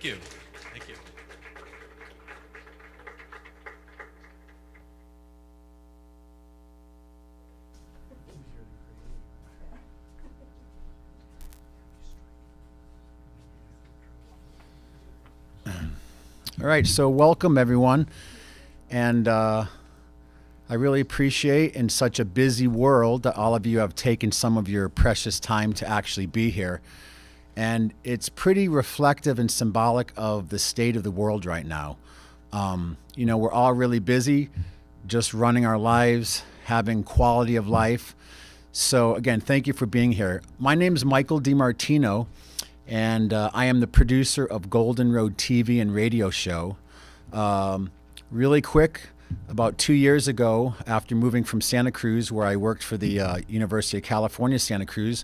Thank you. Thank you. All right, so welcome everyone. And I really appreciate in such a busy world that all of you have taken some of your precious time to actually be here. And it's pretty reflective and symbolic of the state of the world right now. We're all really busy, just running our lives, having quality of life. So again, thank you for being here. My name is Michael DiMartino, and I am the producer of Golden Road TV and radio show. Really quick, about 2 years ago, after moving from Santa Cruz, where I worked for the University of California, Santa Cruz,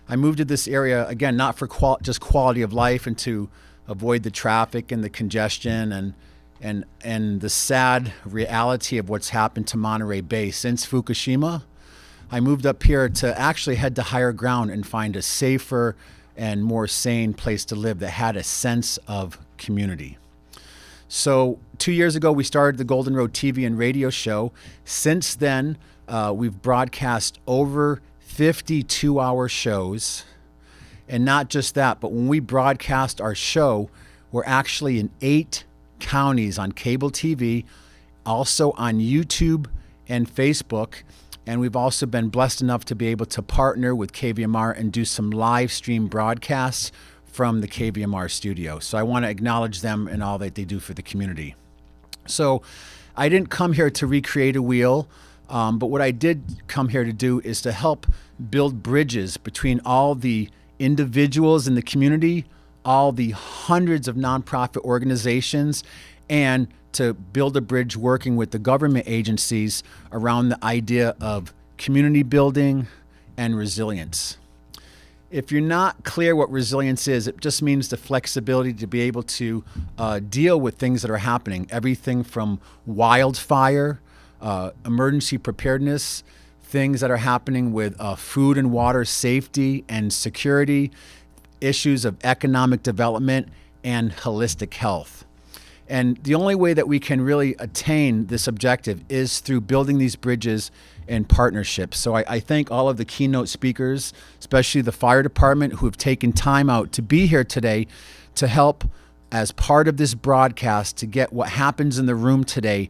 I moved to this area, again, not for just quality of life and to avoid the traffic and the congestion and the sad reality of what's happened to Monterey Bay since Fukushima. I moved up here to actually head to higher ground and find a safer and more sane place to live that had a sense of community. So 2 years ago, we started the Golden Road TV and radio show. Since then, we've broadcast over 52-hour shows. And not just that, but when we broadcast our show, we're actually in 8 counties on cable TV, also on YouTube and Facebook. And we've also been blessed enough to be able to partner with KVMR and do some live stream broadcasts from the KVMR studio. So I want to acknowledge them and all that they do for the community. So I didn't come here to recreate a wheel, but what I did come here to do is to help build bridges between all the individuals in the community, all the hundreds of nonprofit organizations, and to build a bridge working with the government agencies around the idea of community building and resilience. If you're not clear what resilience is, it just means the flexibility to be able to deal with things that are happening, everything from wildfire, emergency preparedness, things that are happening with food and water safety and security, issues of economic development, and holistic health. And the only way that we can really attain this objective is through building these bridges and partnerships. So I thank all of the keynote speakers, especially the fire department, who have taken time out to be here today to help as part of this broadcast to get what happens in the room today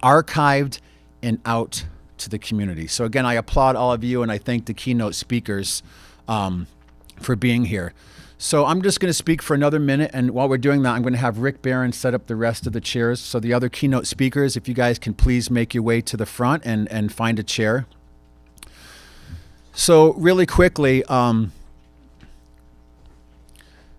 archived and out to the community. So again, I applaud all of you and I thank the keynote speakers for being here. So I'm just going to speak for another minute, and while we're doing that, I'm going to have Rick Barron set up the rest of the chairs. So the other keynote speakers, if you guys can please make your way to the front and find a chair. So really quickly,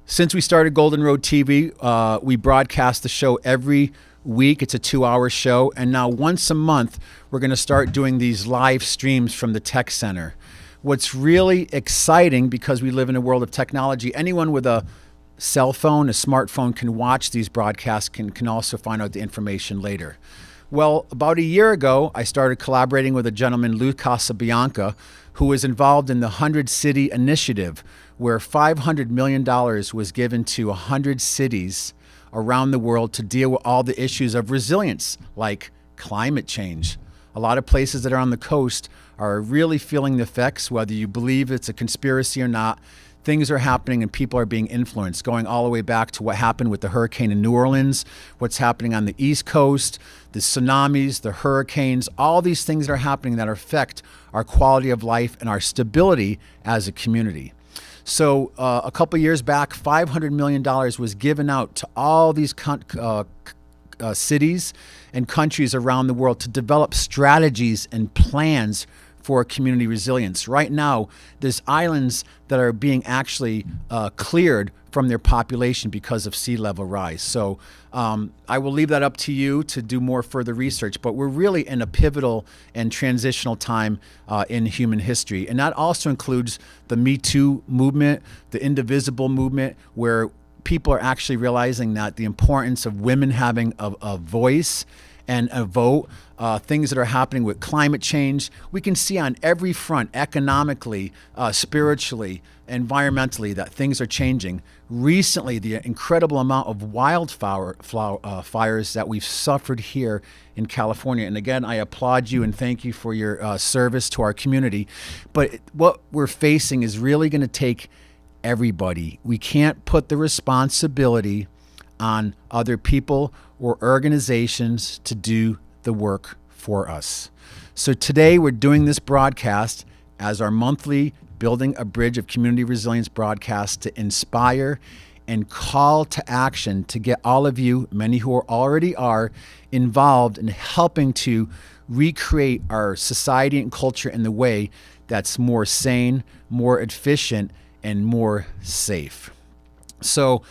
since we started Golden Road TV, we broadcast the show every week. It's a 2-hour show, and now once a month, we're going to start doing these live streams from the Tech Center. What's really exciting, because we live in a world of technology, anyone with a cell phone, a smartphone can watch these broadcasts, can also find out the information later. Well, about a year ago, I started collaborating with a gentleman, Lou Casabianca, who was involved in the 100 City Initiative, where $500 million was given to 100 cities around the world to deal with all the issues of resilience, like climate change. A lot of places that are on the coast are really feeling the effects, whether you believe it's a conspiracy or not. Things are happening and people are being influenced, going all the way back to what happened with the hurricane in New Orleans, what's happening on the East Coast, the tsunamis, the hurricanes, all these things that are happening that affect our quality of life and our stability as a community. So a couple years back, $500 million was given out to all these cities and countries around the world to develop strategies and plans for community resilience. Right now, there's islands that are being actually cleared from their population because of sea level rise. So I will leave that up to you to do more further research, but we're really in a pivotal and transitional time in human history. And that also includes the Me Too movement, the Indivisible movement, where people are actually realizing that the importance of women having a voice and a vote. Things that are happening with climate change. We can see on every front, economically, spiritually, environmentally, that things are changing. Recently, the incredible amount of fires that we've suffered here in California. And again, I applaud you and thank you for your service to our community. But what we're facing is really going to take everybody. We can't put the responsibility on other people or organizations to do the work for us. So today we're doing this broadcast as our monthly Building a Bridge of Community Resilience broadcast to inspire and call to action to get all of you, many who already are, involved in helping to recreate our society and culture in the way that's more sane, more efficient, and more safe. So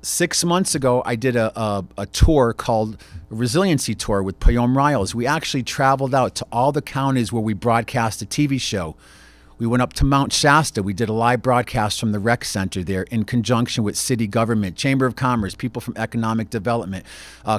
6 months ago, I did a tour called a Resiliency Tour with Payom Riles. We actually traveled out to all the counties where we broadcast a TV show. We went up to Mount Shasta. We did a live broadcast from the rec center there in conjunction with city government, Chamber of Commerce, people from economic development,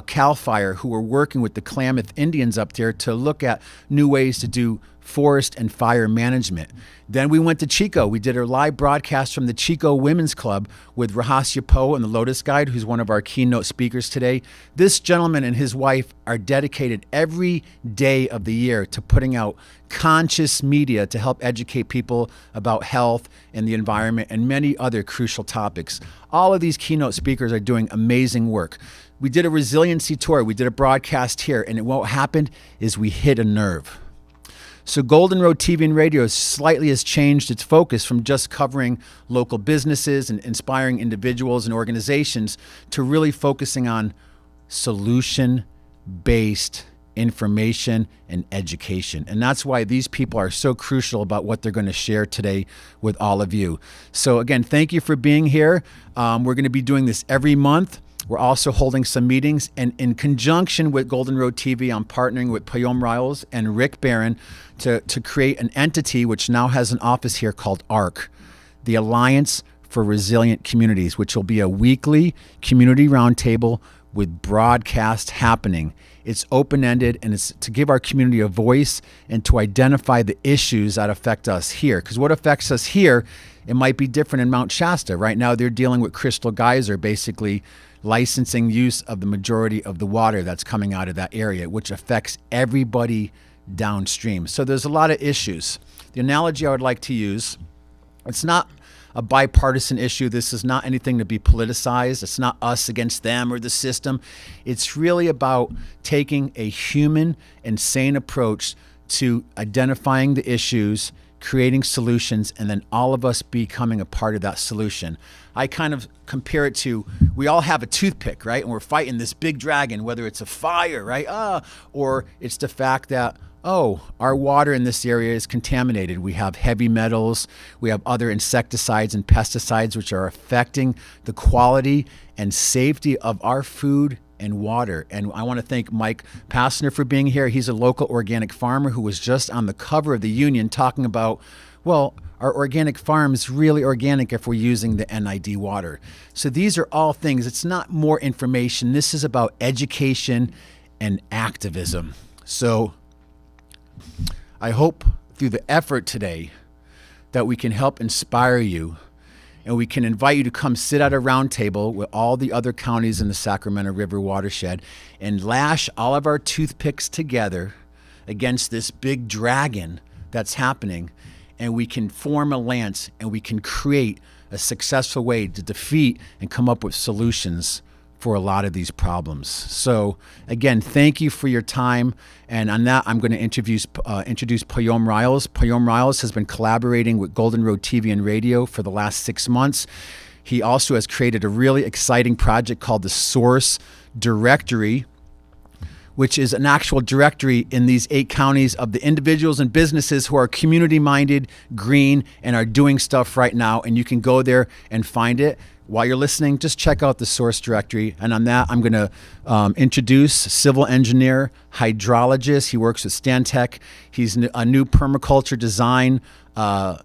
CAL FIRE, who were working with the Klamath Indians up there to look at new ways to do forest and fire management. Then we went to Chico. We did a live broadcast from the Chico Women's Club with Rahasya Poe and the Lotus Guide, who's one of our keynote speakers today. This gentleman and his wife are dedicated every day of the year to putting out conscious media to help educate people about health and the environment and many other crucial topics. All of these keynote speakers are doing amazing work. We did a resiliency tour. We did a broadcast here, and what happened is we hit a nerve. So Golden Road TV and Radio slightly has changed its focus from just covering local businesses and inspiring individuals and organizations to really focusing on solution-based information and education. And that's why these people are so crucial about what they're going to share today with all of you. So again, thank you for being here. We're going to be doing this every month. We're also holding some meetings, and in conjunction with Golden Road TV, I'm partnering with Payom Riles and Rick Barron to create an entity which now has an office here called ARC, the Alliance for Resilient Communities, which will be a weekly community roundtable with broadcast happening. It's open-ended, and it's to give our community a voice and to identify the issues that affect us here. Because what affects us here, it might be different in Mount Shasta. Right now, they're dealing with Crystal Geyser, basically licensing use of the majority of the water that's coming out of that area, which affects everybody downstream. So there's a lot of issues. The analogy I would like to use, it's not a bipartisan issue. This is not anything to be politicized. It's not us against them or the system. It's really about taking a human and sane approach to identifying the issues, creating solutions, and then all of us becoming a part of that solution. I kind of compare it to, we all have a toothpick, right? And we're fighting this big dragon, whether it's a fire, right? Or it's the fact that, our water in this area is contaminated. We have heavy metals. We have other insecticides and pesticides which are affecting the quality and safety of our food and water. And I want to thank Mike Passner for being here. He's a local organic farmer who was just on the cover of the Union talking about, our organic farm is really organic if we're using the NID water. So these are all things. It's not more information. This is about education and activism. So I hope through the effort today that we can help inspire you, and we can invite you to come sit at a round table with all the other counties in the Sacramento River watershed and lash all of our toothpicks together against this big dragon that's happening, and we can form a lance and we can create a successful way to defeat and come up with solutions for a lot of these problems. So again, thank you for your time. And on that, I'm going to introduce Payom Riles. Payom Riles has been collaborating with Golden Road TV and Radio for the last 6 months. He also has created a really exciting project called the Source Directory, which is an actual directory in these 8 counties of the individuals and businesses who are community-minded, green, and are doing stuff right now. And you can go there and find it. While you're listening, just check out the Source Directory. And on that, I'm going to introduce civil engineer, hydrologist. He works with Stantec. He's a new permaculture design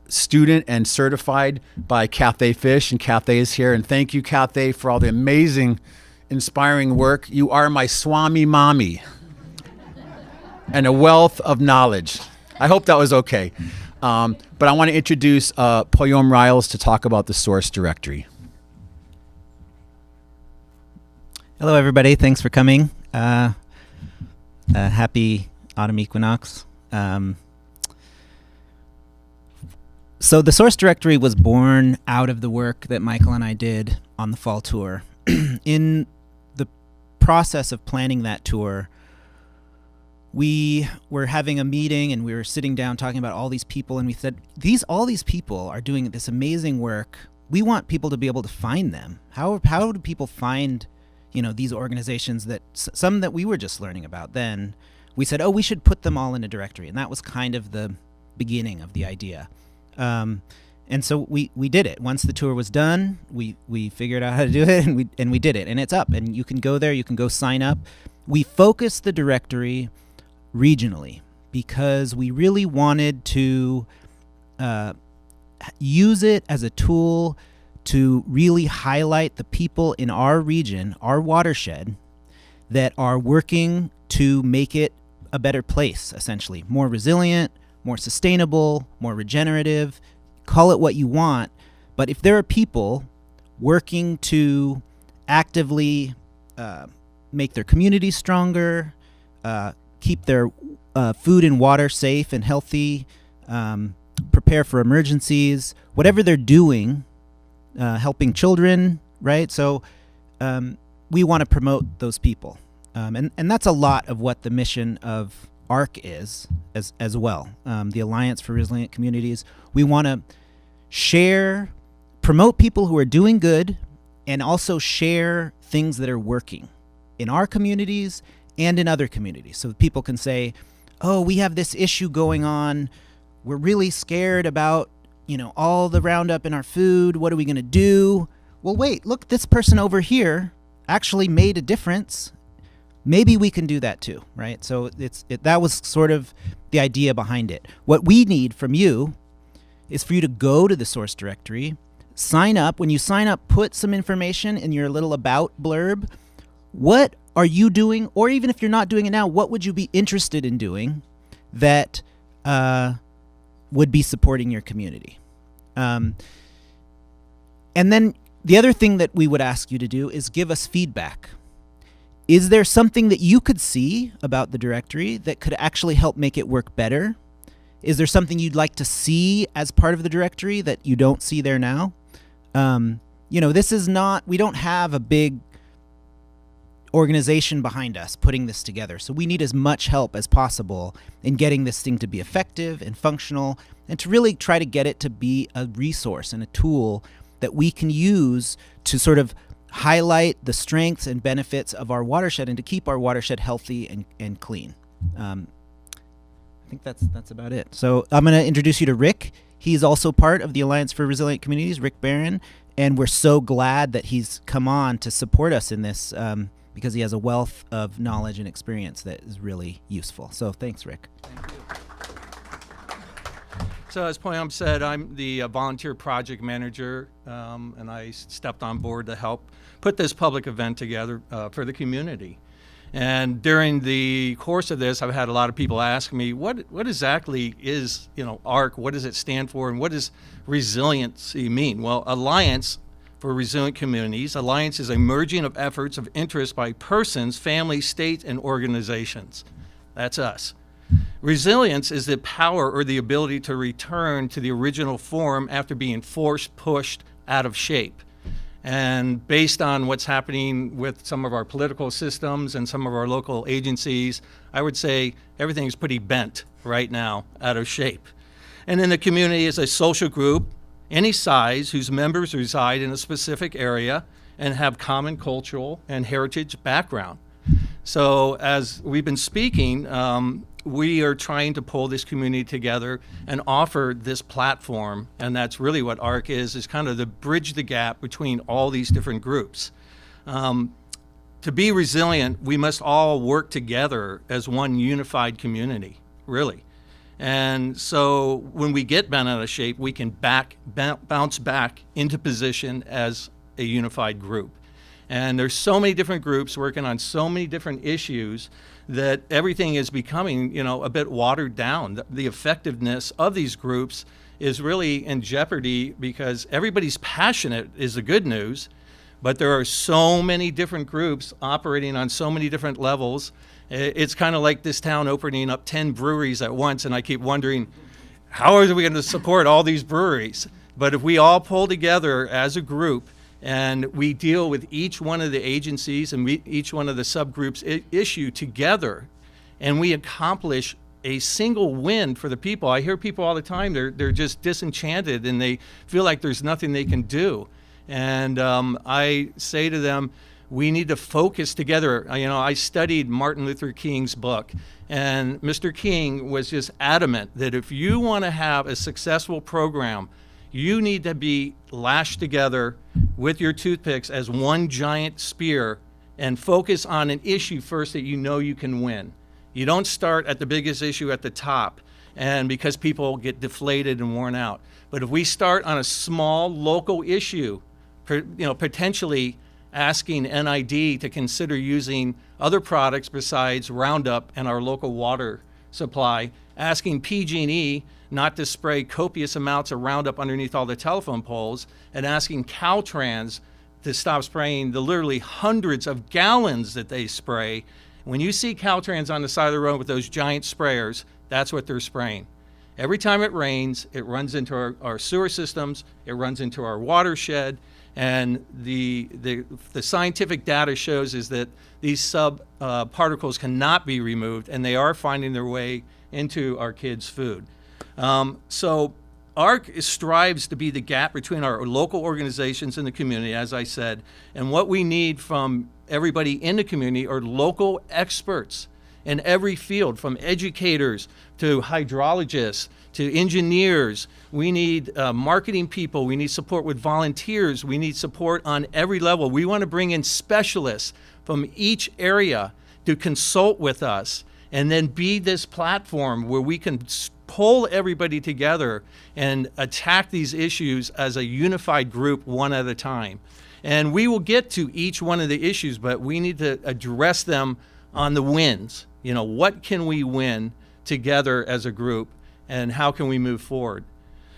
student and certified by Cathay Fish. And Cathay is here. And thank you, Cathay, for all the amazing inspiring work. You are my Swami Mommy and a wealth of knowledge. I hope that was okay. But I want to introduce Poyom Riles to talk about the source directory. Hello, everybody. Thanks for coming. Happy autumn equinox. So the source directory was born out of the work that Michael and I did on the fall tour. In the process of planning that tour, we were having a meeting and we were sitting down talking about all these people, and we said, all these people are doing this amazing work. We want people to be able to find them. How do people find, these organizations that some that we were just learning about? Then we said, we should put them all in a directory, and that was kind of the beginning of the idea. And so we did it. Once the tour was done, we figured out how to do it, and we did it, and it's up, and you can go there, you can go sign up. We focused the directory regionally because we really wanted to use it as a tool to really highlight the people in our region, our watershed, that are working to make it a better place, essentially. More resilient, more sustainable, more regenerative. Call it what you want. But if there are people working to actively make their communities stronger, keep their food and water safe and healthy, prepare for emergencies, whatever they're doing, helping children, right? So we want to promote those people. And that's a lot of what the mission of ARC is as well. The Alliance for Resilient Communities. We want to promote people who are doing good, and also share things that are working in our communities and in other communities. So people can say, we have this issue going on. We're really scared about, all the Roundup in our food. What are we going to do? Well, wait, look, this person over here actually made a difference. Maybe we can do that too, right? So that was sort of the idea behind it. What we need from you is for you to go to the source directory, sign up. When you sign up, put some information in your little about blurb. What are you doing? Or even if you're not doing it now, what would you be interested in doing that would be supporting your community? And then the other thing that we would ask you to do is give us feedback. Is there something that you could see about the directory that could actually help make it work better? Is there something you'd like to see as part of the directory that you don't see there now? This is not, we don't have a big organization behind us putting this together. So we need as much help as possible in getting this thing to be effective and functional, and to really try to get it to be a resource and a tool that we can use to sort of highlight the strengths and benefits of our watershed and to keep our watershed healthy and clean. I think that's about it. So I'm going to introduce you to Rick. He's also part of the Alliance for Resilient Communities, Rick Barron, and we're so glad that he's come on to support us in this because he has a wealth of knowledge and experience that is really useful. So thanks, Rick. Thank you. So as Poyom said, I'm the volunteer project manager, and I stepped on board to help put this public event together for the community. And during the course of this, I've had a lot of people ask me, what exactly is, ARC? What does it stand for? And what does resiliency mean? Well, Alliance for Resilient Communities. Alliance is a merging of efforts of interest by persons, families, states, and organizations. That's us. Resilience is the power or the ability to return to the original form after being forced, pushed out of shape. And based on what's happening with some of our political systems and some of our local agencies, I would say everything is pretty bent right now, out of shape. And then the community is a social group, any size, whose members reside in a specific area and have common cultural and heritage background. So as we've been speaking, we are trying to pull this community together and offer this platform, and that's really what ARC is kind of to bridge the gap between all these different groups. To be resilient, we must all work together as one unified community, really. And so when we get bent out of shape, we can bounce back into position as a unified group. And there's so many different groups working on so many different issues that everything is becoming, a bit watered down. The effectiveness of these groups is really in jeopardy because everybody's passionate is the good news, but there are so many different groups operating on so many different levels. It's kind of like this town opening up 10 breweries at once, and I keep wondering, how are we going to support all these breweries? But if we all pull together as a group and we deal with each one of the agencies and each one of the subgroups issue together, and we accomplish a single win for the people. I hear people all the time, they're just disenchanted and they feel like there's nothing they can do. And I say to them, we need to focus together. I studied Martin Luther King's book, and Mr. King was just adamant that if you want to have a successful program, you need to be lashed together with your toothpicks as one giant spear and focus on an issue first that you can win. You don't start at the biggest issue at the top, and because people get deflated and worn out. But if we start on a small local issue, potentially asking NID to consider using other products besides Roundup and our local water supply, asking PG&E not to spray copious amounts of Roundup underneath all the telephone poles, and asking Caltrans to stop spraying the literally hundreds of gallons that they spray. When you see Caltrans on the side of the road with those giant sprayers, that's what they're spraying. Every time it rains, it runs into our sewer systems, it runs into our watershed, and the scientific data shows is that these particles cannot be removed, and they are finding their way into our kids' food. So ARC strives to be the gap between our local organizations and the community, as I said, and what we need from everybody in the community are local experts in every field, from educators to hydrologists to engineers. We need marketing people. We need support with volunteers. We need support on every level. We want to bring in specialists from each area to consult with us and then be this platform where we can pull everybody together and attack these issues as a unified group one at a time. And we will get to each one of the issues, but we need to address them on the wins. What can we win together as a group, and how can we move forward?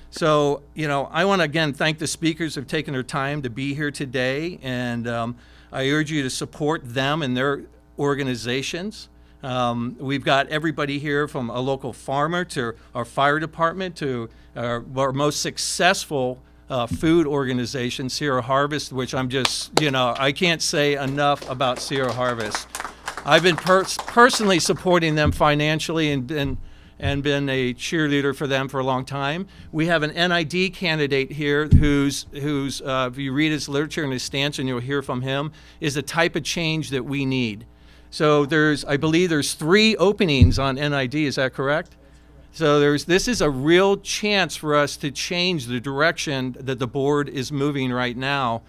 So, I want to again thank the speakers who have taken their time to be here today, and I urge you to support them and their organizations. We've got everybody here from a local farmer to our fire department to our most successful food organization, Sierra Harvest, which I'm just, I can't say enough about Sierra Harvest. I've been personally supporting them financially and been a cheerleader for them for a long time. We have an NID candidate here who's if you read his literature and his stance, and you'll hear from him, is the type of change that we need. So I believe there's 3 openings on NID, is that correct? So this is a real chance for us to change the direction that the board is moving right now.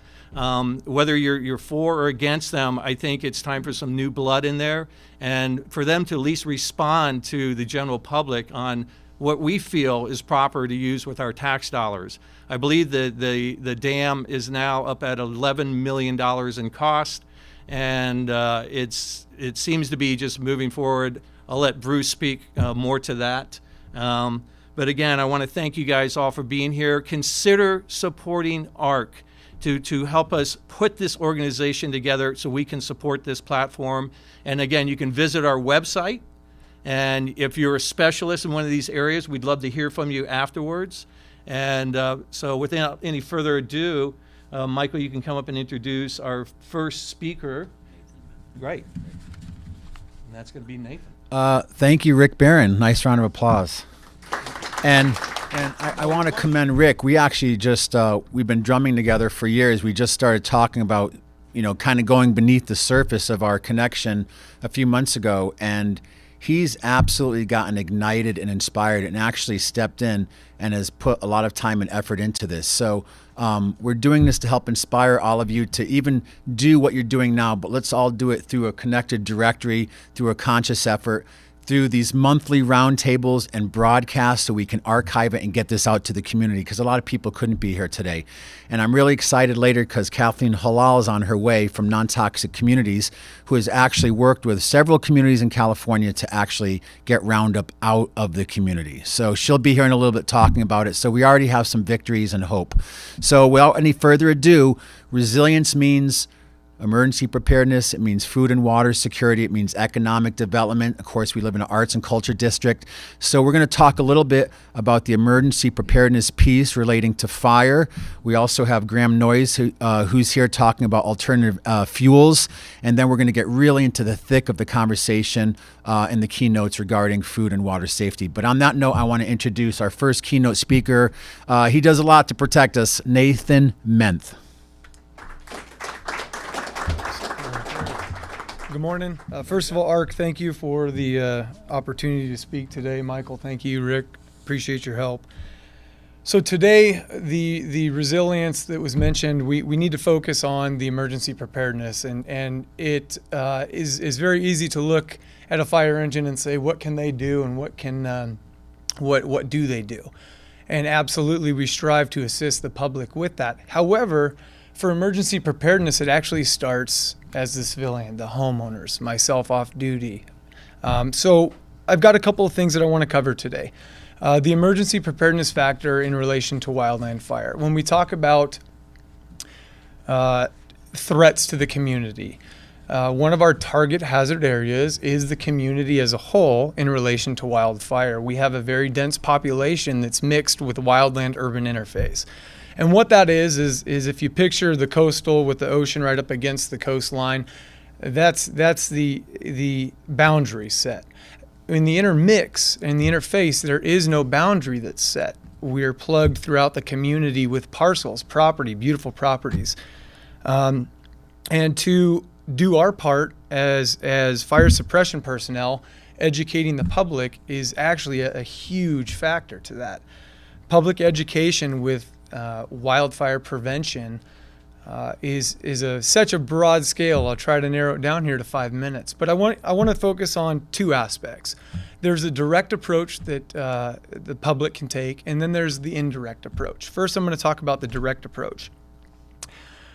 Whether you're for or against them, I think it's time for some new blood in there, and for them to at least respond to the general public on what we feel is proper to use with our tax dollars. I believe that the dam is now up at $11 million in cost, and it seems to be just moving forward. I'll let Bruce speak more to that. But again, I want to thank you guys all for being here. Consider supporting ARC to help us put this organization together so we can support this platform. And again, you can visit our website. And if you're a specialist in one of these areas, we'd love to hear from you afterwards. And so without any further ado, Michael, you can come up and introduce our first speaker. Great. And that's going to be Nathan. Thank you, Rick Barron. Nice round of applause. And I want to commend Rick. We actually just, we've been drumming together for years. We just started talking about, kind of going beneath the surface of our connection a few months ago. And he's absolutely gotten ignited and inspired and actually stepped in and has put a lot of time and effort into this. So we're doing this to help inspire all of you to even do what you're doing now, but let's all do it through a connected directory, through a conscious effort, through these monthly roundtables and broadcasts so we can archive it and get this out to the community, because a lot of people couldn't be here today. And I'm really excited later because Kathleen Halal is on her way from Non-Toxic Communities, who has actually worked with several communities in California to actually get Roundup out of the community. So she'll be here in a little bit talking about it. So we already have some victories and hope. So without any further ado, resilience means emergency preparedness. It means food and water security. It means economic development. Of course, we live in an arts and culture district. So we're going to talk a little bit about the emergency preparedness piece relating to fire. We also have Graham Noyes, who's here talking about alternative fuels. And then we're going to get really into the thick of the conversation and the keynotes regarding food and water safety. But on that note, I want to introduce our first keynote speaker. He does a lot to protect us, Nathan Menth. Good morning. First of all, Ark, thank you for the opportunity to speak today. Michael, thank you. Rick, appreciate your help. So today, the resilience that was mentioned, we need to focus on the emergency preparedness, and it is very easy to look at a fire engine and say, what can they do, and what do they do? And absolutely, we strive to assist the public with that. However, for emergency preparedness, it actually starts as the civilian, the homeowners, myself off duty. So I've got a couple of things that I want to cover today. The emergency preparedness factor in relation to wildland fire. When we talk about threats to the community, one of our target hazard areas is the community as a whole in relation to wildfire. We have a very dense population that's mixed with wildland-urban interface. And what that is if you picture the coastal with the ocean right up against the coastline, that's the boundary set. In the intermix, in the interface, there is no boundary that's set. We're plugged throughout the community with parcels, property, beautiful properties. And to do our part as fire suppression personnel, educating the public is actually a huge factor to that. Public education with wildfire prevention is such a broad scale. I'll try to narrow it down here to 5 minutes. But I want to focus on two aspects. There's a direct approach that the public can take, and then there's the indirect approach. First, I'm going to talk about the direct approach.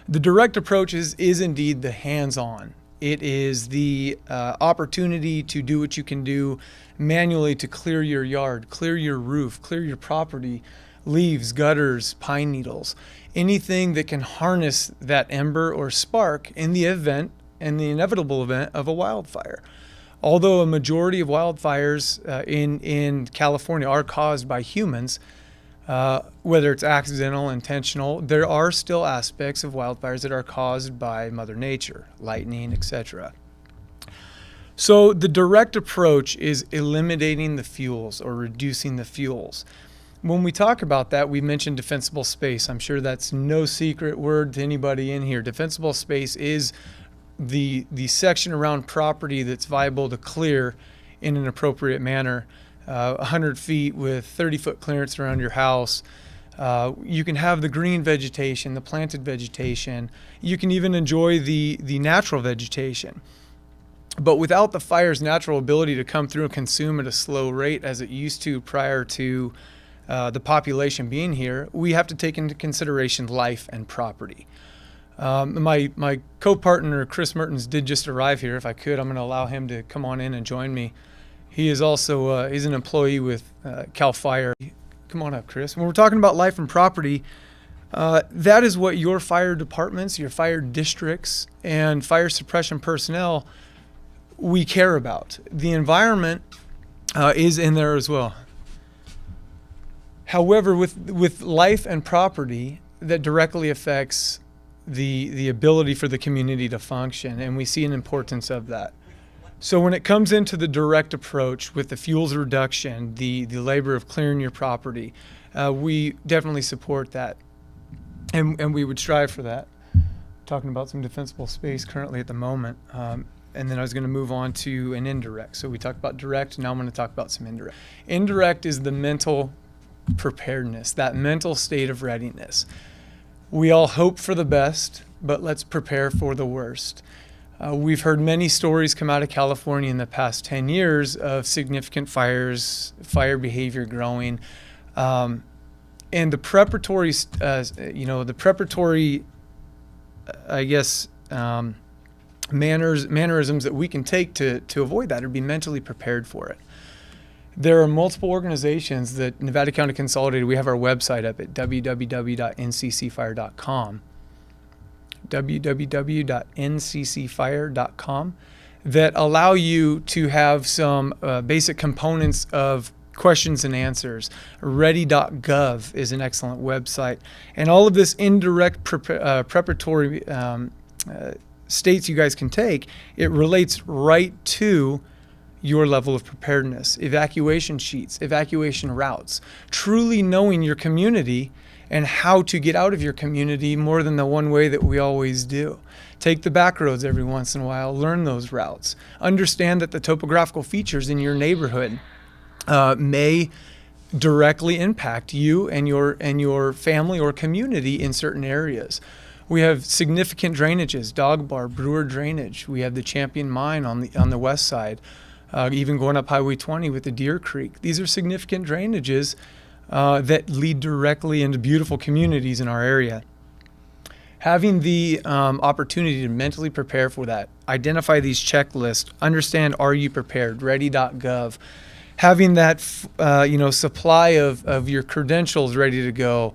The direct approach is indeed the hands-on. It is the opportunity to do what you can do manually to clear your yard, clear your roof, clear your property, leaves, gutters, pine needles, anything that can harness that ember or spark in the event and the inevitable event of a wildfire. Although a majority of wildfires in California are caused by humans, whether it's accidental, intentional, there are still aspects of wildfires that are caused by Mother Nature, lightning, etc. So the direct approach is eliminating the fuels or reducing the fuels. When we talk about that, we mentioned defensible space. I'm sure that's no secret word to anybody in here. Defensible space is the section around property that's viable to clear in an appropriate manner. 100 feet with 30-foot clearance around your house. You can have the green vegetation, the planted vegetation. You can even enjoy the natural vegetation. But without the fire's natural ability to come through and consume at a slow rate as it used to prior to the population being here, we have to take into consideration life and property. My co-partner, Chris Mertens, did just arrive here. If I could, I'm going to allow him to come on in and join me. He is also he's an employee with CAL FIRE. Come on up, Chris. When we're talking about life and property, that is what your fire departments, your fire districts, and fire suppression personnel, we care about. The environment is in there as well. However, with life and property, that directly affects the ability for the community to function, and we see an importance of that. So when it comes into the direct approach with the fuels reduction, the labor of clearing your property, we definitely support that, and we would strive for that. Talking about some defensible space currently at the moment, and then I was going to move on to an indirect. So we talked about direct, now I'm going to talk about some indirect. Indirect is the mental preparedness, that mental state of readiness. We all hope for the best, but let's prepare for the worst. We've heard many stories come out of California in the past 10 years of significant fires, fire behavior growing, and the preparatory, mannerisms that we can take to avoid that or be mentally prepared for it. There are multiple organizations that Nevada County Consolidated, we have our website up at www.nccfire.com, www.nccfire.com, that allow you to have some basic components of questions and answers. Ready.gov is an excellent website. And all of this indirect preparatory states you guys can take, it relates right to your level of preparedness. Evacuation sheets, evacuation routes, truly knowing your community and how to get out of your community more than the one way that we always do. Take the back roads every once in a while, learn those routes. Understand that the topographical features in your neighborhood may directly impact you and your family or community in certain areas. We have significant drainages, Dog Bar, Brewer drainage. We have the Champion Mine on the west side, even going up Highway 20 with the Deer Creek. These are significant drainages that lead directly into beautiful communities in our area. Having the opportunity to mentally prepare for that, identify these checklists, understand, are you prepared, ready.gov, having that supply of your credentials ready to go,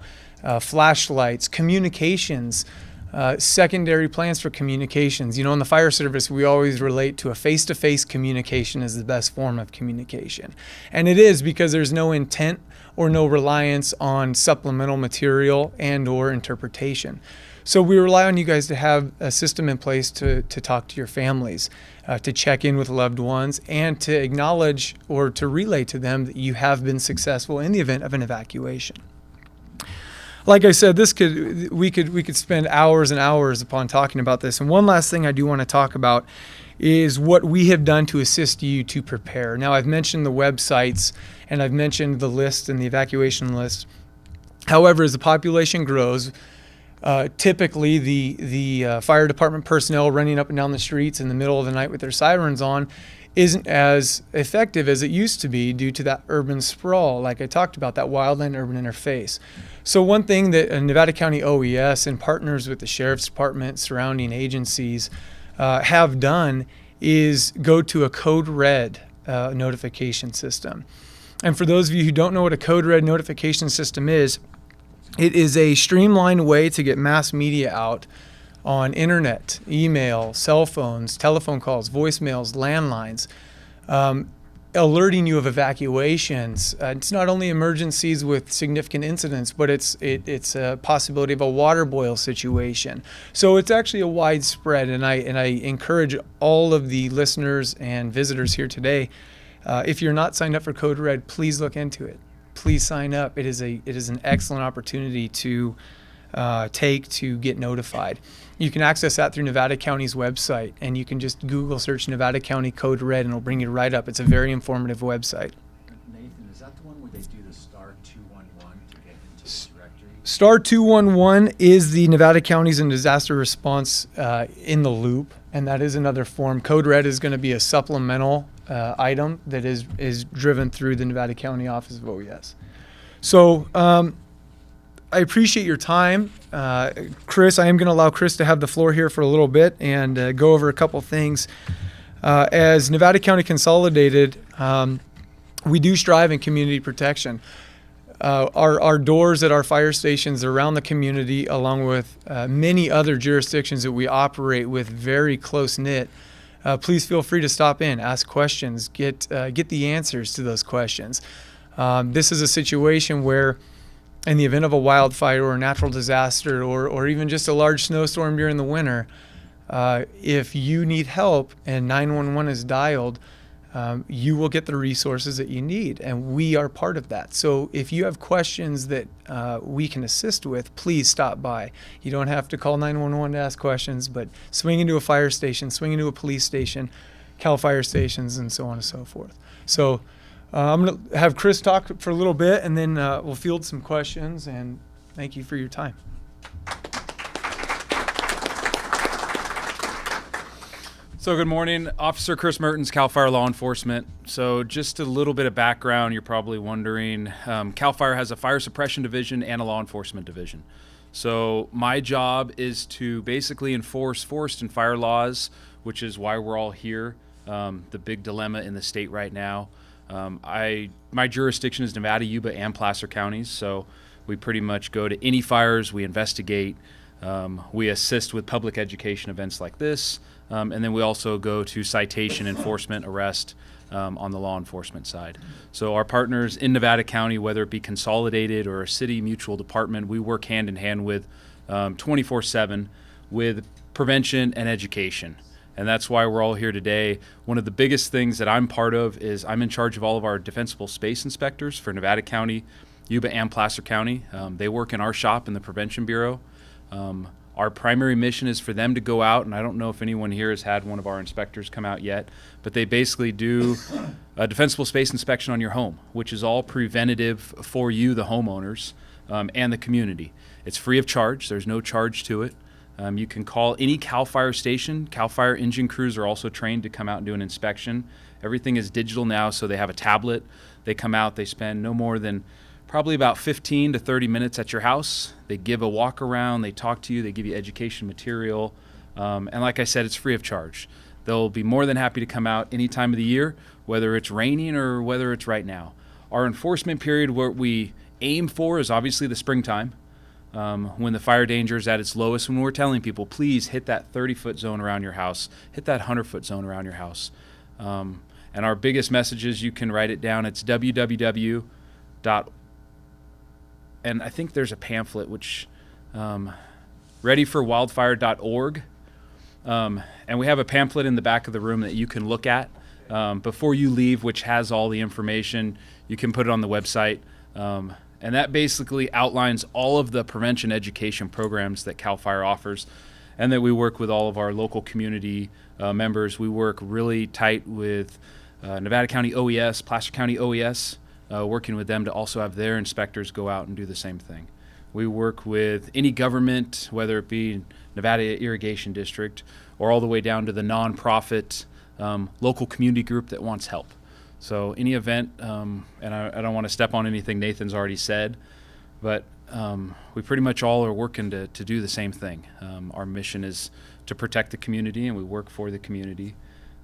flashlights, communications, secondary plans for communications. In the fire service, we always relate to a face-to-face communication as the best form of communication. And it is, because there's no intent or no reliance on supplemental material and or interpretation. So we rely on you guys to have a system in place to talk to your families, to check in with loved ones, and to acknowledge or to relay to them that you have been successful in the event of an evacuation. Like I said, we could spend hours and hours upon talking about this. And one last thing I do want to talk about is what we have done to assist you to prepare. Now, I've mentioned the websites and I've mentioned the list and the evacuation list. However, as the population grows, typically the fire department personnel running up and down the streets in the middle of the night with their sirens on isn't as effective as it used to be due to that urban sprawl, like I talked about, that wildland-urban interface. So one thing that Nevada County OES and partners with the Sheriff's Department, surrounding agencies, have done is go to a Code Red notification system. And for those of you who don't know what a Code Red notification system is, it is a streamlined way to get mass media out on internet, email, cell phones, telephone calls, voicemails, landlines, alerting you of evacuations. It's not only emergencies with significant incidents, but it's a possibility of a water boil situation. So it's actually a widespread, and I encourage all of the listeners and visitors here today, if you're not signed up for Code Red, please look into it. Please sign up. It is an excellent opportunity to take to get notified. You can access that through Nevada County's website, and you can just Google search Nevada County Code Red and it'll bring you right up. It's a very informative website. Nathan, is that the one where they do the star 211 to get into the directory? Star 211 is the Nevada County's and disaster response in the loop, and that is another form. Code Red is going to be a supplemental item that is driven through the Nevada County Office of OES. So I appreciate your time. Chris, I am going to allow Chris to have the floor here for a little bit and go over a couple things. As Nevada County Consolidated, we do strive in community protection. Our doors at our fire stations around the community, along with many other jurisdictions that we operate with, very close-knit. Please feel free to stop in, ask questions, get the answers to those questions. This is a situation where, in the event of a wildfire or a natural disaster or even just a large snowstorm during the winter, if you need help and 911 is dialed, you will get the resources that you need, and we are part of that. So if you have questions that we can assist with, please stop by. You don't have to call 911 to ask questions, but swing into a fire station, swing into a police station, Cal Fire stations, and so on and so forth. So I'm going to have Chris talk for a little bit, and then we'll field some questions, and thank you for your time. So good morning, Officer Chris Mertens, CAL FIRE Law Enforcement. So just a little bit of background, you're probably wondering, CAL FIRE has a fire suppression division and a law enforcement division. So my job is to basically enforce forest and fire laws, which is why we're all here, the big dilemma in the state right now. My jurisdiction is Nevada, Yuba, and Placer counties, so we pretty much go to any fires, we investigate, we assist with public education events like this, and then we also go to citation, enforcement, arrest on the law enforcement side. So our partners in Nevada County, whether it be consolidated or a city mutual department, we work hand in hand with 24/7 with prevention and education. And that's why we're all here today. One of the biggest things that I'm part of is I'm in charge of all of our defensible space inspectors for Nevada County, Yuba, and Placer County. They work in our shop in the Prevention Bureau. Our primary mission is for them to go out, and I don't know if anyone here has had one of our inspectors come out yet, but they basically do a defensible space inspection on your home, which is all preventative for you, the homeowners, and the community. It's free of charge. There's no charge to it. You can call any CAL FIRE station. CAL FIRE engine crews are also trained to come out and do an inspection. Everything is digital now, so they have a tablet. They come out, they spend no more than probably about 15 to 30 minutes at your house. They give a walk around, they talk to you, they give you education material. And like I said, it's free of charge. They'll be more than happy to come out any time of the year, whether it's raining or whether it's right now. Our enforcement period, what we aim for is obviously the springtime. When the fire danger is at its lowest, when we're telling people, please hit that 30-foot zone around your house, hit that 100-foot zone around your house. And our biggest message is, you can write it down, it's www. And I think there's a pamphlet, which readyforwildfire.org. And we have a pamphlet in the back of the room that you can look at before you leave, which has all the information. You can put it on the website. And that basically outlines all of the prevention education programs that CAL FIRE offers, and that we work with all of our local community members. We work really tight with Nevada County OES, Placer County OES, working with them to also have their inspectors go out and do the same thing. We work with any government, whether it be Nevada Irrigation District or all the way down to the nonprofit local community group that wants help. So any event, and I don't want to step on anything Nathan's already said, but we pretty much all are working to do the same thing. Our mission is to protect the community, and we work for the community.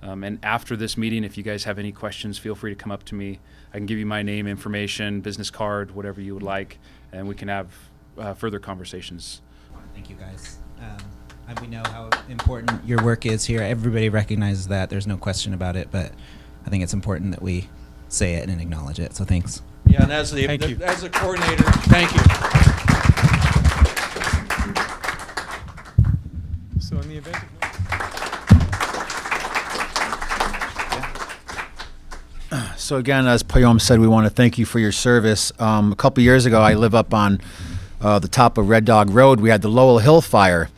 And after this meeting, if you guys have any questions, feel free to come up to me. I can give you my name, information, business card, whatever you would like, and we can have further conversations. Thank you, guys. We know how important your work is here. Everybody recognizes that. There's no question about it, but I think it's important that we say it and acknowledge it. So thanks. Yeah, and as the coordinator, thank you. So in the event of So again, as Payom said, we want to thank you for your service. A couple years ago, I live up on the top of Red Dog Road. We had the Lowell Hill fire,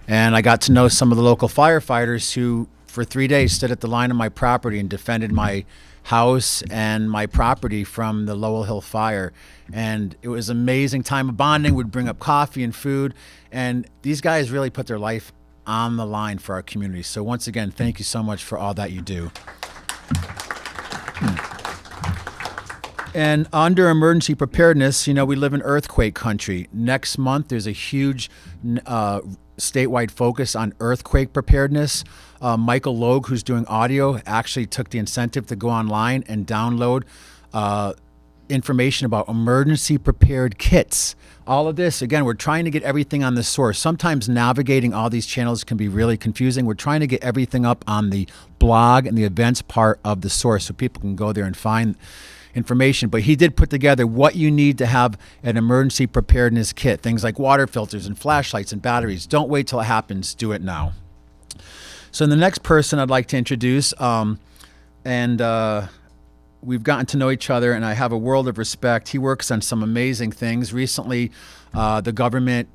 and I got to know some of the local firefighters who, for 3 days, stood at the line of my property and defended my house and my property from the Lowell Hill fire. And it was an amazing time of bonding. We'd bring up coffee and food, and these guys really put their life on the line for our community. So once again, thank you so much for all that you do. And under emergency preparedness, you know, we live in earthquake country. Next month, there's a huge statewide focus on earthquake preparedness. Michael Logue, who's doing audio, actually took the incentive to go online and download information about emergency prepared kits. All of this, again, we're trying to get everything on the source. Sometimes navigating all these channels can be really confusing. We're trying to get everything up on the blog and the events part of the source so people can go there and find information. But he did put together what you need to have an emergency preparedness kit. Things like water filters and flashlights and batteries. Don't wait till it happens. Do it now. So the next person I'd like to introduce, we've gotten to know each other, and I have a world of respect. He works on some amazing things. Recently, the government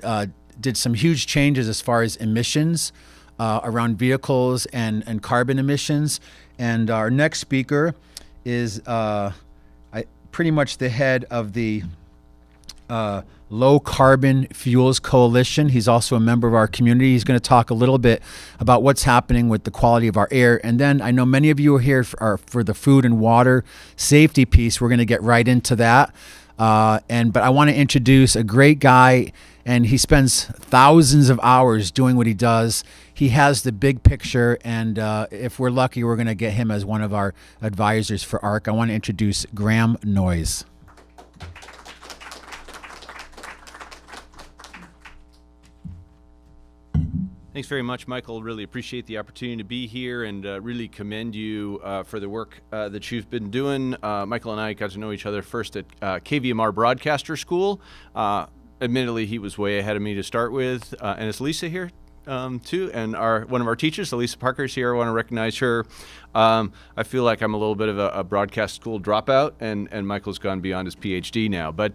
did some huge changes as far as emissions around vehicles and carbon emissions. And our next speaker is pretty much the head of the Low Carbon Fuels Coalition. He's also a member of our community. He's going to talk a little bit about what's happening with the quality of our air. And then I know many of you are here for the food and water safety piece. We're going to get right into that. But I want to introduce a great guy, and he spends thousands of hours doing what he does. He has the big picture, and if we're lucky, we're going to get him as one of our advisors for ARC. I want to introduce Graham Noyes. Thanks very much, Michael. Really appreciate the opportunity to be here and really commend you for the work that you've been doing. Michael and I got to know each other first at KVMR Broadcaster School. Admittedly, he was way ahead of me to start with. And it's Lisa here too, and one of our teachers, Lisa Parker's here. I want to recognize her. I feel like I'm a little bit of a broadcast school dropout, and Michael's gone beyond his PhD now. But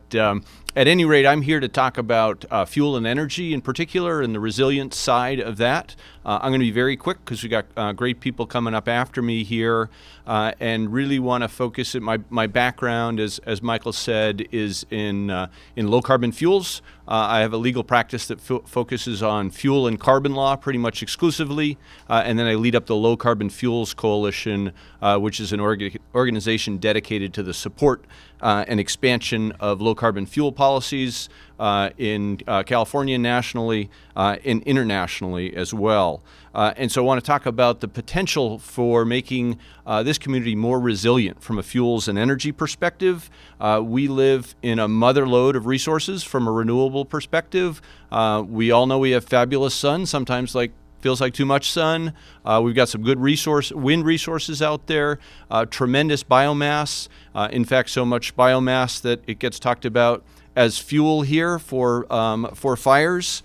at any rate, I'm here to talk about fuel and energy in particular and the resilient side of that. I'm going to be very quick because we got great people coming up after me here, and really want to focus at my background, as Michael said, is in low carbon fuels. I have a legal practice that focuses on fuel and carbon law pretty much exclusively, and then I lead up the Low Carbon Fuels Coalition, which is an organization dedicated to the support and expansion of low carbon fuel policies in California nationally and internationally as well. And so I want to talk about the potential for making this community more resilient from a fuels and energy perspective. We live in a mother lode of resources from a renewable perspective. We all know we have fabulous sun, sometimes feels like too much sun. We've got some good wind resources out there, tremendous biomass. In fact, so much biomass that it gets talked about as fuel here for fires.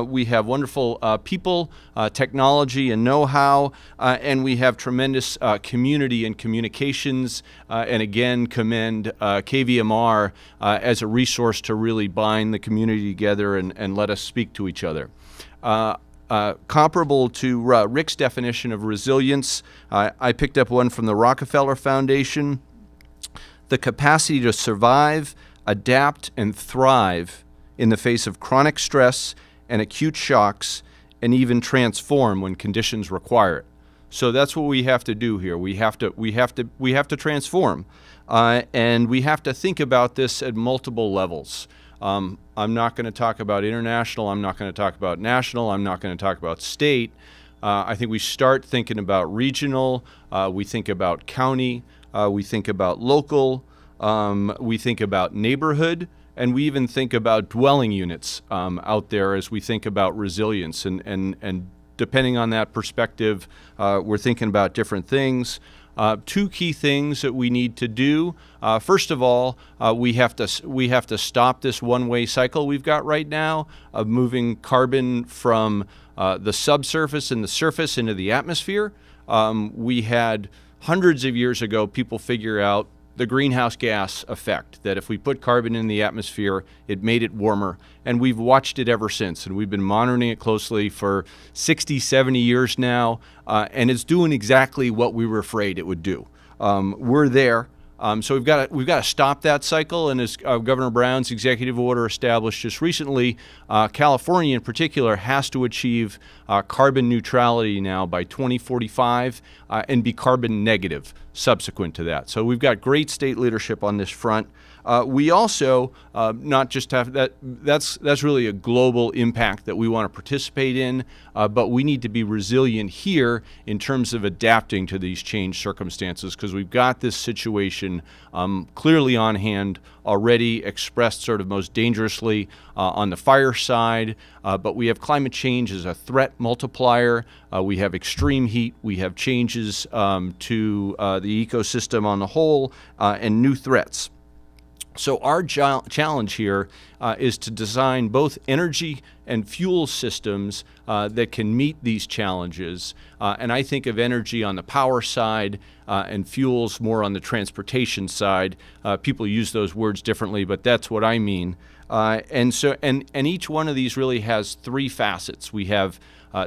We have wonderful people, technology, and know-how, and we have tremendous community and communications. And again, commend KVMR as a resource to really bind the community together and let us speak to each other. Comparable to Rick's definition of resilience, I picked up one from the Rockefeller Foundation: the capacity to survive, adapt, and thrive in the face of chronic stress and acute shocks, and even transform when conditions require it. So that's what we have to do here. We have to transform, and we have to think about this at multiple levels. I'm not going to talk about international. I'm not going to talk about national. I'm not going to talk about state. I think we start thinking about regional. We think about county. We think about local. We think about neighborhood. And we even think about dwelling units out there as we think about resilience. And depending on that perspective, we're thinking about different things. Two key things that we need to do. First of all, we have to stop this one-way cycle we've got right now of moving carbon from the subsurface and the surface into the atmosphere. We had hundreds of years ago people figure out the greenhouse gas effect, that if we put carbon in the atmosphere, it made it warmer. And we've watched it ever since, and we've been monitoring it closely for 60, 70 years now, and it's doing exactly what we were afraid it would do. We're there. So we've got to stop that cycle, and as Governor Brown's executive order established just recently, California in particular has to achieve carbon neutrality now by 2045 and be carbon negative subsequent to that. So we've got great state leadership on this front. We also not just have that's really a global impact that we want to participate in, but we need to be resilient here in terms of adapting to these changed circumstances, because we've got this situation clearly on hand already, expressed sort of most dangerously on the fire side, but we have climate change as a threat multiplier. We have extreme heat. We have changes to the ecosystem on the whole, and new threats. So our challenge here is to design both energy and fuel systems that can meet these challenges. And I think of energy on the power side and fuels more on the transportation side. People use those words differently, but that's what I mean. And each one of these really has three facets. We have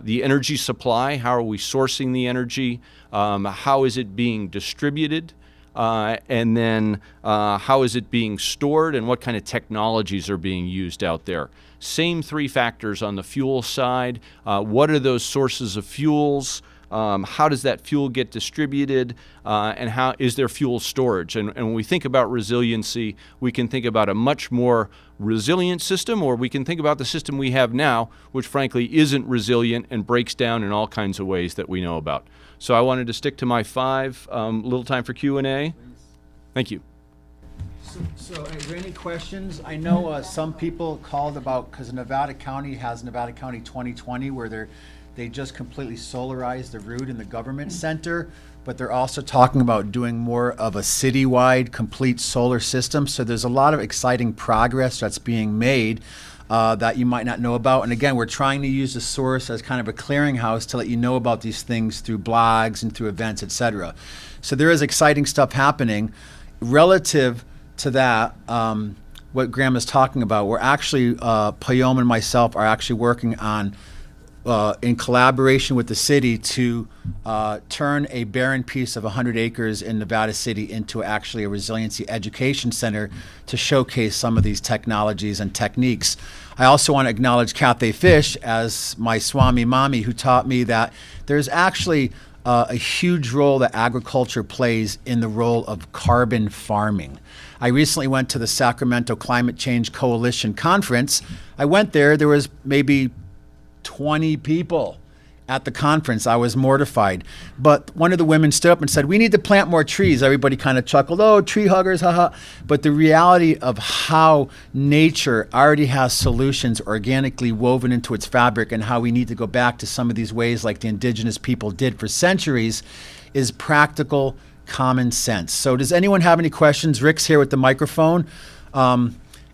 the energy supply. How are we sourcing the energy? How is it being distributed? and then how is it being stored and what kind of technologies are being used out there. Same three factors on the fuel side. What are those sources of fuels? How does that fuel get distributed, and how is there fuel storage? And when we think about resiliency, we can think about a much more resilient system, or we can think about the system we have now, which frankly isn't resilient and breaks down in all kinds of ways that we know about. So I wanted to stick to my 5. Little time for Q&A. Thank you. So are there any questions? I know some people called about, because Nevada County has Nevada County 2020, where they just completely solarized the route in the government center, but they're also talking about doing more of a citywide complete solar system. So there's a lot of exciting progress that's being made that you might not know about. And again, we're trying to use the source as kind of a clearinghouse to let you know about these things through blogs and through events, et cetera. So there is exciting stuff happening. Relative to that, what Graham is talking about, we're actually, Payom and myself are actually working on, in collaboration with the city, to turn a barren piece of 100 acres in Nevada City into actually a resiliency education center to showcase some of these technologies and techniques. I also want to acknowledge Cathay Fish as my Swami Mami, who taught me that there's actually a huge role that agriculture plays in the role of carbon farming. I recently went to the Sacramento Climate Change Coalition conference. I went there was maybe 20 people at the conference. I was mortified. But one of the women stood up and said, "We need to plant more trees." Everybody kind of chuckled, "Oh, tree huggers, haha." But the reality of how nature already has solutions organically woven into its fabric, and how we need to go back to some of these ways like the indigenous people did for centuries, is practical common sense. So does anyone have any questions? Rick's here with the microphone.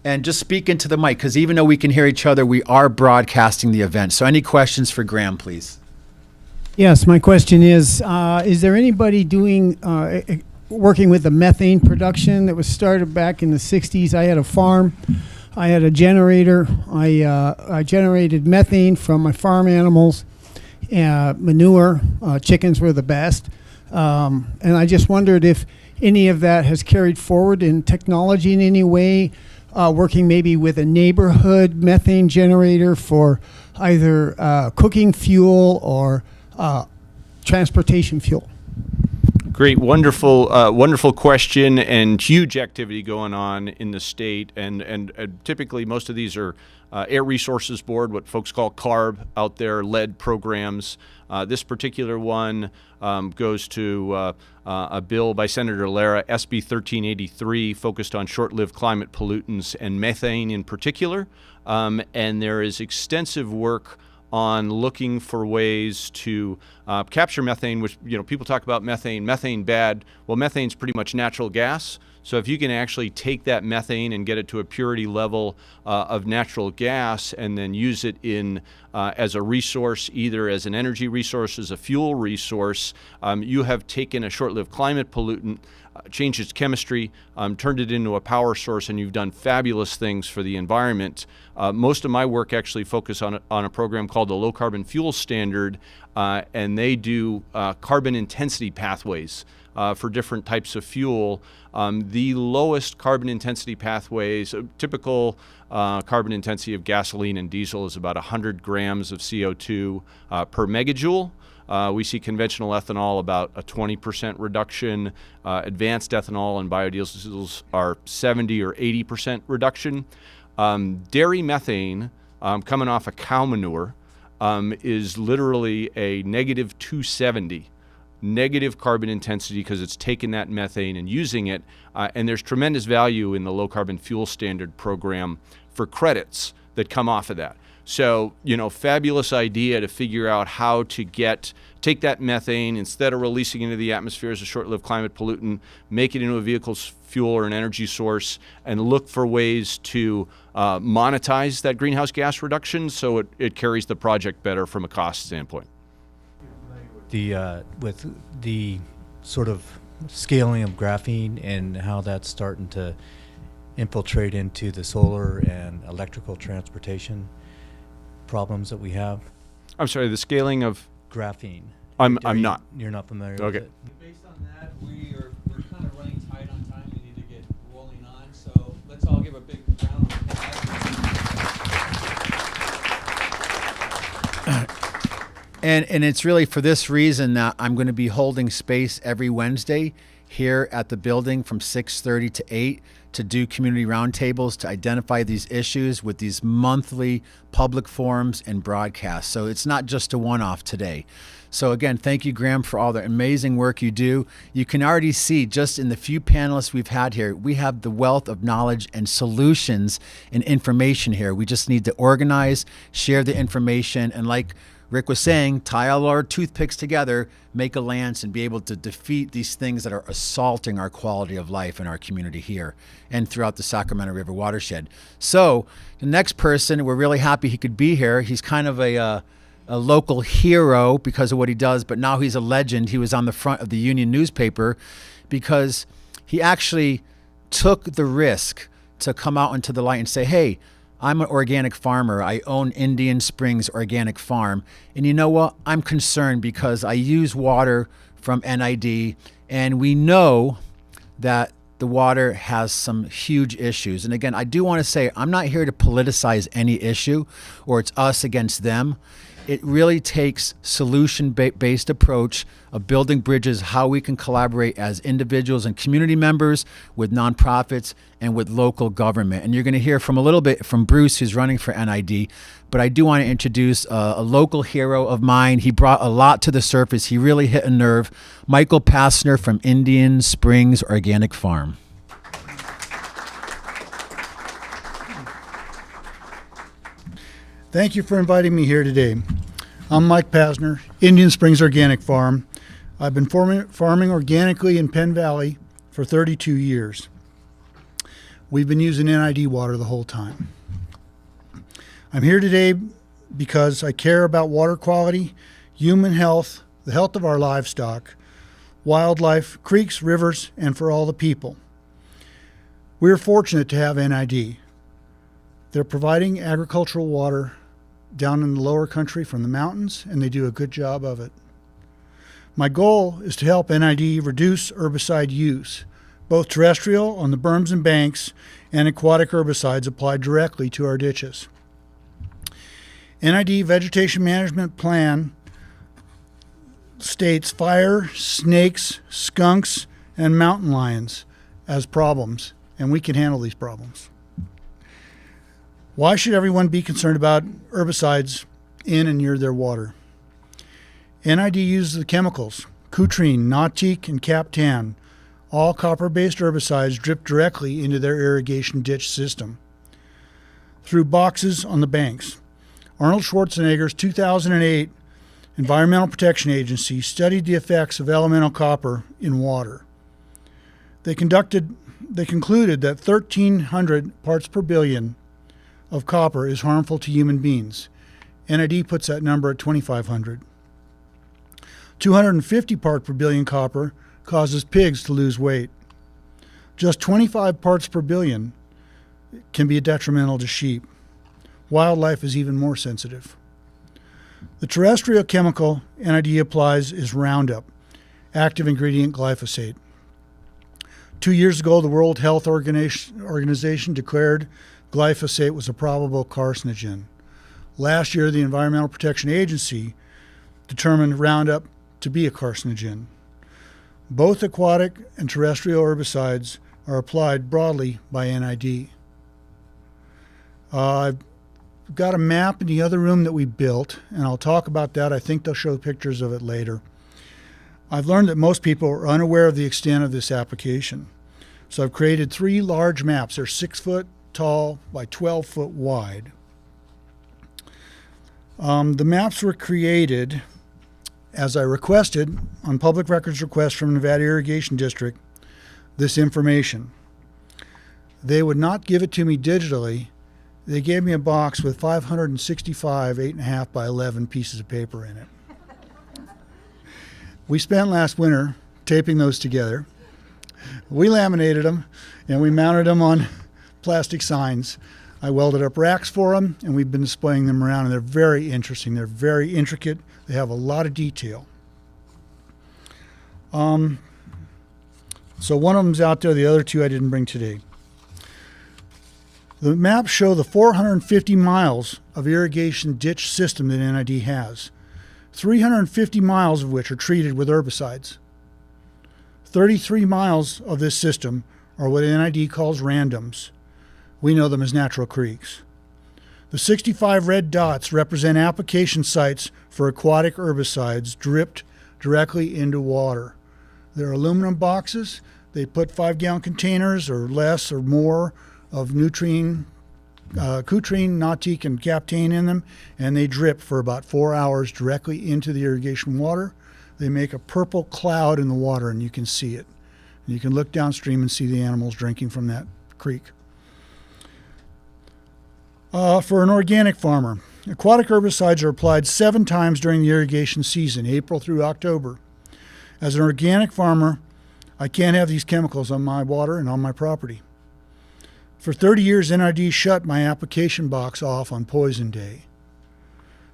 And just speak into the mic, because even though we can hear each other, we are broadcasting the event. So any questions for Graham, please? Yes, my question is there anybody doing, working with the methane production that was started back in the 60s? I had a farm. I had a generator. I generated methane from my farm animals, manure. Chickens were the best. And I just wondered if any of that has carried forward in technology in any way, working maybe with a neighborhood methane generator for either cooking fuel or transportation fuel. Great, wonderful, wonderful question, and huge activity going on in the state. And typically, most of these are Air Resources Board, what folks call CARB out there, led programs. This particular one goes to a bill by Senator Lara, SB 1383, focused on short-lived climate pollutants and methane in particular. And there is extensive work on looking for ways to capture methane, which, people talk about methane bad. Well, methane's pretty much natural gas. So if you can actually take that methane and get it to a purity level of natural gas, and then use it in as a resource, either as an energy resource, as a fuel resource, you have taken a short-lived climate pollutant, changed its chemistry, turned it into a power source, and you've done fabulous things for the environment. Most of my work actually focus on a program called the Low Carbon Fuel Standard, and they do carbon intensity pathways for different types of fuel. The lowest carbon intensity pathways, typical carbon intensity of gasoline and diesel is about 100 grams of CO2 per megajoule. We see conventional ethanol about a 20% reduction. Advanced ethanol and biodiesels are 70 or 80% reduction. Dairy methane coming off of cow manure is literally a negative 270. Negative carbon intensity, because it's taking that methane and using it. And there's tremendous value in the Low Carbon Fuel Standard program for credits that come off of that. So, fabulous idea to figure out how to take that methane, instead of releasing into the atmosphere as a short-lived climate pollutant, make it into a vehicle's fuel or an energy source, and look for ways to monetize that greenhouse gas reduction so it carries the project better from a cost standpoint. With the sort of scaling of graphene and how that's starting to infiltrate into the solar and electrical transportation problems that we have. I'm sorry, the scaling of graphene. I'm not. You're not familiar Okay. with it? Based on that, we're kind of running And it's really for this reason that I'm going to be holding space every Wednesday here at the building from 6:30 to 8 to do community roundtables to identify these issues with these monthly public forums and broadcasts. So it's not just a one-off today. So again, thank you, Graham, for all the amazing work you do. You can already see just in the few panelists we've had here, we have the wealth of knowledge and solutions and information here. We just need to organize, share the information, and like Rick was saying, tie all our toothpicks together, make a lance, and be able to defeat these things that are assaulting our quality of life in our community here and throughout the Sacramento River watershed. So the next person, we're really happy he could be here. He's kind of a local hero because of what he does, but now he's a legend. He was on the front of the Union newspaper because he actually took the risk to come out into the light and say, hey, I'm an organic farmer. I own Indian Springs Organic Farm. And you know what? I'm concerned because I use water from NID, and we know that the water has some huge issues. And again, I do want to say, I'm not here to politicize any issue or it's us against them. It really takes solution-based approach of building bridges, how we can collaborate as individuals and community members with nonprofits and with local government. And you're going to hear from a little bit from Bruce, who's running for NID, but I do want to introduce a local hero of mine. He brought a lot to the surface. He really hit a nerve. Michael Passner from Indian Springs Organic Farm. Thank you for inviting me here today. I'm Mike Pasner, Indian Springs Organic Farm. I've been farming organically in Penn Valley for 32 years. We've been using NID water the whole time. I'm here today because I care about water quality, human health, the health of our livestock, wildlife, creeks, rivers, and for all the people. We're fortunate to have NID. They're providing agricultural water down in the lower country from the mountains, and they do a good job of it. My goal is to help NID reduce herbicide use, both terrestrial on the berms and banks and aquatic herbicides applied directly to our ditches. NID Vegetation Management Plan states fire, snakes, skunks, and mountain lions as problems, and we can handle these problems. Why should everyone be concerned about herbicides in and near their water? NID uses the chemicals, Cutrine, Nautique, and Captan, all copper-based herbicides dripped directly into their irrigation ditch system through boxes on the banks. Arnold Schwarzenegger's 2008 Environmental Protection Agency studied the effects of elemental copper in water. They concluded that 1,300 parts per billion of copper is harmful to human beings. NID puts that number at 2,500. 250 parts per billion copper causes pigs to lose weight. Just 25 parts per billion can be detrimental to sheep. Wildlife is even more sensitive. The terrestrial chemical NID applies is Roundup, active ingredient glyphosate. 2 years ago, the World Health Organization declared glyphosate was a probable carcinogen. Last year, the Environmental Protection Agency determined Roundup to be a carcinogen. Both aquatic and terrestrial herbicides are applied broadly by NID. I've got a map in the other room that we built, and I'll talk about that. I think they'll show pictures of it later. I've learned that most people are unaware of the extent of this application. So I've created 3 large maps. They're 6 foot tall by 12 foot wide. The maps were created as I requested on public records request from Nevada Irrigation District this information. They would not give it to me digitally. They gave me a box with 565 8.5 by 11 pieces of paper in it. We spent last winter taping those together. We laminated them and we mounted them on plastic signs. I welded up racks for them, and we've been displaying them around, and they're very interesting. They're very intricate. They have a lot of detail. So one of them's out there. The other 2 I didn't bring today. The maps show the 450 miles of irrigation ditch system that NID has, 350 miles of which are treated with herbicides. 33 miles of this system are what NID calls randoms. We know them as natural creeks. The 65 red dots represent application sites for aquatic herbicides dripped directly into water. They're aluminum boxes. They put 5-gallon containers or less or more of Nutrien, Cutrine, Nautique, and Captain in them, and they drip for about 4 hours directly into the irrigation water. They make a purple cloud in the water, and you can see it. And you can look downstream and see the animals drinking from that creek. For an organic farmer, aquatic herbicides are applied 7 times during the irrigation season, April through October. As an organic farmer, I can't have these chemicals on my water and on my property. For 30 years, NID shut my application box off on poison day.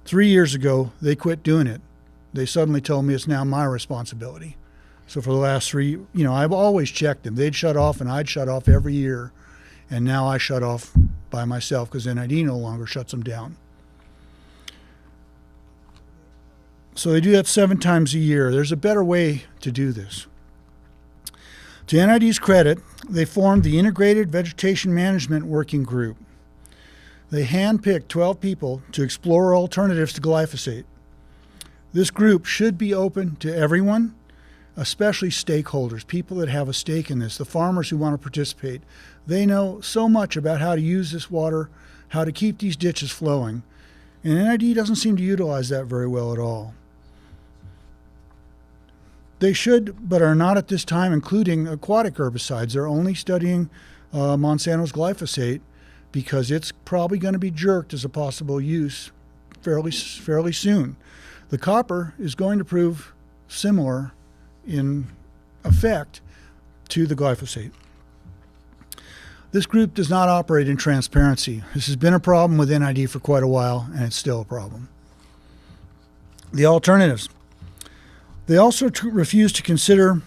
3 years ago, they quit doing it. They suddenly told me it's now my responsibility. So for the last 3, I've always checked them. They'd shut off and I'd shut off every year. And now I shut off by myself because NID no longer shuts them down. So they do that 7 times a year. There's a better way to do this. To NID's credit, they formed the Integrated Vegetation Management Working Group. They handpicked 12 people to explore alternatives to glyphosate. This group should be open to everyone, especially stakeholders, people that have a stake in this, the farmers who want to participate. They know so much about how to use this water, how to keep these ditches flowing, and NID doesn't seem to utilize that very well at all. They should, but are not at this time, including aquatic herbicides. They're only studying Monsanto's glyphosate because it's probably going to be jerked as a possible use fairly soon. The copper is going to prove similar in effect to the glyphosate. This group does not operate in transparency. This has been a problem with NID for quite a while, and it's still a problem. The alternatives. They also refuse to consider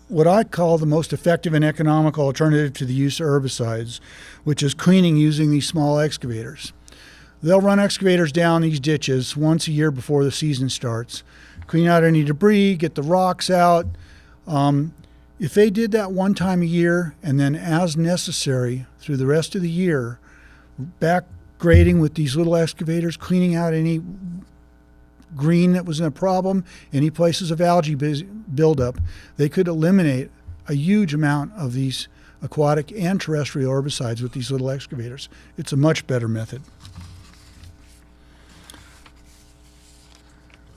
what I call the most effective and economical alternative to the use of herbicides, which is cleaning using these small excavators. They'll run excavators down these ditches once a year before the season starts, clean out any debris, get the rocks out. If they did that one time a year and then as necessary through the rest of the year, back grading with these little excavators, cleaning out any green that was a problem, any places of algae buildup, they could eliminate a huge amount of these aquatic and terrestrial herbicides with these little excavators. It's a much better method.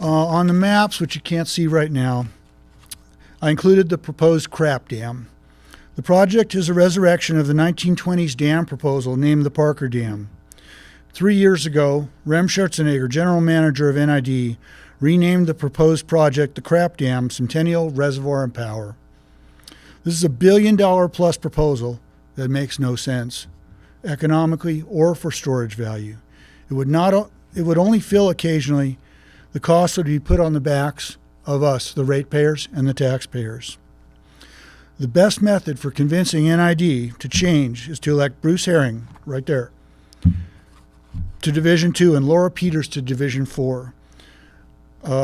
On the maps, which you can't see right now, I included the proposed crap dam. The project is a resurrection of the 1920s dam proposal named the Parker Dam. 3 years ago, Rem Scherzenegger, general manager of NID, renamed the proposed project the Crap Dam Centennial Reservoir and Power. This is a $1 billion plus proposal that makes no sense, economically or for storage value. It would only fill occasionally. The cost would be put on the backs of us, the ratepayers and the taxpayers. The best method for convincing NID to change is to elect Bruce Herring, right there, to Division 2 and Laura Peters to Division 4.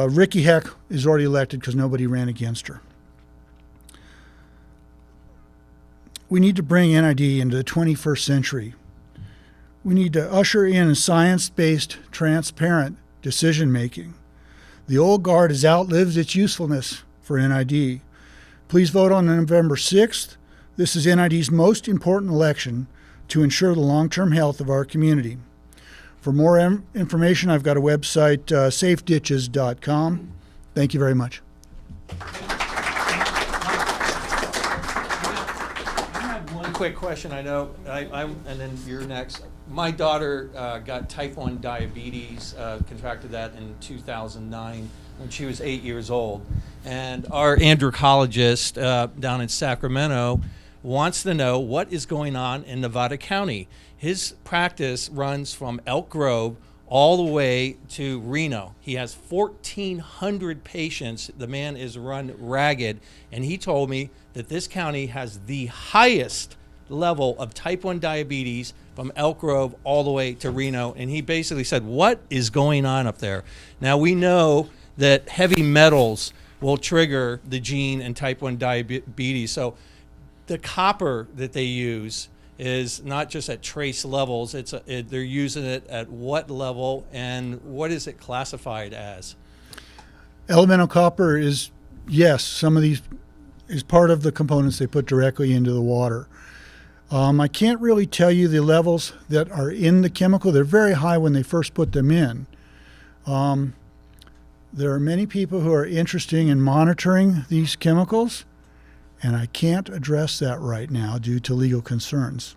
Ricky Heck is already elected because nobody ran against her. We need to bring NID into the 21st century. We need to usher in science-based, transparent decision-making. The old guard has outlived its usefulness for NID. Please vote on November 6th. This is NID's most important election to ensure the long-term health of our community. For more information, I've got a website, safeditches.com. Thank you very much. I have one quick question. I know, and then you're next. My daughter got type 1 diabetes, contracted that in 2009 when she was 8 years old. And our androcologist down in Sacramento wants to know what is going on in Nevada County. His practice runs from Elk Grove all the way to Reno. He has 1,400 patients. The man is run ragged, and he told me that this county has the highest level of type 1 diabetes from Elk Grove all the way to Reno, and he basically said, what is going on up there? Now, we know that heavy metals will trigger the gene in type 1 diabetes. So the copper that they use is not just at trace levels, they're using it at what level, and what is it classified as? Elemental copper is, yes, some of these is part of the components they put directly into the water. I can't really tell you the levels that are in the chemical. They're very high when they first put them in. There are many people who are interested in monitoring these chemicals, and I can't address that right now due to legal concerns.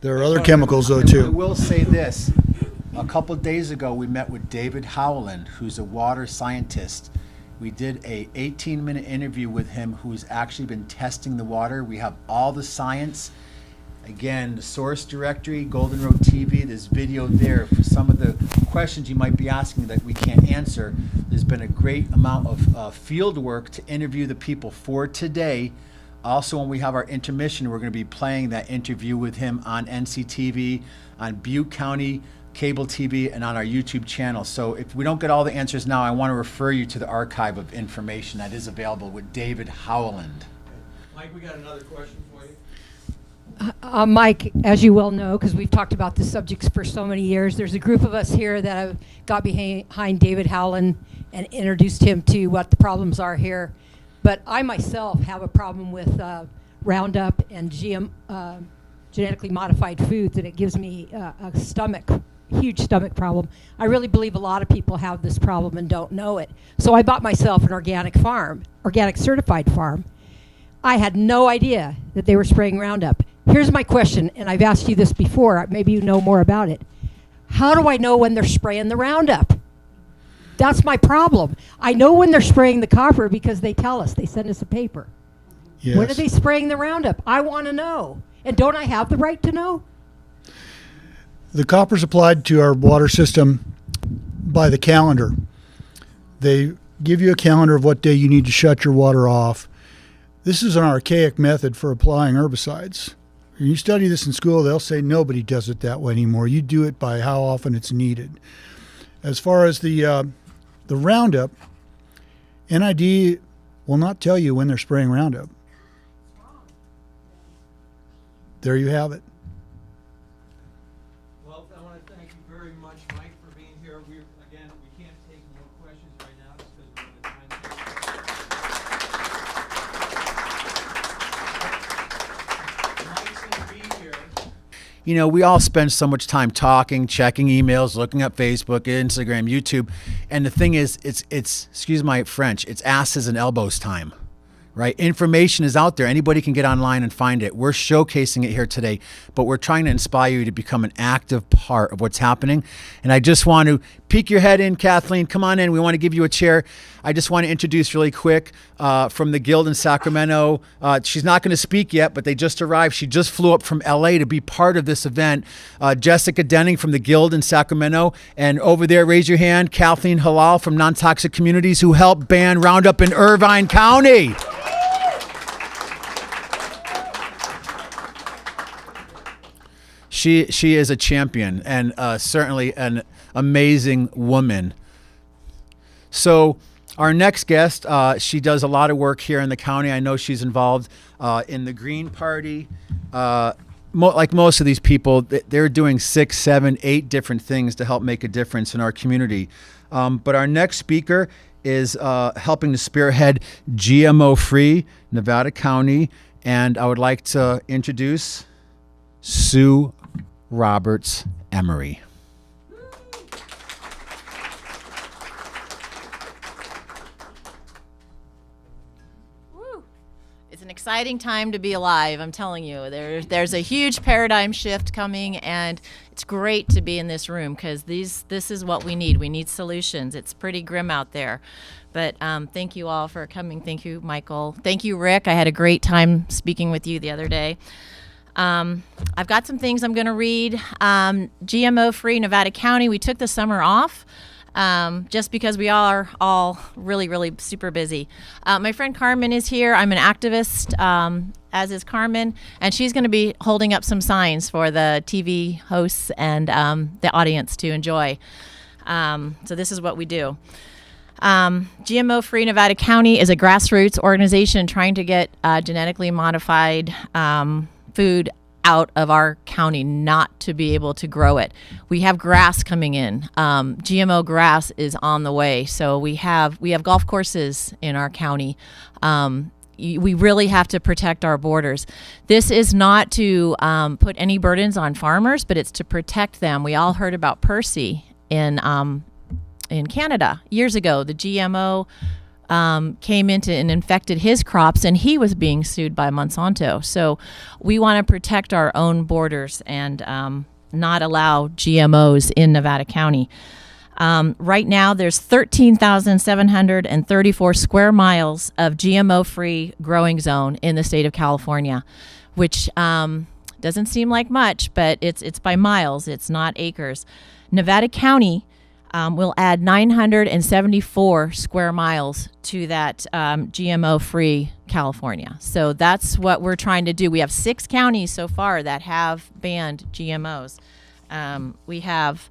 There are other chemicals, though, I too. will say this. A couple days ago, we met with David Howland, who's a water scientist. We did a 18-minute interview with him, who's actually been testing the water. We have all the science. Again, the source directory, Golden Road TV, there's video there for some of the questions you might be asking that we can't answer. There's been a great amount of field work to interview the people for today. Also, when we have our intermission, we're going to be playing that interview with him on NCTV, on Butte County Cable TV, and on our YouTube channel. So if we don't get all the answers now, I want to refer you to the archive of information that is available with David Howland. Mike, we got another question for you. Mike, as you well know, because we've talked about this subject for so many years, there's a group of us here that have got behind David Howland and introduced him to what the problems are here. But I myself have a problem with Roundup and genetically modified foods, and it gives me a huge stomach problem. I really believe a lot of people have this problem and don't know it. So I bought myself an organic certified farm. I had no idea that they were spraying Roundup. Here's my question, and I've asked you this before, maybe you know more about it. How do I know when they're spraying the Roundup? That's my problem. I know when they're spraying the copper because they tell us, they send us a paper. Yes. When are they spraying the Roundup? I want to know. And don't I have the right to know? The copper's applied to our water system by the calendar. They give you a calendar of what day you need to shut your water off. This is an archaic method for applying herbicides. When you study this in school, they'll say nobody does it that way anymore. You do it by how often it's needed. As far as the Roundup, NID will not tell you when they're spraying Roundup. There you have it. Well, I want to thank you very much, Mike, for being here. We can't take more questions right now just because we're out of time. Mike's going to be here. You know, we all spend so much time talking, checking emails, looking at Facebook, Instagram, YouTube. And the thing is, it's excuse my French, it's asses and elbows time, right? Information is out there. Anybody can get online and find it. We're showcasing it here today, but we're trying to inspire you to become an active part of what's happening. And I just want to peek your head in, Kathleen. Come on in. We want to give you a chair. I just want to introduce really quick from the Guild in Sacramento. She's not going to speak yet, but they just arrived. She just flew up from LA to be part of this event. Jessica Denning from the Guild in Sacramento. And over there, raise your hand, Kathleen Halal from Non-Toxic Communities, who helped ban Roundup in Irvine County. She is a champion and certainly an amazing woman. So our next guest, she does a lot of work here in the county. I know she's involved in the Green Party. Like most of these people, they're doing 6, 7, 8 different things to help make a difference in our community. But our next speaker is helping to spearhead GMO-free Nevada County. And I would like to introduce Sue Roberts Emery. It's an exciting time to be alive, I'm telling you. There's a huge paradigm shift coming, and it's great to be in this room because this is what we need. We need solutions. It's pretty grim out there. But thank you all for coming. Thank you, Michael. Thank you, Rick. I had a great time speaking with you the other day. I've got some things I'm going to read. GMO-free Nevada County. We took the summer off just because we are all really, really super busy. My friend Carmen is here. I'm an activist as is Carmen, and she's going to be holding up some signs for the TV hosts and the audience to enjoy. So this is what we do. GMO Free Nevada County is a grassroots organization trying to get genetically modified food out of our county, not to be able to grow it. We have grass coming in. GMO grass is on the way. So we have golf courses in our county. We really have to protect our borders. This is not to put any burdens on farmers, but it's to protect them. We all heard about Percy in Canada years ago. The GMO came into and infected his crops, and he was being sued by Monsanto. So we want to protect our own borders and not allow GMOs in Nevada County. Right now, there's 13,734 square miles of GMO-free growing zone in the state of California, which doesn't seem like much, but it's by miles. It's not acres. Nevada County will add 974 square miles to that GMO-free California. So that's what we're trying to do. We have 6 counties so far that have banned GMOs. We have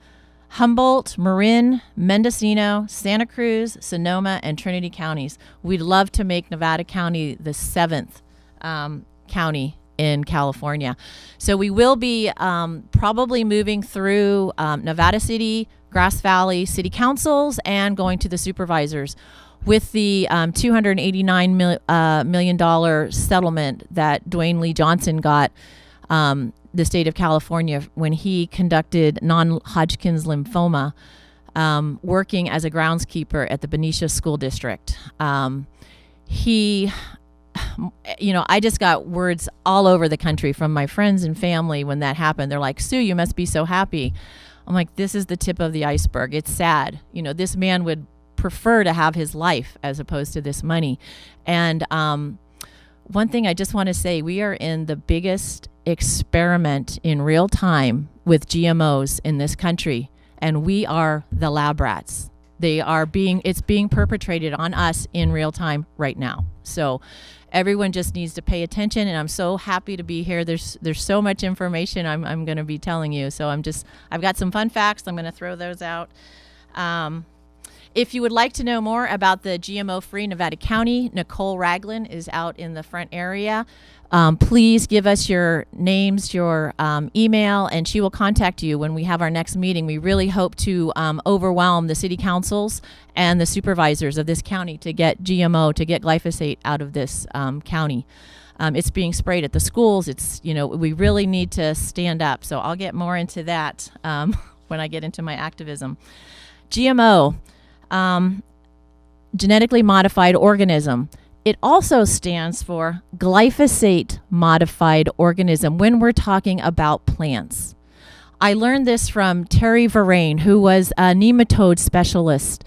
Humboldt, Marin, Mendocino, Santa Cruz, Sonoma, and Trinity counties. We'd love to make Nevada County the 7th county in California. So we will be probably moving through Nevada City, Grass Valley city councils, and going to the supervisors with the $289 million settlement that Dwayne Lee Johnson got the state of California when he conducted non-Hodgkin's lymphoma, working as a groundskeeper at the Benicia School District. I just got words all over the country from my friends and family when that happened. They're like, Sue, you must be so happy. I'm like, this is the tip of the iceberg. It's sad. This man would prefer to have his life as opposed to this money. And one thing I just want to say, we are in the biggest experiment in real time with GMOs in this country, and we are the lab rats. It's being perpetrated on us in real time right now. So everyone just needs to pay attention, and I'm so happy to be here. There's so much information I'm going to be telling you. So I've got some fun facts. I'm going to throw those out. If you would like to know more about the GMO-free Nevada County, Nicole Ragland is out in the front area. Please give us your names, your email, and she will contact you when we have our next meeting. We really hope to overwhelm the city councils and the supervisors of this county to get glyphosate out of this county. It's being sprayed at the schools. We really need to stand up. So I'll get more into that when I get into my activism. GMO. Genetically modified organism. It also stands for glyphosate modified organism when we're talking about plants. I learned this from Terry Verrain, who was a nematode specialist.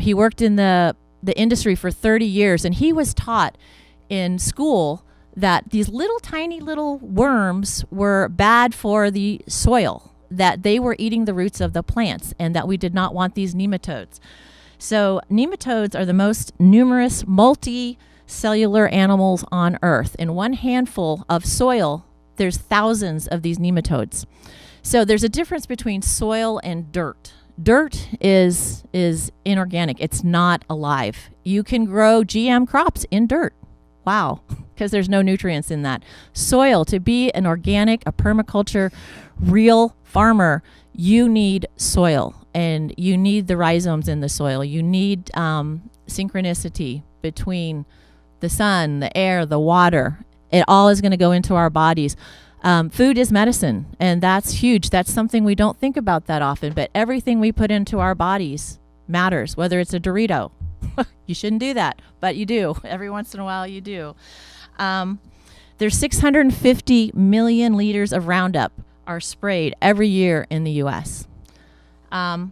He worked in the industry for 30 years, and he was taught in school that these tiny little worms were bad for the soil, that they were eating the roots of the plants, and that we did not want these nematodes. So nematodes are the most numerous multi-cellular animals on Earth. In one handful of soil, there's thousands of these nematodes. So there's a difference between soil and dirt. Dirt is inorganic. It's not alive. You can grow GM crops in dirt. Wow, because there's no nutrients in that. Soil, to be an organic, a permaculture, real farmer, you need soil. And you need the rhizomes in the soil. You need synchronicity between the sun, the air, the water. It all is going to go into our bodies. Food is medicine, and that's huge. That's something we don't think about that often, but everything we put into our bodies matters, whether it's a Dorito. You shouldn't do that, but you do. Every once in a while you do. There's 650 million liters of Roundup are sprayed every year in the U.S. 1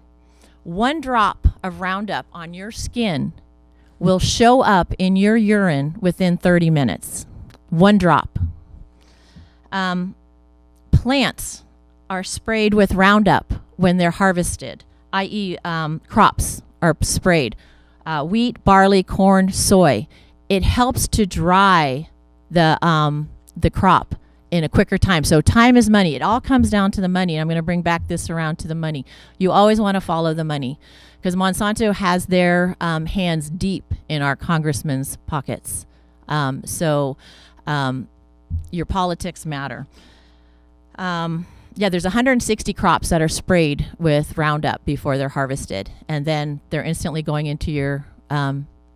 drop of Roundup on your skin will show up in your urine within 30 minutes. 1 drop. Plants are sprayed with Roundup when they're harvested, i.e. Crops are sprayed. Wheat, barley, corn, soy. It helps to dry the crop in a quicker time. So time is money. It all comes down to the money. And I'm going to bring back this around to the money. You always want to follow the money because Monsanto has their hands deep in our congressmen's pockets. So your politics matter. There's 160 crops that are sprayed with Roundup before they're harvested. And then they're instantly going into your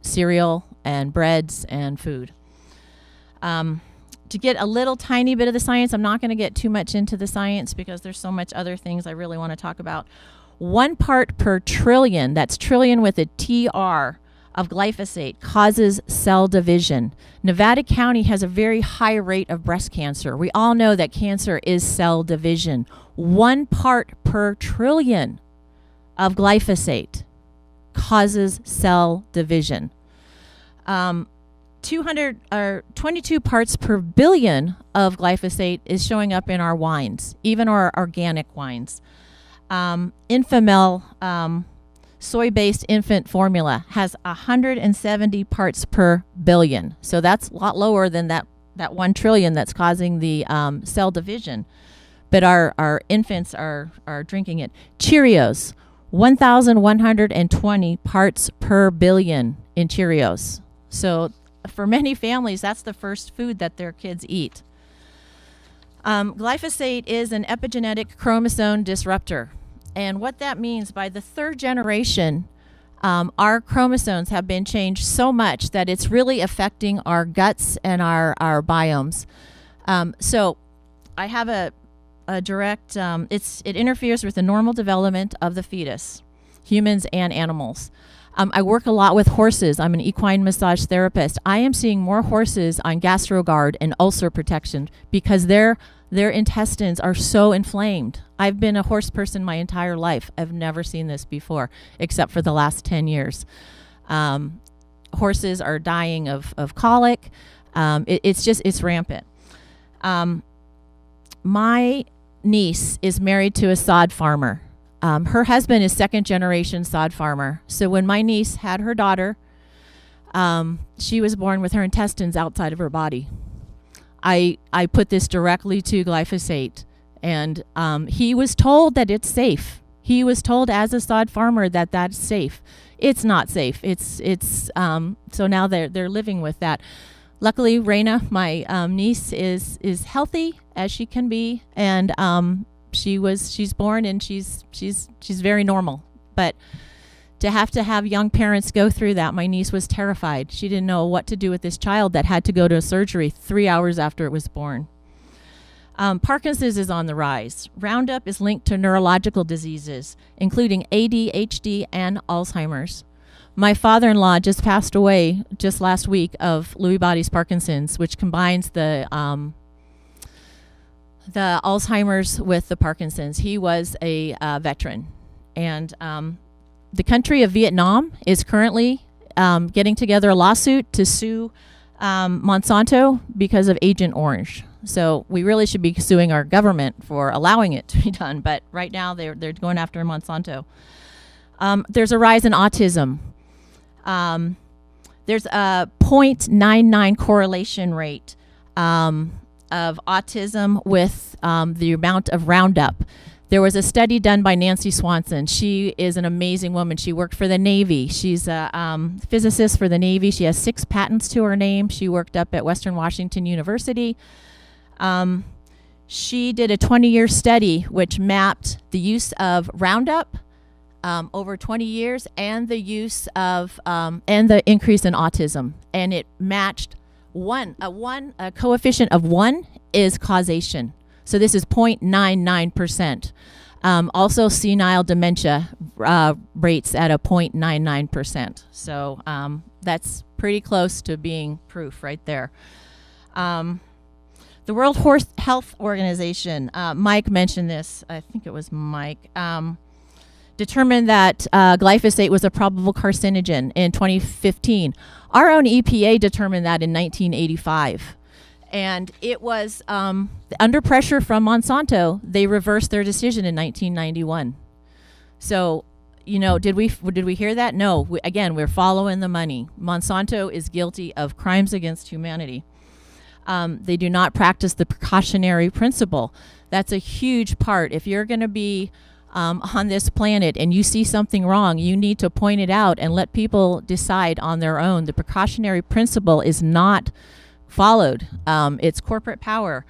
cereal and breads and food. To get a little tiny bit of the science, I'm not going to get too much into the science because there's so much other things I really want to talk about. 1 part per trillion, that's trillion with a TR, of glyphosate causes cell division. Nevada County has a very high rate of breast cancer. We all know that cancer is cell division. 1 part per trillion of glyphosate causes cell division. 22 parts per billion of glyphosate is showing up in our wines, even our organic wines. Infamil, soy-based infant formula, has 170 parts per billion. So that's a lot lower than that 1 trillion that's causing the cell division. But our infants are drinking it. Cheerios, 1,120 parts per billion in Cheerios. So for many families, that's the first food that their kids eat. Glyphosate is an epigenetic chromosome disruptor. And what that means, by the 3rd generation, our chromosomes have been changed so much that it's really affecting our guts and our biomes. So I have a direct, it interferes with the normal development of the fetus, humans and animals. I work a lot with horses. I'm an equine massage therapist. I am seeing more horses on GastroGuard and ulcer protection because their intestines are so inflamed. I've been a horse person my entire life. I've never seen this before, except for the last 10 years. Horses are dying of colic. It's rampant. My niece is married to a sod farmer. Her husband is 2nd generation sod farmer. So when my niece had her daughter, she was born with her intestines outside of her body. I put this directly to glyphosate, and he was told that it's safe. He was told as a sod farmer that that's safe. It's not safe. So now they're living with that. Luckily, Raina, my niece, is healthy as she can be, and she's born and she's very normal. But to have young parents go through that, my niece was terrified. She didn't know what to do with this child that had to go to a surgery 3 hours after it was born. Parkinson's is on the rise. Roundup is linked to neurological diseases, including ADHD and Alzheimer's. My father-in-law just passed away just last week of Lewy body's Parkinson's, which combines the Alzheimer's with the Parkinson's. He was a veteran. And the country of Vietnam is currently getting together a lawsuit to sue Monsanto because of Agent Orange. So we really should be suing our government for allowing it to be done. But right now they're going after Monsanto. There's a rise in autism. There's a 0.99 correlation rate of autism with the amount of Roundup. There was a study done by Nancy Swanson. She is an amazing woman. She worked for the Navy. She's a physicist for the Navy. She has 6 patents to her name. She worked up at Western Washington University. She did a 20-year study which mapped the use of Roundup over 20 years and the use of and the increase in autism, and it matched a coefficient of 1 is causation. So this is 0.99%. Also senile dementia rates at a 0.99%. So that's pretty close to being proof right there. The World Health Organization, Mike mentioned this, I think it was Mike, determined that glyphosate was a probable carcinogen in 2015. Our own EPA determined that in 1985. And it was under pressure from Monsanto, they reversed their decision in 1991. So, did we hear that? No. Again, we're following the money. Monsanto is guilty of crimes against humanity. They do not practice the precautionary principle. That's a huge part. If you're going to be on this planet and you see something wrong, you need to point it out and let people decide on their own. The precautionary principle is not followed. It's corporate power.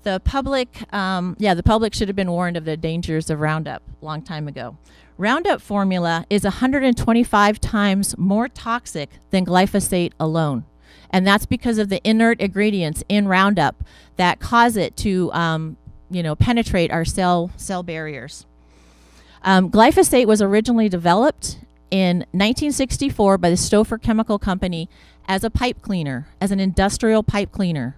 The public should have been warned of the dangers of Roundup a long time ago. Roundup formula is 125 times more toxic than glyphosate alone. And that's because of the inert ingredients in Roundup that cause it to penetrate our cell barriers. Glyphosate was originally developed in 1964 by the Stouffer Chemical Company as a pipe cleaner, as an industrial pipe cleaner.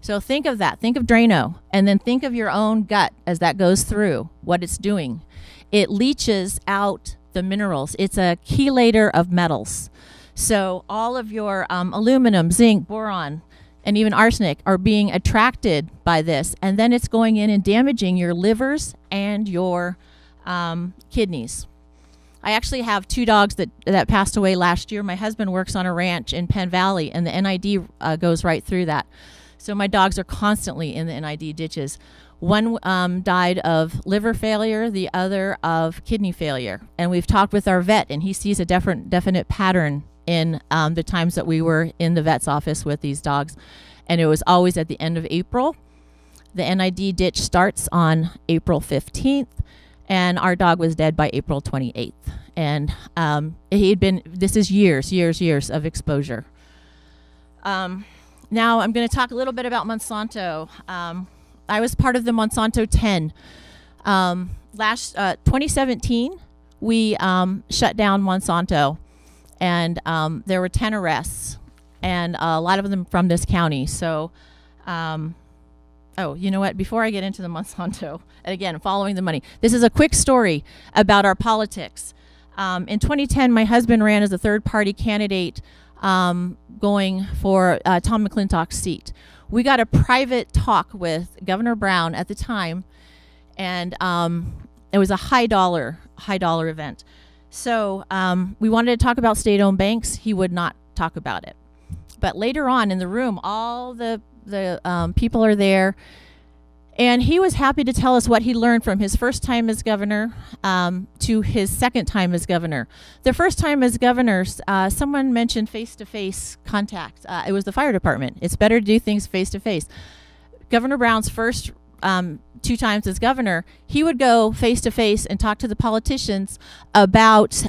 So think of that. Think of Drano, and then think of your own gut as that goes through, what it's doing. It leaches out the minerals. It's a chelator of metals. So all of your aluminum, zinc, boron, and even arsenic are being attracted by this, and then it's going in and damaging your livers and your kidneys. I actually have 2 dogs that passed away last year. My husband works on a ranch in Penn Valley, and the NID goes right through that. So my dogs are constantly in the NID ditches. One died of liver failure, the other of kidney failure. And we've talked with our vet, and he sees a definite pattern in the times that we were in the vet's office with these dogs. And it was always at the end of April. The NID ditch starts on April 15th, and our dog was dead by April 28th. And this is years of exposure. Now I'm going to talk a little bit about Monsanto. I was part of the Monsanto 10. 2017, we shut down Monsanto, and there were 10 arrests, and a lot of them from this county. So, you know what? Before I get into the Monsanto, and again, following the money, this is a quick story about our politics. In 2010, my husband ran as a third-party candidate going for Tom McClintock's seat. We got a private talk with Governor Brown at the time, and it was a high dollar event. So we wanted to talk about state-owned banks. He would not talk about it. But later on in the room, all the people are there, and he was happy to tell us what he learned from his first time as governor to his second time as governor. The first time as governor, someone mentioned face-to-face contact. It was the fire department. It's better to do things face-to-face. Governor Brown's first 2 times as governor, he would go face-to-face and talk to the politicians about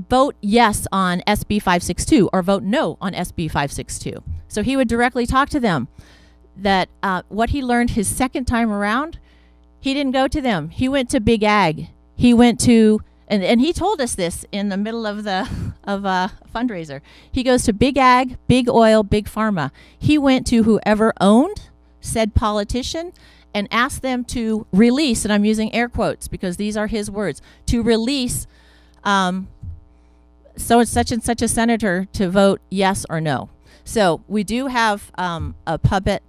vote yes on SB 562 or vote no on SB 562. So he would directly talk to them. That what he learned his second time around, he didn't go to them. He went to Big Ag. He went to, and he told us this in the middle of a fundraiser. He goes to Big Ag, Big Oil, Big Pharma. He went to whoever owned said politician and asked them to release, and I'm using air quotes because these are his words, to release so such and such a senator to vote yes or no. So we do have a puppet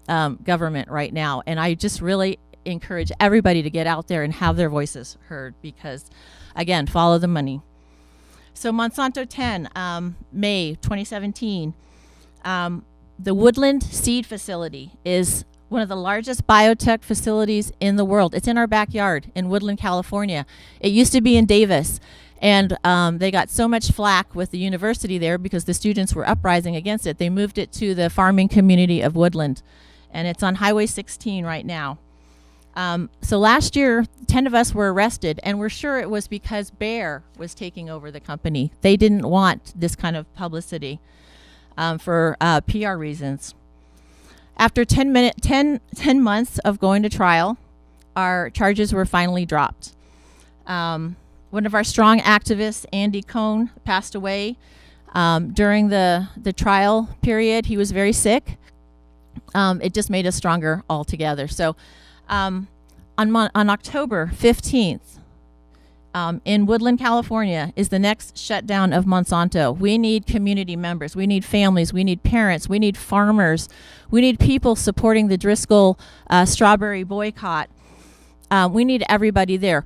government right now, and I just really encourage everybody to get out there and have their voices heard because, again, follow the money. So Monsanto 10, May 2017, the Woodland Seed Facility is one of the largest biotech facilities in the world. It's in our backyard in Woodland, California. It used to be in Davis. And they got so much flack with the university there because the students were uprising against it. They moved it to the farming community of Woodland. And it's on Highway 16 right now. So last year, 10 of us were arrested, and we're sure it was because Bayer was taking over the company. They didn't want this kind of publicity for PR reasons. After 10 months of going to trial, our charges were finally dropped. One of our strong activists, Andy Cohn, passed away during the trial period. He was very sick. It just made us stronger altogether. So on October 15th, in Woodland, California, is the next shutdown of Monsanto. We need community members. We need families. We need parents. We need farmers. We need people supporting the Driscoll strawberry boycott. We need everybody there.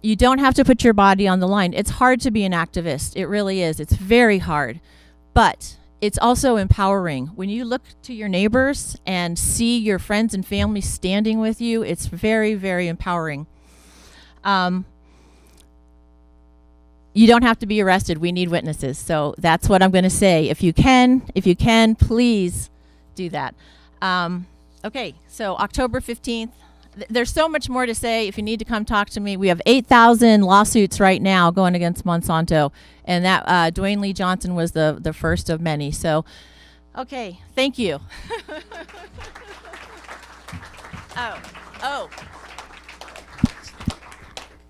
You don't have to put your body on the line. It's hard to be an activist. It really is. It's very hard. But it's also empowering. When you look to your neighbors and see your friends and family standing with you, it's very, very empowering. You don't have to be arrested. We need witnesses. So that's what I'm going to say. If you can, please do that. Okay, so October 15th. There's so much more to say. If you need to come talk to me, we have 8,000 lawsuits right now going against Monsanto, and that Dwayne Lee Johnson was the first of many. So, okay, thank you. Oh.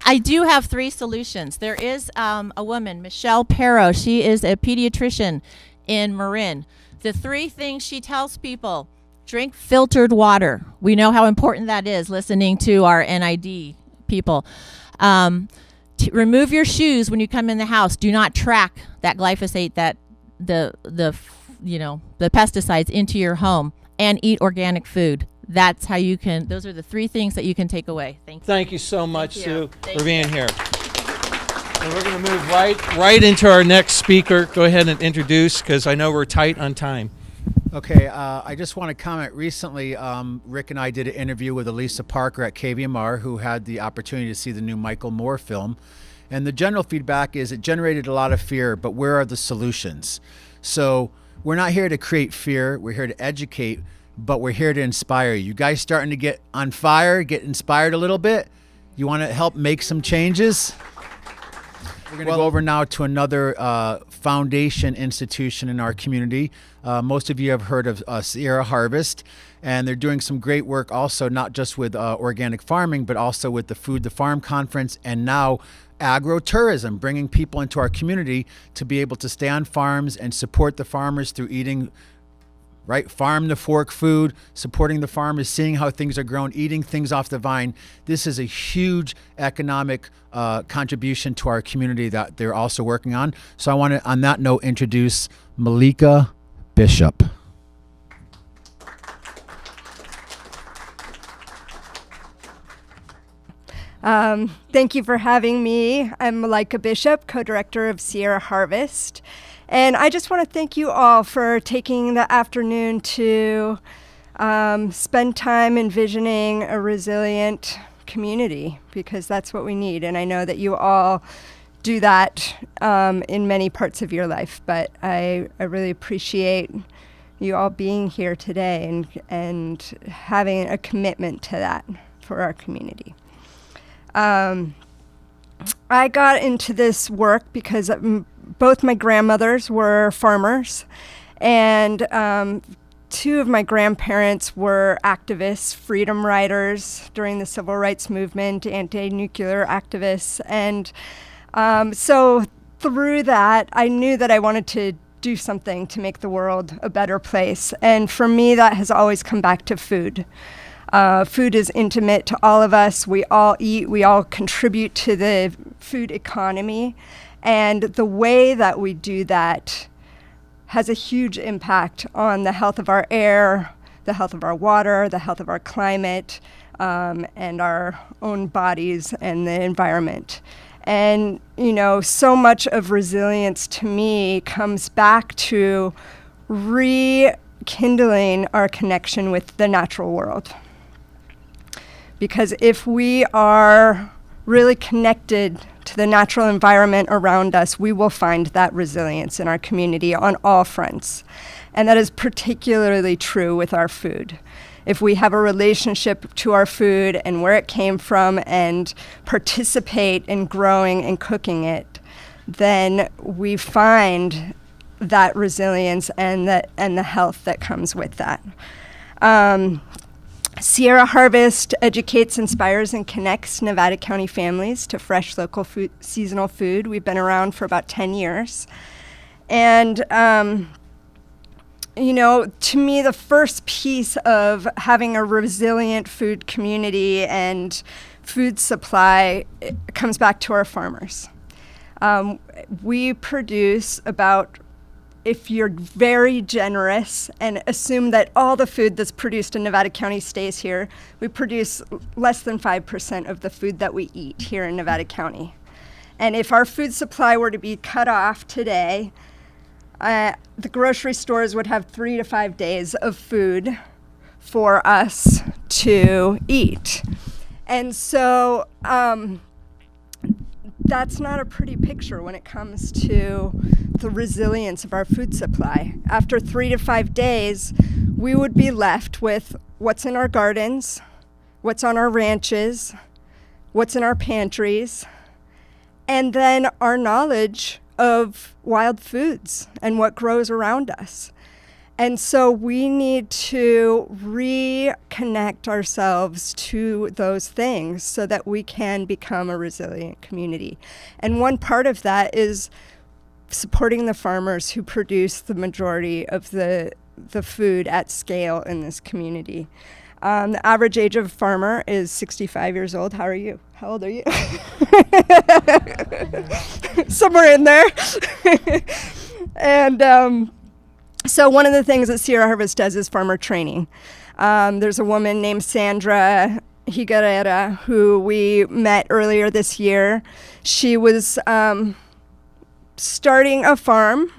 I do have 3 solutions. There is a woman, Michelle Perro. She is a pediatrician in Marin. The 3 things she tells people: drink filtered water. We know how important that is, listening to our NID people. Remove your shoes when you come in the house. Do not track that glyphosate, that the pesticides into your home, and eat organic food. That's how you can, those are the 3 things that you can take away. Thank you. Thank you so much, Sue, Thank for being here. And we're going to move right into our next speaker. Go ahead and introduce, because I know we're tight on time. Okay, I just want to comment. Recently, Rick and I did an interview with Elisa Parker at KVMR, who had the opportunity to see the new Michael Moore film. And the general feedback is it generated a lot of fear, but where are the solutions? So we're not here to create fear. We're here to educate, but we're here to inspire you. You guys starting to get on fire, get inspired a little bit? You want to help make some changes? We're going to go over now to another foundation institution in our community. Most of you have heard of Sierra Harvest, and they're doing some great work also, not just with organic farming, but also with the Food to Farm Conference, and now agro-tourism, bringing people into our community to be able to stay on farms and support the farmers through eating farm to fork food, supporting the farmers, seeing how things are grown, eating things off the vine. This is a huge economic contribution to our community that they're also working on. So I want to, on that note, introduce Malika Bishop. Thank you for having me. I'm Malika Bishop, co-director of Sierra Harvest. And I just want to thank you all for taking the afternoon to spend time envisioning a resilient community, because that's what we need. And I know that you all do that in many parts of your life, but I really appreciate you all being here today and having a commitment to that for our community. I got into this work because both my grandmothers were farmers, and 2 of my grandparents were activists, freedom riders during the civil rights movement, anti-nuclear activists. And so through that, I knew that I wanted to do something to make the world a better place. And for me, that has always come back to food. Food is intimate to all of us. We all eat, we all contribute to the food economy. And the way that we do that has a huge impact on the health of our air, the health of our water, the health of our climate, and our own bodies and the environment. And, you know, so much of resilience to me comes back to rekindling our connection with the natural world. Because if we are really connected to the natural environment around us, we will find that resilience in our community on all fronts. And that is particularly true with our food. If we have a relationship to our food and where it came from and participate in growing and cooking it, then we find that resilience and the health that comes with that. Sierra Harvest educates, inspires, and connects Nevada County families to fresh local food, seasonal food. We've been around for about 10 years. And, you know, to me, the first piece of having a resilient food community and food supply comes back to our farmers. We produce about, if you're very generous and assume that all the food that's produced in Nevada County stays here, we produce less than 5% of the food that we eat here in Nevada County. And if our food supply were to be cut off today, the grocery stores would have 3 to 5 days of food for us to eat. And so that's not a pretty picture when it comes to the resilience of our food supply. After 3 to 5 days, we would be left with what's in our gardens, what's on our ranches, what's in our pantries, and then our knowledge of wild foods and what grows around us. And so we need to reconnect ourselves to those things so that we can become a resilient community. And one part of that is supporting the farmers who produce the majority of the food at scale in this community. The average age of a farmer is 65 years old. How are you? How old are you? Somewhere in there. And so one of the things that Sierra Harvest does is farmer training. There's a woman named Sandra Higuerera who we met earlier this year. She was starting a farm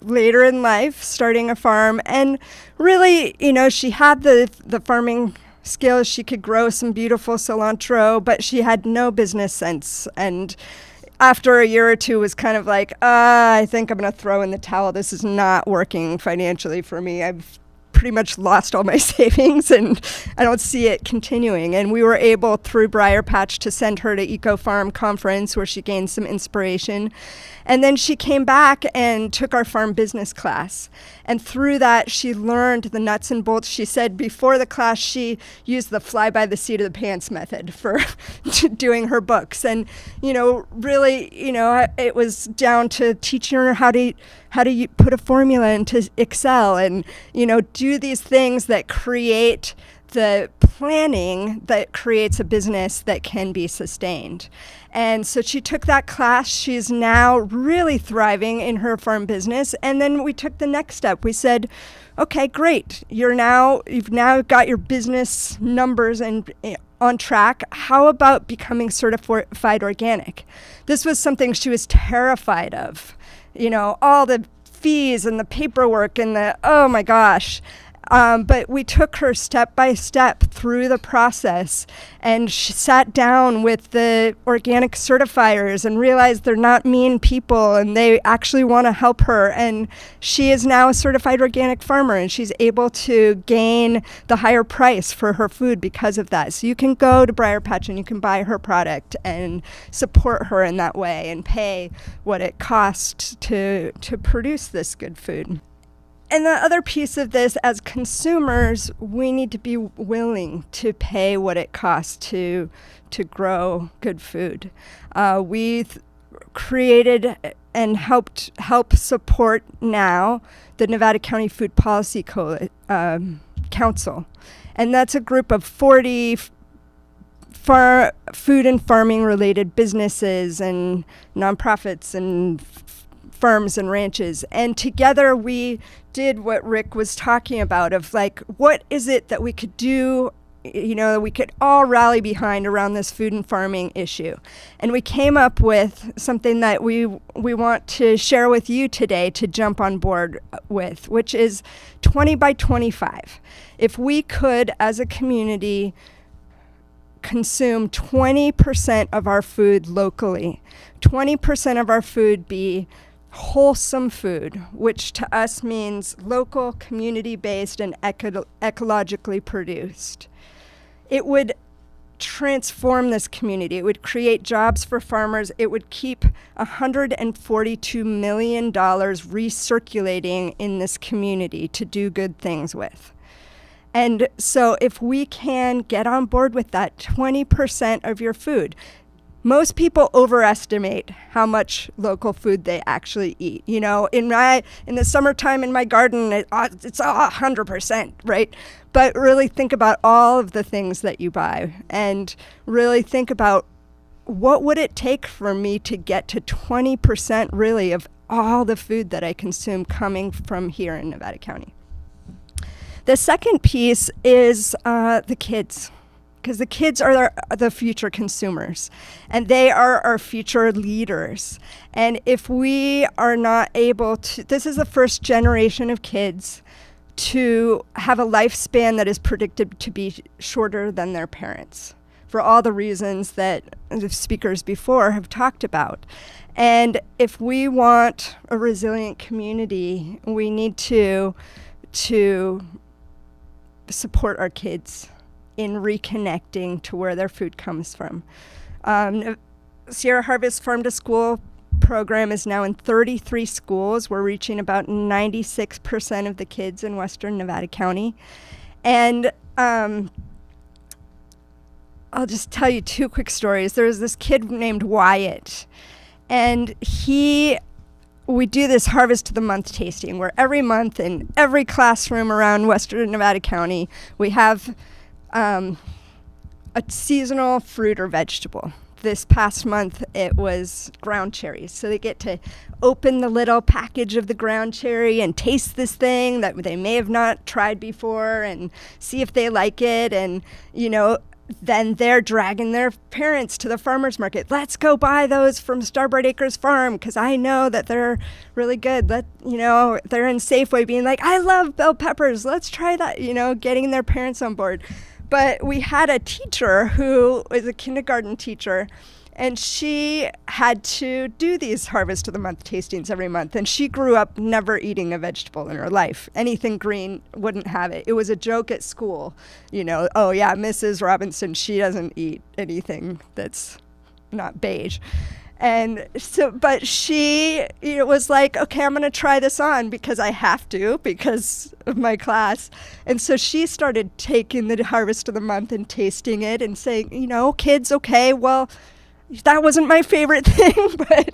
later in life, starting a farm, and really, she had the farming skills. She could grow some beautiful cilantro, but she had no business sense. And after a year or two was kind of like, I think I'm going to throw in the towel. This is not working financially for me. I've pretty much lost all my savings and I don't see it continuing. And we were able, through Briar Patch, to send her to Eco Farm Conference where she gained some inspiration. And then she came back and took our farm business class. And through that, she learned the nuts and bolts. She said before the class, she used the fly by the seat of the pants method for doing her books. And, really, it was down to teaching her how to put a formula into Excel and, do these things that create the planning that creates a business that can be sustained. And so she took that class. She's now really thriving in her farm business. And then we took the next step. We said, okay, great. You've now got your business numbers and on track. How about becoming certified organic? This was something she was terrified of. All the fees and the paperwork and oh my gosh. But we took her step by step through the process, and she sat down with the organic certifiers and realized they're not mean people and they actually want to help her. And she is now a certified organic farmer, and she's able to gain the higher price for her food because of that. So you can go to Briar Patch and you can buy her product and support her in that way and pay what it costs to produce this good food. And the other piece of this, as consumers, we need to be willing to pay what it costs to grow good food. We've created and help support now the Nevada County Food Policy Council. And that's a group of 40 food and farming related businesses and nonprofits and farms and ranches. And together we did what Rick was talking about of what is it that we could do, we could all rally behind around this food and farming issue. And we came up with something that we want to share with you today to jump on board with, which is 20 by 25. If we could, as a community, consume 20% of our food locally, 20% of our food be wholesome food, which to us means local, community-based, and ecologically produced. It would transform this community. It would create jobs for farmers. It would keep $142 million recirculating in this community to do good things with. And so if we can get on board with that 20% of your food, most people overestimate how much local food they actually eat. In the summertime in my garden, it's 100%, right? But really think about all of the things that you buy and really think about what would it take for me to get to 20% really of all the food that I consume coming from here in Nevada County. The second piece is the kids. because the kids are the future consumers, and they are our future leaders. And if we are not able to, this is the first generation of kids to have a lifespan that is predicted to be shorter than their parents, for all the reasons that the speakers before have talked about. And if we want a resilient community, we need to support our kids in reconnecting to where their food comes from. Sierra Harvest Farm to School program is now in 33 schools. We're reaching about 96% of the kids in Western Nevada County. And I'll just tell you 2 quick stories. There was this kid named Wyatt, and we do this Harvest of the Month tasting, where every month in every classroom around Western Nevada County, we have a seasonal fruit or vegetable. This past month, it was ground cherries. So they get to open the little package of the ground cherry and taste this thing that they may have not tried before and see if they like it. And, then they're dragging their parents to the farmer's market. Let's go buy those from Starbright Acres Farm because I know that they're really good. They're in Safeway being like, I love bell peppers. Let's try that, getting their parents on board. But we had a teacher who was a kindergarten teacher, and she had to do these Harvest of the Month tastings every month. And she grew up never eating a vegetable in her life. Anything green, wouldn't have it. It was a joke at school. Oh yeah, Mrs. Robinson, she doesn't eat anything that's not beige. And so, but she was like, okay, I'm going to try this on because I have to because of my class. And so she started taking the Harvest of the Month and tasting it and saying, kids, okay, well, that wasn't my favorite thing, but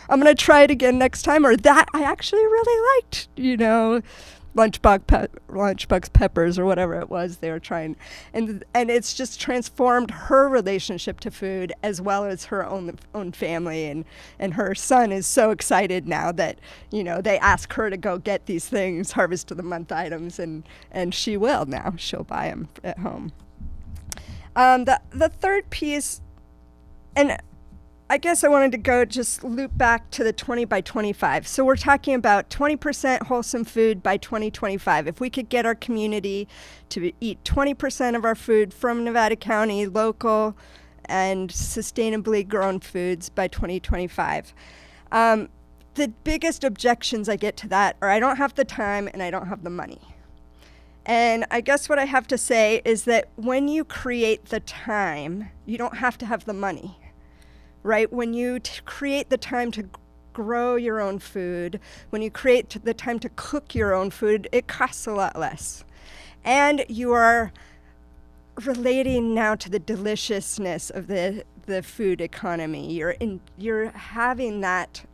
I'm going to try it again next time. Or that I actually really liked, lunchbox peppers or whatever it was they were trying. And it's just transformed her relationship to food as well as her own family. And her son is so excited now that, they ask her to go get these things, Harvest of the Month items, and she will now. She'll buy them at home. The third piece, and I guess I wanted to just loop back to the 20 by 25. So we're talking about 20% wholesome food by 2025. If we could get our community to eat 20% of our food from Nevada County, local and sustainably grown foods by 2025. The biggest objections I get to that are I don't have the time and I don't have the money. And I guess what I have to say is that when you create the time, you don't have to have the money. Right? When you create the time to grow your own food, when you create the time to cook your own food, it costs a lot less. And you are relating now to the deliciousness of the food economy. You're having that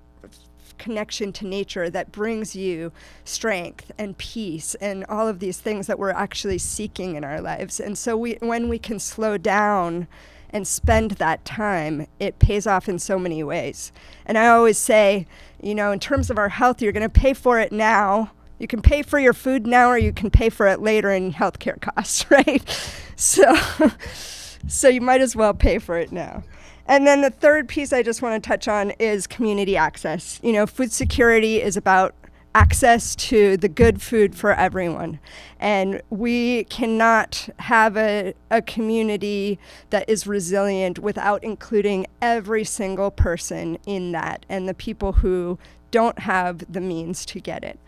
connection to nature that brings you strength and peace and all of these things that we're actually seeking in our lives. And so when we can slow down and spend that time, it pays off in so many ways. And I always say, in terms of our health, you're going to pay for it now. You can pay for your food now, or you can pay for it later in healthcare costs, right? So you might as well pay for it now. And then the third piece I just want to touch on is community access. Food security is about access to the good food for everyone. And we cannot have a community that is resilient without including every single person in that and the people who don't have the means to get it.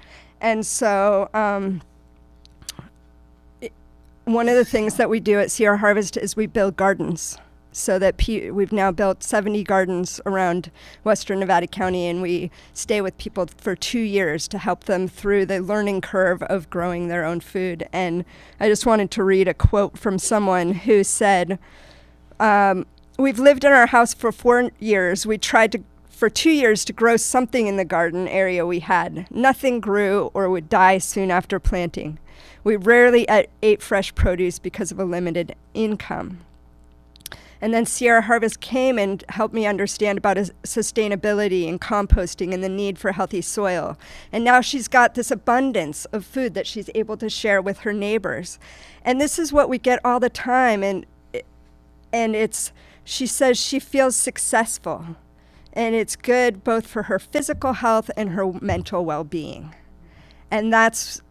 And so one of the things that we do at Sierra Harvest is we build gardens. So that we've now built 70 gardens around Western Nevada County, and we stay with people for 2 years to help them through the learning curve of growing their own food. And I just wanted to read a quote from someone who said, we've lived in our house for 4 years. We tried for 2 years to grow something in the garden area we had. Nothing grew or would die soon after planting. We rarely ate fresh produce because of a limited income. And then Sierra Harvest came and helped me understand about sustainability and composting and the need for healthy soil. And now she's got this abundance of food that she's able to share with her neighbors. And this is what we get all the time. And she says she feels successful, and it's good both for her physical health and her mental well-being. And that's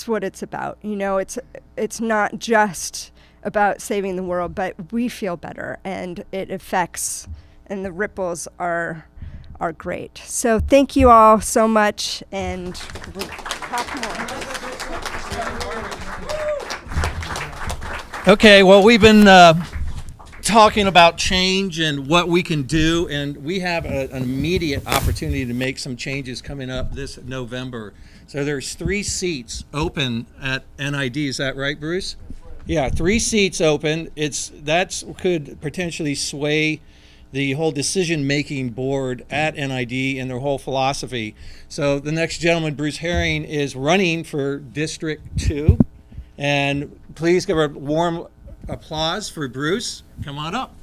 what it's about. It's not just about saving the world, but we feel better, and it affects, and the ripples are great. So thank you all so much, and we'll talk more. Okay, well, we've been talking about change and what we can do, and we have an immediate opportunity to make some changes coming up this November. So there's 3 seats open at NID. Is that right, Bruce? Yeah, 3 seats open. That could potentially sway the whole decision-making board at NID and their whole philosophy. So the next gentleman, Bruce Herring, is running for District 2. And please give a warm applause for Bruce. Come on up.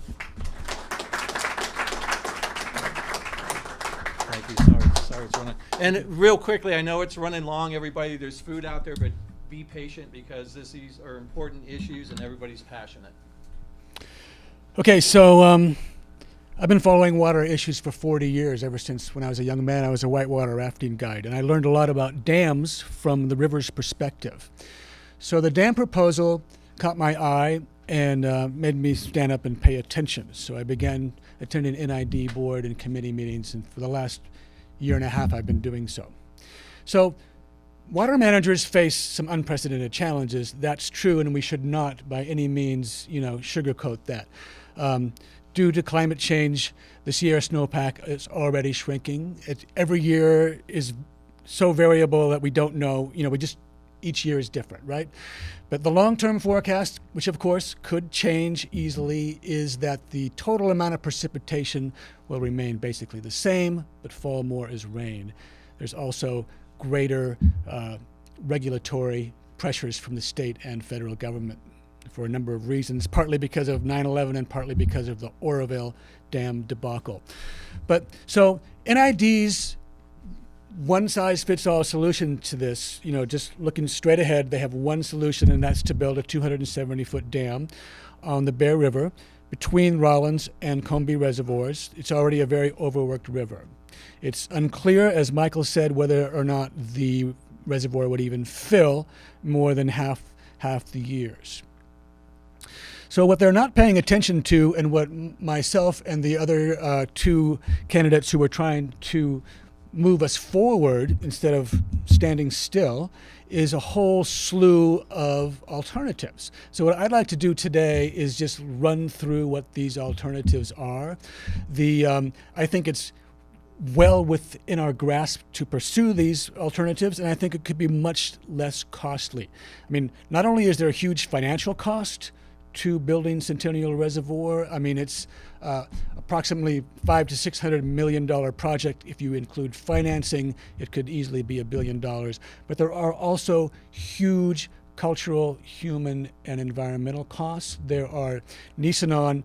Thank you. Sorry it's running. And real quickly, I know it's running long, everybody. There's food out there, but be patient because these are important issues and everybody's passionate. Okay, so I've been following water issues for 40 years. Ever since when I was a young man, I was a whitewater rafting guide, and I learned a lot about dams from the river's perspective. So the dam proposal caught my eye and made me stand up and pay attention. So I began attending NID board and committee meetings, and for the last year and a half, I've been doing so. So water managers face some unprecedented challenges. That's true, and we should not by any means, sugarcoat that. Due to climate change, the Sierra snowpack is already shrinking. Every year is so variable that we don't know, each year is different, right? But the long-term forecast, which of course could change easily, is that the total amount of precipitation will remain basically the same, but fall more as rain. There's also greater regulatory pressures from the state and federal government for a number of reasons, partly because of 9/11 and partly because of the Oroville Dam debacle. But so NID's one-size-fits-all solution to this, just looking straight ahead, they have one solution, and that's to build a 270-foot dam on the Bear River between Rollins and Combie reservoirs. It's already a very overworked river. It's unclear, as Michael said, whether or not the reservoir would even fill more than half the years. So what they're not paying attention to, and what myself and the other 2 candidates who were trying to move us forward instead of standing still, is a whole slew of alternatives. So what I'd like to do today is just run through what these alternatives are. I think it's well within our grasp to pursue these alternatives, and I think it could be much less costly. I mean, not only is there a huge financial cost to building Centennial Reservoir, it's approximately $500 to $600 million project. If you include financing, it could easily be $1 billion. But there are also huge cultural, human, and environmental costs. There are Nisenan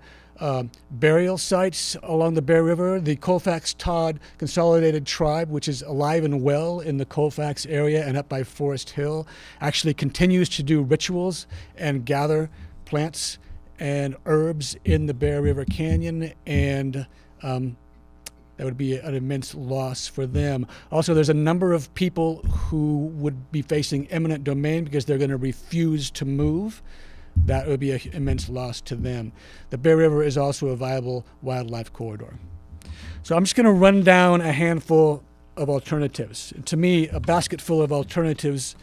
burial sites along the Bear River. The Colfax-Todd Consolidated Tribe, which is alive and well in the Colfax area and up by Forest Hill, actually continues to do rituals and gather plants and herbs in the Bear River Canyon, and that would be an immense loss for them. Also, there's a number of people who would be facing eminent domain because they're going to refuse to move. That would be an immense loss to them. The Bear River is also a viable wildlife corridor. So I'm just going to run down a handful of alternatives. And to me, a basket full of alternatives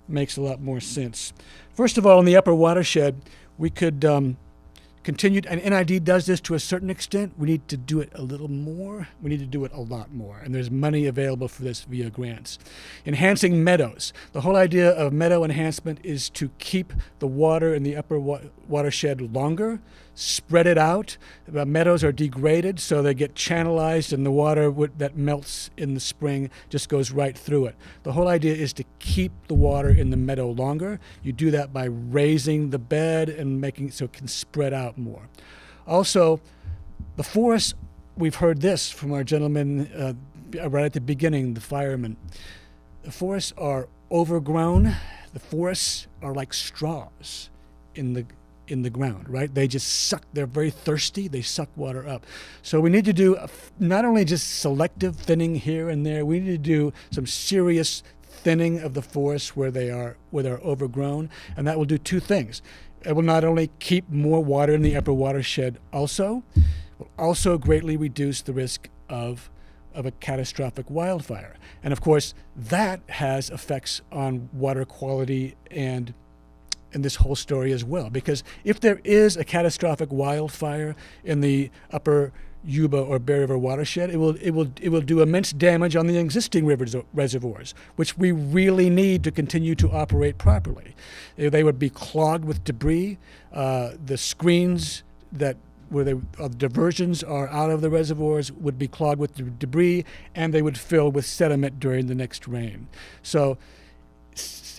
makes a lot more sense. First of all, in the upper watershed, we could continue, and NID does this to a certain extent. We need to do it a little more. We need to do it a lot more, and there's money available for this via grants. Enhancing meadows. The whole idea of meadow enhancement is to keep the water in the upper watershed longer, spread it out. The meadows are degraded, so they get channelized, and the water that melts in the spring just goes right through it. The whole idea is to keep the water in the meadow longer. You do that by raising the bed and making it so it can spread out more. Also, the forests, we've heard this from our gentleman right at the beginning, the fireman. The forests are overgrown. The forests are like straws in the in the ground, right? They just suck. They're very thirsty. They suck water up. So we need to do not only just selective thinning here and there. We need to do some serious thinning of the forests where they're overgrown, and that will do two things. It will not only keep more water in the upper watershed, will also greatly reduce the risk of a catastrophic wildfire. And of course, that has effects on water quality and this whole story as well. Because if there is a catastrophic wildfire in the upper Yuba or Bear River watershed, it will do immense damage on the existing reservoirs, which we really need to continue to operate properly. They would be clogged with debris. The screens where the diversions are out of the reservoirs would be clogged with debris, and they would fill with sediment during the next rain. So,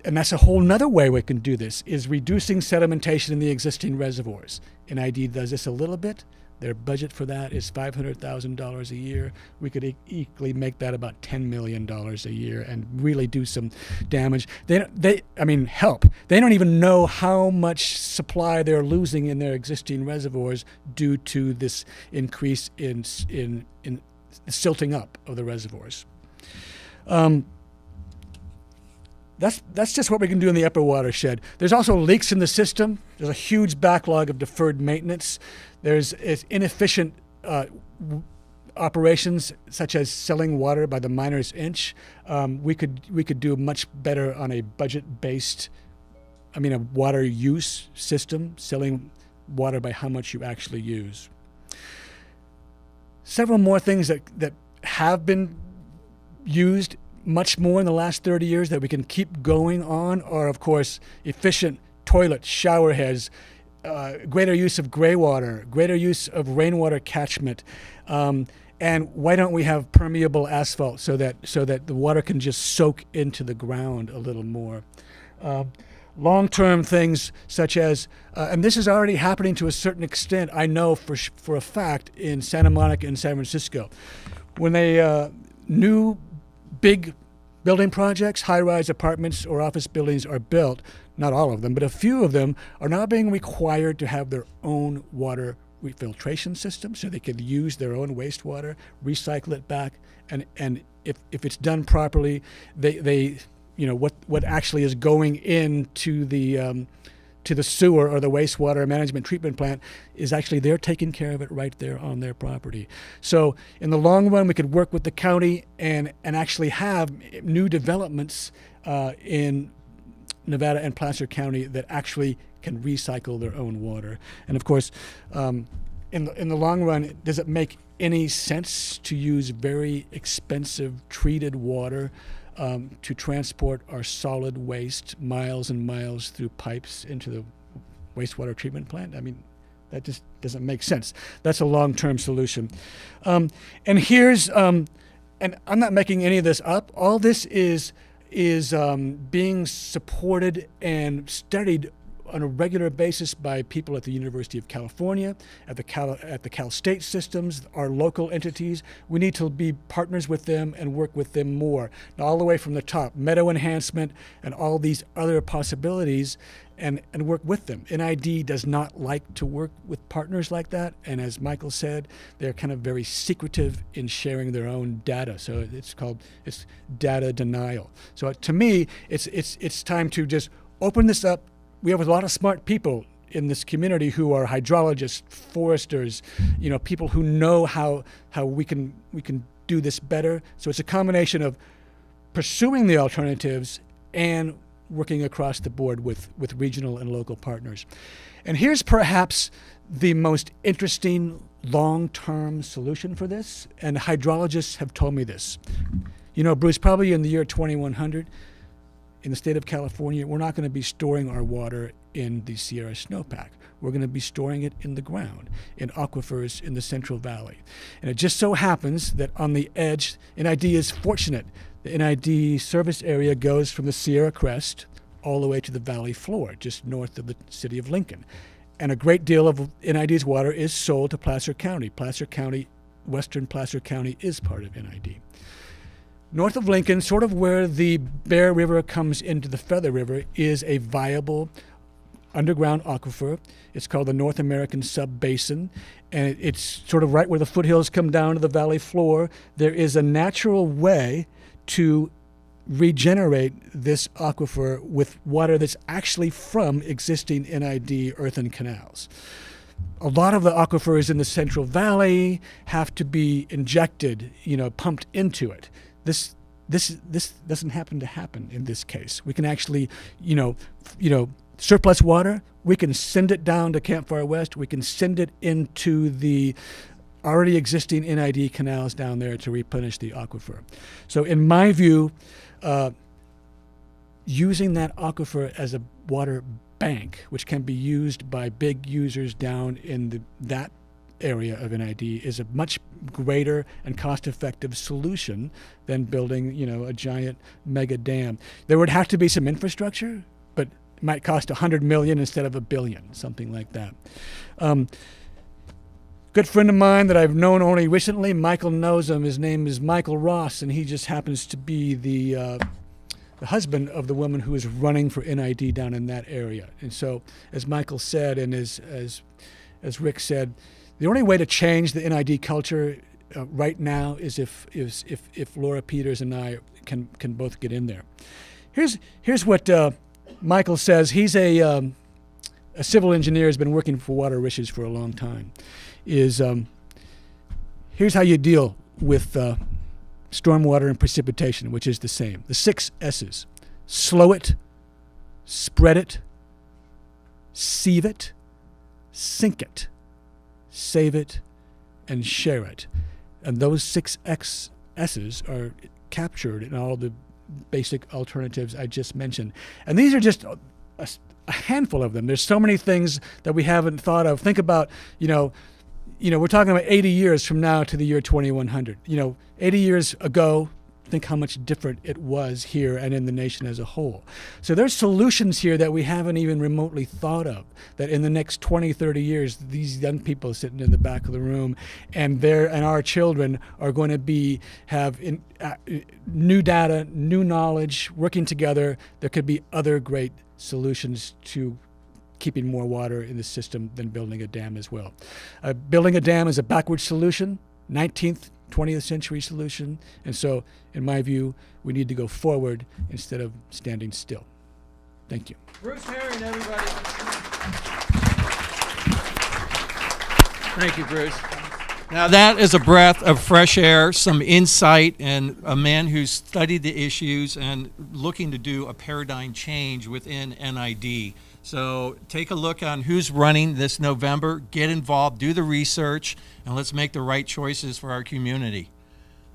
and that's a whole nother way we can do this, is reducing sedimentation in the existing reservoirs. NID does this a little bit. Their budget for that is $500,000 a year. We could equally make that about $10 million a year and really do some damage. Help. They don't even know how much supply they're losing in their existing reservoirs due to this increase in silting up of the reservoirs. That's just what we can do in the upper watershed. There's also leaks in the system. There's a huge backlog of deferred maintenance. There's inefficient operations, such as selling water by the miner's inch. We could do much better on a budget-based, a water use system, selling water by how much you actually use. Several more things that have been used much more in the last 30 years that we can keep going on are, of course, efficient toilets, shower heads, greater use of gray water, greater use of rainwater catchment, and why don't we have permeable asphalt so that the water can just soak into the ground a little more. Long-term things such as, and this is already happening to a certain extent, I know for a fact, in Santa Monica and San Francisco. When they new big building projects, high-rise apartments or office buildings are built, not all of them, but a few of them are now being required to have their own water refiltration system so they can use their own wastewater, recycle it back, and if it's done properly, they what actually is going into the sewer or the wastewater management treatment plant is actually they're taking care of it right there on their property. So in the long run, we could work with the county and actually have new developments in Nevada and Placer County that actually can recycle their own water. And of course, in the long run, does it make any sense to use very expensive treated water to transport our solid waste miles and miles through pipes into the wastewater treatment plant? That just doesn't make sense. That's a long-term solution. And here's, and I'm not making any of this up. All this is being supported and studied on a regular basis by people at the University of California, at the Cal State systems, our local entities. We need to be partners with them and work with them more, all the way from the top, meadow enhancement and all these other possibilities, and work with them. NID does not like to work with partners like that, and as Michael said, they're kind of very secretive in sharing their own data. So it's data denial. So to me, it's time to just open this up. We have a lot of smart people in this community who are hydrologists, foresters, people who know how we can do this better. So it's a combination of pursuing the alternatives and working across the board with regional and local partners. And here's perhaps the most interesting long-term solution for this, and hydrologists have told me this. Bruce, probably in the year 2100, in the state of California, we're not going to be storing our water in the Sierra snowpack. We're going to be storing it in the ground, in aquifers in the Central Valley. And it just so happens that on the edge, NID is fortunate. The NID service area goes from the Sierra Crest all the way to the valley floor, just north of the city of Lincoln. And a great deal of NID's water is sold to Placer County. Placer County, western Placer County, is part of NID. North of Lincoln, sort of where the Bear River comes into the Feather River, is a viable underground aquifer. It's called the North American Sub-Basin, and it's sort of right where the foothills come down to the valley floor. There is a natural way to regenerate this aquifer with water that's actually from existing NID earthen canals. A lot of the aquifers in the Central Valley have to be injected, pumped into it. This doesn't happen in this case. We can actually, surplus water, we can send it down to Campfire West, we can send it into the already existing NID canals down there to replenish the aquifer. So in my view, using that aquifer as a water bank, which can be used by big users down in that area of NID, is a much greater and cost-effective solution than building, a giant mega dam. There would have to be some infrastructure, but it might cost $100 million instead of $1 billion, something like that. Good friend of mine that I've known only recently, Michael knows him. His name is Michael Ross, and he just happens to be the husband of the woman who is running for NID down in that area. And so, as Michael said, and as Rick said, the only way to change the NID culture right now is if Laura Peters and I can both get in there. Here's what Michael says. He's a civil engineer, has been working for water riches for a long time. Here's how you deal with stormwater and precipitation, which is the same. The 6 S's: slow it, spread it, sieve it, sink it, save it, and share it. And those 6 S's are captured in all the basic alternatives I just mentioned. And these are just a handful of them. There's so many things that we haven't thought of. Think about, we're talking about 80 years from now to the year 2100. 80 years ago, think how much different it was here and in the nation as a whole. So there's solutions here that we haven't even remotely thought of, that in the next 20, 30 years, these young people sitting in the back of the room and our children are going to have new data, new knowledge, working together. There could be other great solutions to keeping more water in the system than building a dam as well. Building a dam is a backward solution, 19th, 20th century solution. And so, in my view, we need to go forward instead of standing still. Thank you. Bruce Herring, everybody. Thank you, Bruce. Now that is a breath of fresh air, some insight, and a man who's studied the issues and looking to do a paradigm change within NID. So take a look on who's running this November, get involved, do the research, and let's make the right choices for our community.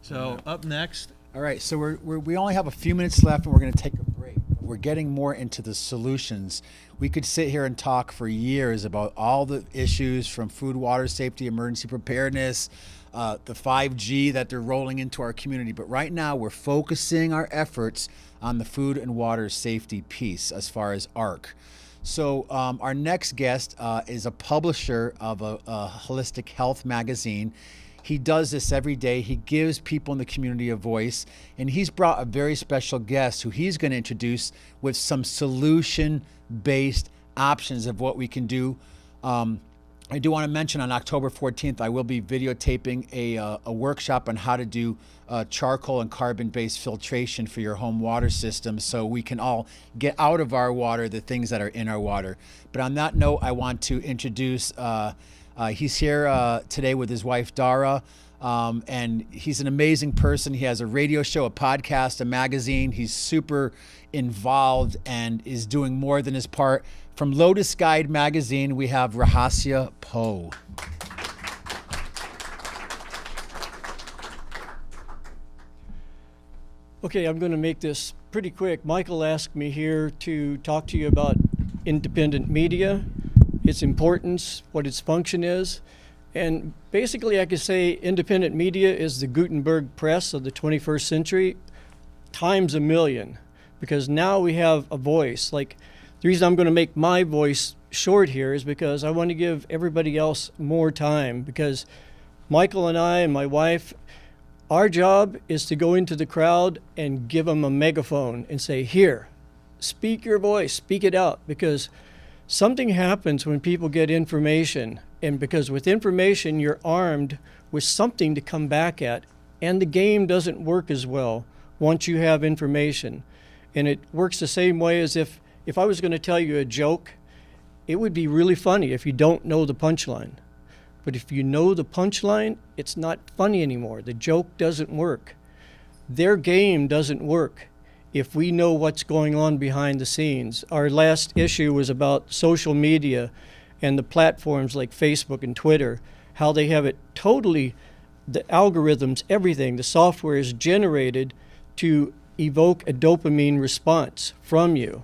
So up next. All right, so we only have a few minutes left, and we're going to take a break. We're getting more into the solutions. We could sit here and talk for years about all the issues from food, water safety, emergency preparedness, the 5G that they're rolling into our community. But right now, we're focusing our efforts on the food and water safety piece as far as ARC. So our next guest is a publisher of a holistic health magazine. He does this every day. He gives people in the community a voice, and he's brought a very special guest who he's going to introduce with some solution-based options of what we can do. I do want to mention on October 14th, I will be videotaping a workshop on how to do charcoal and carbon-based filtration for your home water system, so we can all get out of our water the things that are in our water. But on that note, I want to introduce, he's here today with his wife, Dara, and he's an amazing person. He has a radio show, a podcast, a magazine. He's super involved and is doing more than his part. From Lotus Guide magazine, we have Rahasya Poe. Okay, I'm going to make this pretty quick. Michael asked me here to talk to you about independent media, its importance, what its function is. And basically, I could say independent media is the Gutenberg press of the 21st century times a million, because now we have a voice. Like, the reason I'm going to make my voice short here is because I want to give everybody else more time, because Michael and I and my wife, our job is to go into the crowd and give them a megaphone and say, here, speak your voice, speak it out, because something happens when people get information, and because with information you're armed with something to come back at, and the game doesn't work as well once you have information. And it works the same way as if I was going to tell you a joke, it would be really funny if you don't know the punchline. But if you know the punchline, it's not funny anymore. The joke doesn't work. Their game doesn't work if we know what's going on behind the scenes. Our last issue was about social media and the platforms like Facebook and Twitter, how they have it totally, the algorithms, everything, the software is generated to evoke a dopamine response from you.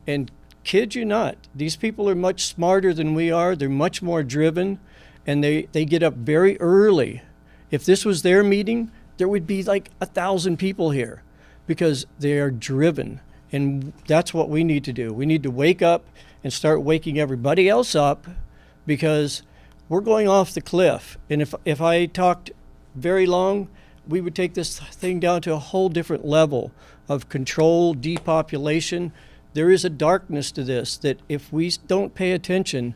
And kid you not, these people are much smarter than we are. They're much more driven, and they get up very early. If this was their meeting, there would be like 1,000 people here because they are driven. And that's what we need to do. We need to wake up and start waking everybody else up, because we're going off the cliff. And if I talked very long, we would take this thing down to a whole different level of control, depopulation. There is a darkness to this that if we don't pay attention,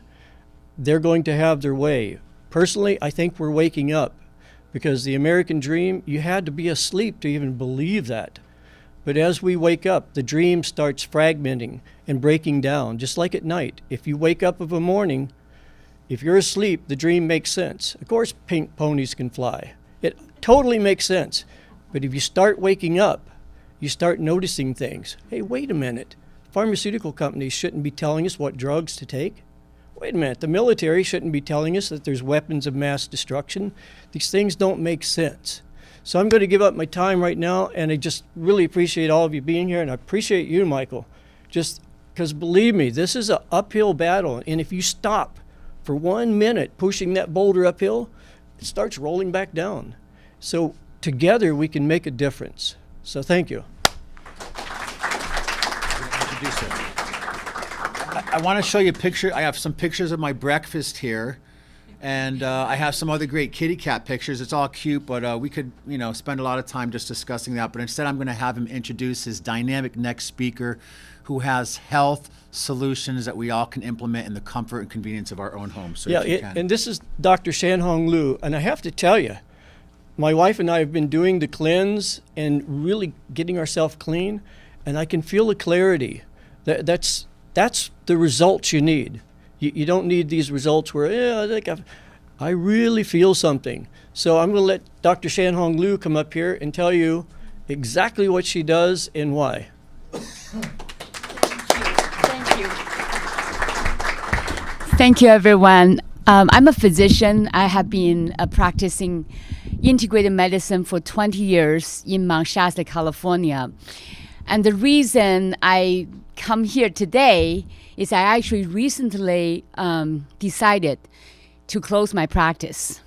they're going to have their way. Personally, I think we're waking up, because the American dream, you had to be asleep to even believe that. But as we wake up, the dream starts fragmenting and breaking down, just like at night. If you wake up of a morning, if you're asleep, the dream makes sense. Of course, pink ponies can fly. It totally makes sense. But if you start waking up, you start noticing things. Hey, wait a minute. Pharmaceutical companies shouldn't be telling us what drugs to take. Wait a minute. The military shouldn't be telling us that there's weapons of mass destruction. These things don't make sense. So I'm going to give up my time right now, and I just really appreciate all of you being here, and I appreciate you, Michael, just because believe me, this is an uphill battle, and if you stop for 1 minute pushing that boulder uphill, it starts rolling back down. So together we can make a difference. So thank you. I want to show you a picture. I have some pictures of my breakfast here. And I have some other great kitty cat pictures. It's all cute, but we could, spend a lot of time just discussing that. But instead, I'm going to have him introduce his dynamic next speaker, who has health solutions that we all can implement in the comfort and convenience of our own homes. So and this is Dr. Shanhong Lu. And I have to tell you, my wife and I have been doing the cleanse and really getting ourselves clean, and I can feel the clarity. That's the results you need. You don't need these results where, I really feel something. So I'm going to let Dr. Shanhong Lu come up here and tell you exactly what she does and why. Thank you, everyone. I'm a physician. I have been practicing integrated medicine for 20 years in Mount Shasta, California. And the reason I come here today is I actually recently decided to close my practice.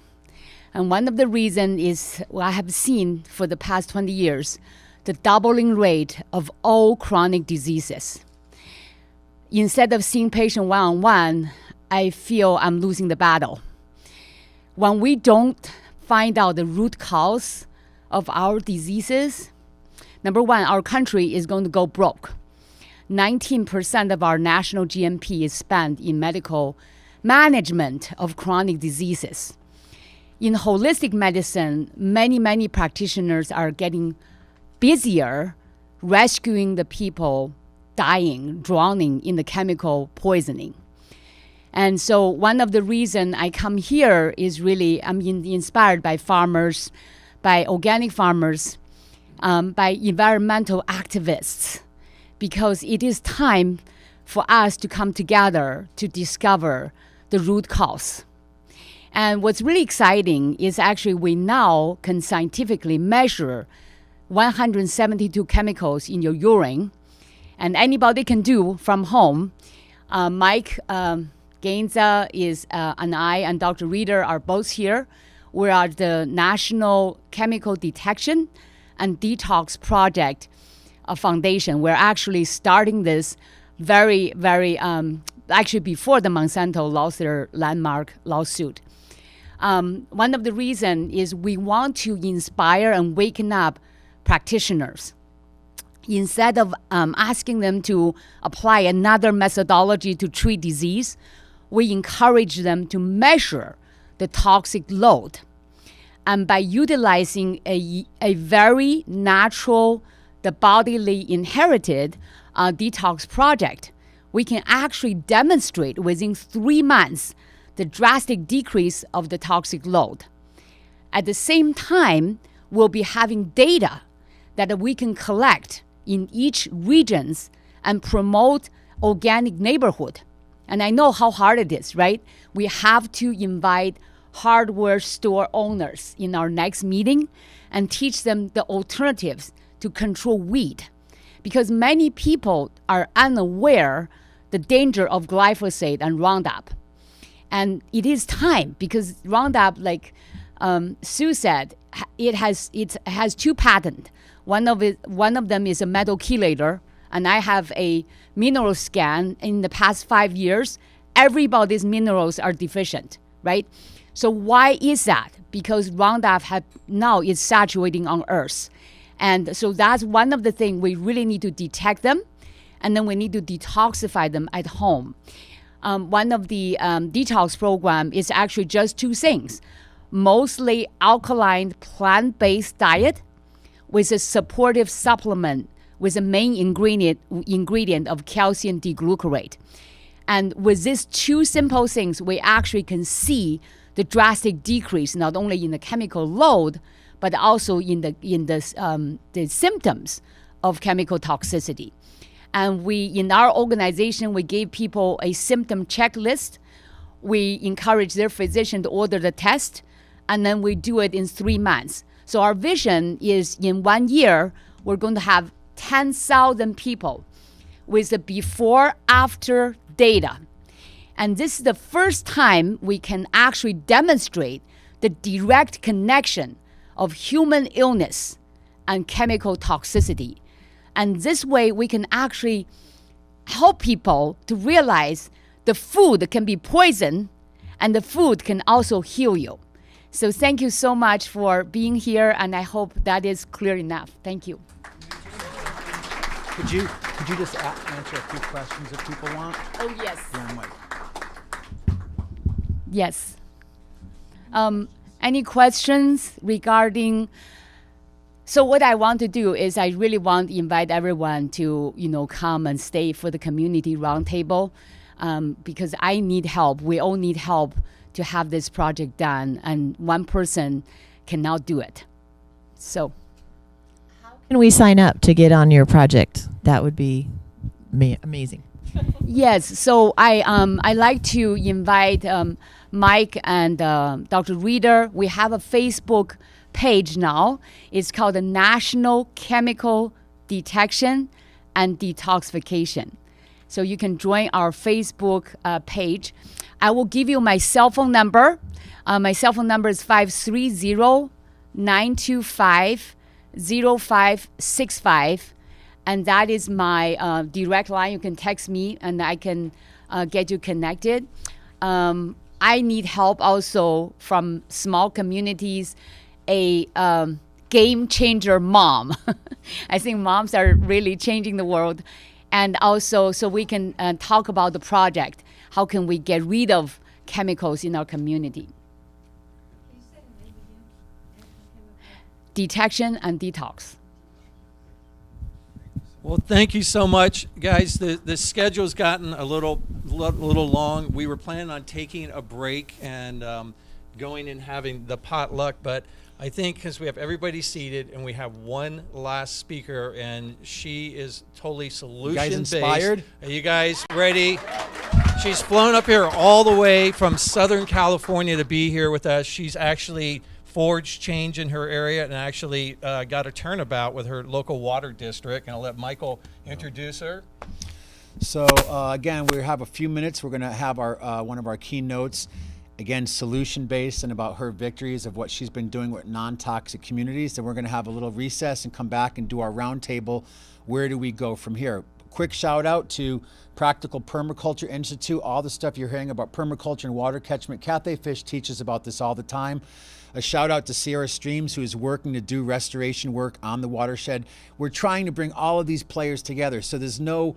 And one of the reasons is I have seen for the past 20 years the doubling rate of all chronic diseases. Instead of seeing patient one-on-one, I feel I'm losing the battle. When we don't find out the root cause of our diseases, number one, our country is going to go broke. 19% of our national GNP is spent in medical management of chronic diseases. In holistic medicine, many practitioners are getting busier rescuing the people dying, drowning in the chemical poisoning. And so one of the reasons I come here is really I'm inspired by farmers, by organic farmers, by environmental activists, because it is time for us to come together to discover the root cause. And what's really exciting is actually we now can scientifically measure 172 chemicals in your urine, and anybody can do from home. Mike Gainza and I and Dr. Reeder are both here. We are the National Chemical Detection and Detox Project Foundation. We're actually starting this very, actually before the Monsanto lost their landmark lawsuit. One of the reasons is we want to inspire and waken up practitioners. instead of asking them to apply another methodology to treat disease, we encourage them to measure the toxic load. And by utilizing a very natural, the bodily inherited detox project, we can actually demonstrate within 3 months the drastic decrease of the toxic load. At the same time, we'll be having data that we can collect in each regions and promote organic neighborhood. And I know how hard it is, right? We have to invite hardware store owners in our next meeting and teach them the alternatives to control weed. Because many people are unaware the danger of glyphosate and Roundup. And it is time, because Roundup, like Sue said, it has 2 patents. One of them is a metal chelator, and I have a mineral scan. In the past 5 years, everybody's minerals are deficient, right? So why is that? Because Roundup now is saturating on Earth. And so that's one of the things we really need to detect them, and then we need to detoxify them at home. One of the detox program is actually just 2 things: mostly alkaline plant-based diet with a supportive supplement with a main ingredient of calcium deglucarate. And with these 2 simple things, we actually can see the drastic decrease, not only in the chemical load, but also in the symptoms of chemical toxicity. And in our organization, we gave people a symptom checklist. We encourage their physician to order the test, and then we do it in 3 months. So our vision is in 1 year, we're going to have 10,000 people with the before-after data. And this is the first time we can actually demonstrate the direct connection of human illness and chemical toxicity. And this way, we can actually help people to realize the food can be poison, and the food can also heal you. So thank you so much for being here, and I hope that is clear enough. Thank you. Could you just answer a few questions if people want? Oh, yes. Yeah, Mike. Yes. Any questions regarding? So what I want to do is I really want to invite everyone to, come and stay for the community roundtable, because I need help. We all need help to have this project done, and one person cannot do it. So. Can we sign up to get on your project? That would be amazing. Yes. So I like to invite Mike and Dr. Reeder. We have a Facebook page now. It's called the National Chemical Detection and Detoxification. So you can join our Facebook page. I will give you my cell phone number. My cell phone number is 530-925-0565. And that is my direct line. You can text me and I can get you connected. I need help also from small communities, a game changer mom. I think moms are really changing the world. And also, so we can talk about the project. How can we get rid of chemicals in our community? Detection and detox. Well, thank you so much, guys. The schedule's gotten a little long. We were planning on taking a break and going and having the potluck, but I think because we have everybody seated and we have one last speaker, and she is totally solution-based. You guys inspired? Are you guys ready? She's flown up here all the way from Southern California to be here with us. She's actually forged change in her area and actually got a turnabout with her local water district. And I'll let Michael introduce her. So again, we have a few minutes. We're going to have our one of our keynotes, again, solution-based, and about her victories of what she's been doing with non-toxic communities. Then we're going to have a little recess and come back and do our roundtable. Where do we go from here? quick shout out to Practical Permaculture Institute, all the stuff you're hearing about permaculture and water catchment. Cathay Fish teaches about this all the time. A shout out to Sierra Streams, who is working to do restoration work on the watershed. We're trying to bring all of these players together, so there's no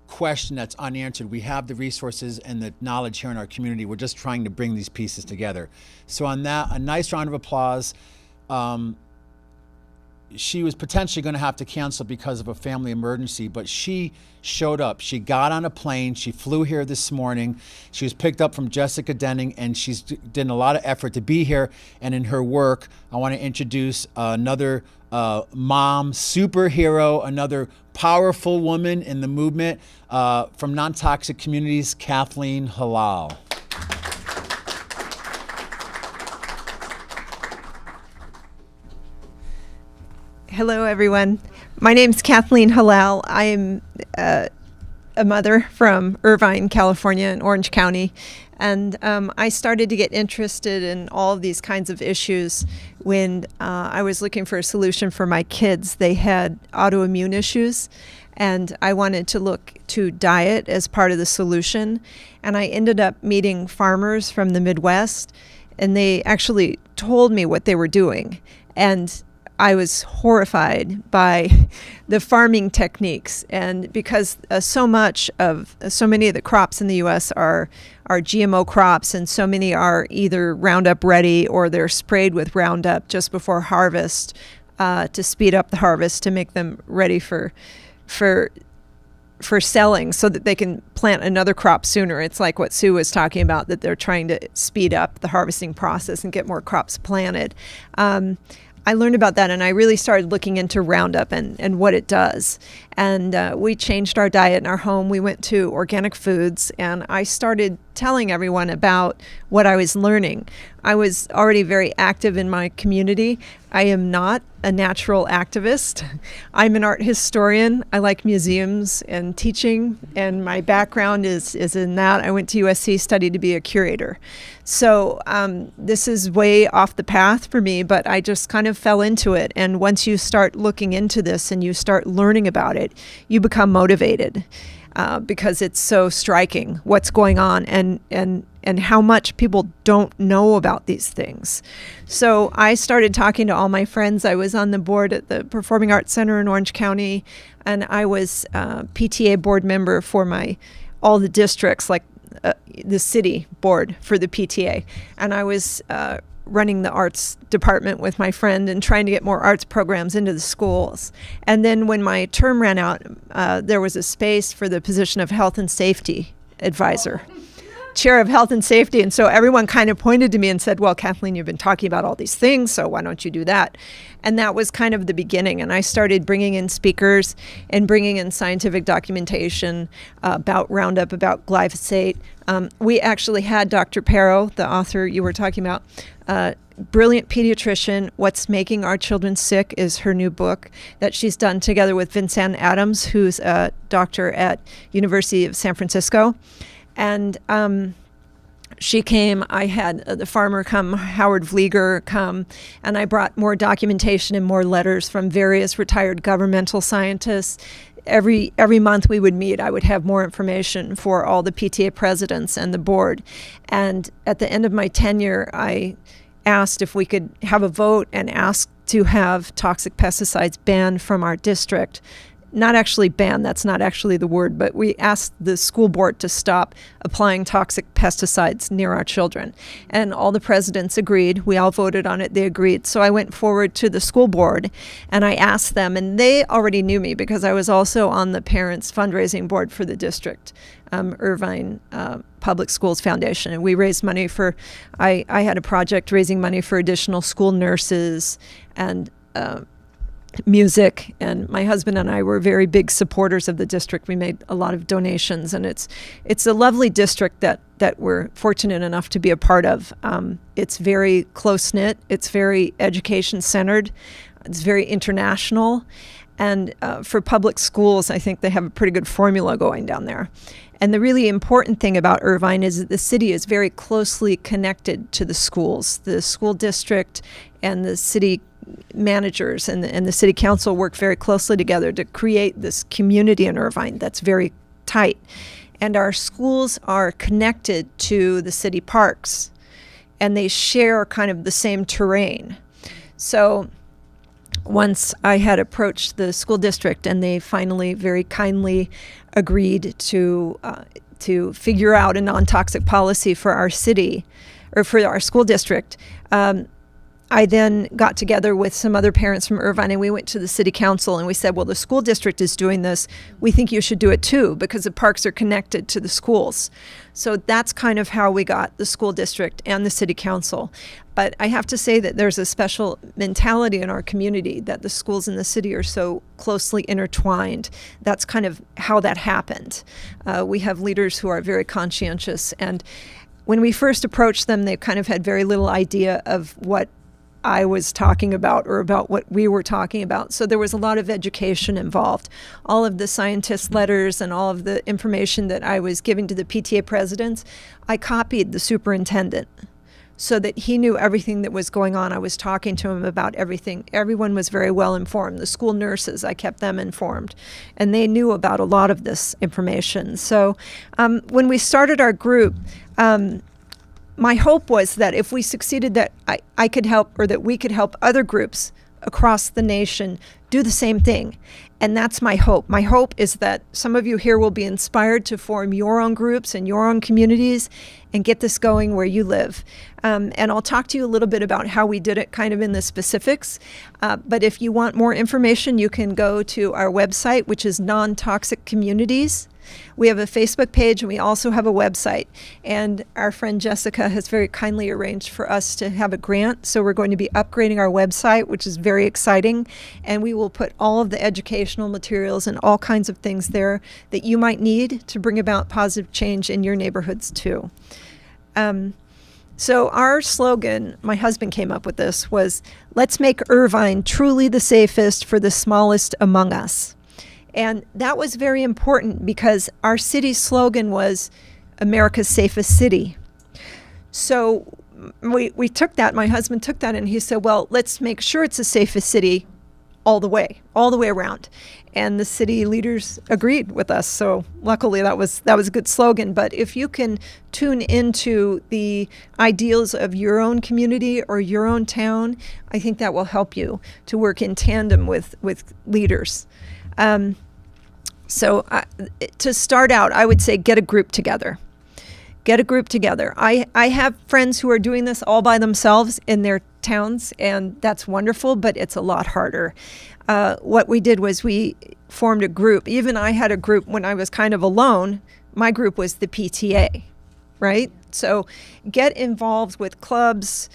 question that's unanswered. We have the resources and the knowledge here in our community. We're just trying to bring these pieces together. So on that, a nice round of applause. She was potentially going to have to cancel because of a family emergency, but she showed up. She got on a plane. She flew here this morning. She was picked up from Jessica Denning, and she's done a lot of effort to be here. And in her work, I want to introduce another mom superhero, another powerful woman in the movement from Non-Toxic Communities, Kathleen Halal. Hello, everyone. My name's Kathleen Halal. I am a mother from Irvine, California, in Orange County. And I started to get interested in all of these kinds of issues when I was looking for a solution for my kids. They had autoimmune issues, and I wanted to look to diet as part of the solution. And I ended up meeting farmers from the Midwest, and they actually told me what they were doing. And I was horrified by the farming techniques, and because so many of the crops in the U.S. are GMO crops, and so many are either Roundup ready or they're sprayed with Roundup just before harvest to speed up the harvest to make them ready for selling, so that they can plant another crop sooner. It's like what Sue was talking about, that they're trying to speed up the harvesting process and get more crops planted. I learned about that, and I really started looking into Roundup and what it does. And we changed our diet in our home. We went to organic foods, and I started telling everyone about what I was learning. I was already very active in my community. I am not a natural activist. I'm an art historian. I like museums and teaching, and my background is in that. I went to USC, studied to be a curator. So this is way off the path for me, but I just kind of fell into it. And once you start looking into this and you start learning about it, you become motivated because it's so striking what's going on and how much people don't know about these things. So I started talking to all my friends. I was on the board at the Performing Arts Center in Orange County, and I was PTA board member for all the districts, like the city board for the PTA. And I was running the arts department with my friend and trying to get more arts programs into the schools. And then when my term ran out, there was a space for the position of health and safety advisor, chair of health and safety. And so everyone kind of pointed to me and said, well, Kathleen, you've been talking about all these things, so why don't you do that? And that was kind of the beginning. And I started bringing in speakers and bringing in scientific documentation about Roundup, about glyphosate. We actually had Dr. Pero, the author you were talking about, brilliant pediatrician. What's Making Our Children Sick is her new book that she's done together with Vincent Adams, who's a doctor at University of San Francisco. And she came, I had the farmer come, Howard Vlieger come, and I brought more documentation and more letters from various retired governmental scientists. Every month we would meet, I would have more information for all the PTA presidents and the board. And at the end of my tenure, I asked if we could have a vote and ask to have toxic pesticides banned from our district. Not actually banned, that's not actually the word, but we asked the school board to stop applying toxic pesticides near our children. And all the presidents agreed. We all voted on it, they agreed. So I went forward to the school board and I asked them, and they already knew me because I was also on the parents fundraising board for the district, Irvine Public Schools Foundation. And we raised money for, I had a project raising money for additional school nurses and music, and my husband and I were very big supporters of the district. We made a lot of donations, and it's a lovely district that we're fortunate enough to be a part of. It's very close-knit, it's very education-centered, it's very international, And for public schools, I think they have a pretty good formula going down there. And the really important thing about Irvine is that the city is very closely connected to the schools. The school district and the city managers and the city council work very closely together to create this community in Irvine that's very tight. And our schools are connected to the city parks, and they share kind of the same terrain. So once I had approached the school district, and they finally very kindly agreed to figure out a non-toxic policy for our city, or for our school district. I then got together with some other parents from Irvine, and we went to the city council, and we said, well, the school district is doing this. We think you should do it too, because the parks are connected to the schools. So that's kind of how we got the school district and the city council. But I have to say that there's a special mentality in our community that the schools and the city are so closely intertwined. That's kind of how that happened. We have leaders who are very conscientious, and when we first approached them, they kind of had very little idea of what I was talking about or about what we were talking about. So there was a lot of education involved. All of the scientist letters and all of the information that I was giving to the PTA presidents, I copied the superintendent so that he knew everything that was going on. I was talking to him about everything. Everyone was very well informed. The school nurses, I kept them informed, and they knew about a lot of this information. So when we started our group, my hope was that if we succeeded, that I could help, or that we could help other groups across the nation do the same thing. And that's my hope. My hope is that some of you here will be inspired to form your own groups and your own communities and get this going where you live. And I'll talk to you a little bit about how we did it kind of in the specifics. But if you want more information, you can go to our website, which is Non-Toxic Communities. We have a Facebook page, and we also have a website. And our friend Jessica has very kindly arranged for us to have a grant. So we're going to be upgrading our website, which is very exciting. And we will put all of the educational materials and all kinds of things there that you might need to bring about positive change in your neighborhoods too. So our slogan, my husband came up with this, was, let's make Irvine truly the safest for the smallest among us. And that was very important because our city's slogan was America's safest city. So we took that, my husband took that, and he said, well, let's make sure it's the safest city all the way around. And the city leaders agreed with us. So luckily that was a good slogan. But if you can tune into the ideals of your own community or your own town, I think that will help you to work in tandem with leaders. So to start out, I would say get a group together. Get a group together. I have friends who are doing this all by themselves in their towns, and that's wonderful, but it's a lot harder. What we did was we formed a group. Even I had a group when I was kind of alone. My group was the PTA, right? So get involved with clubs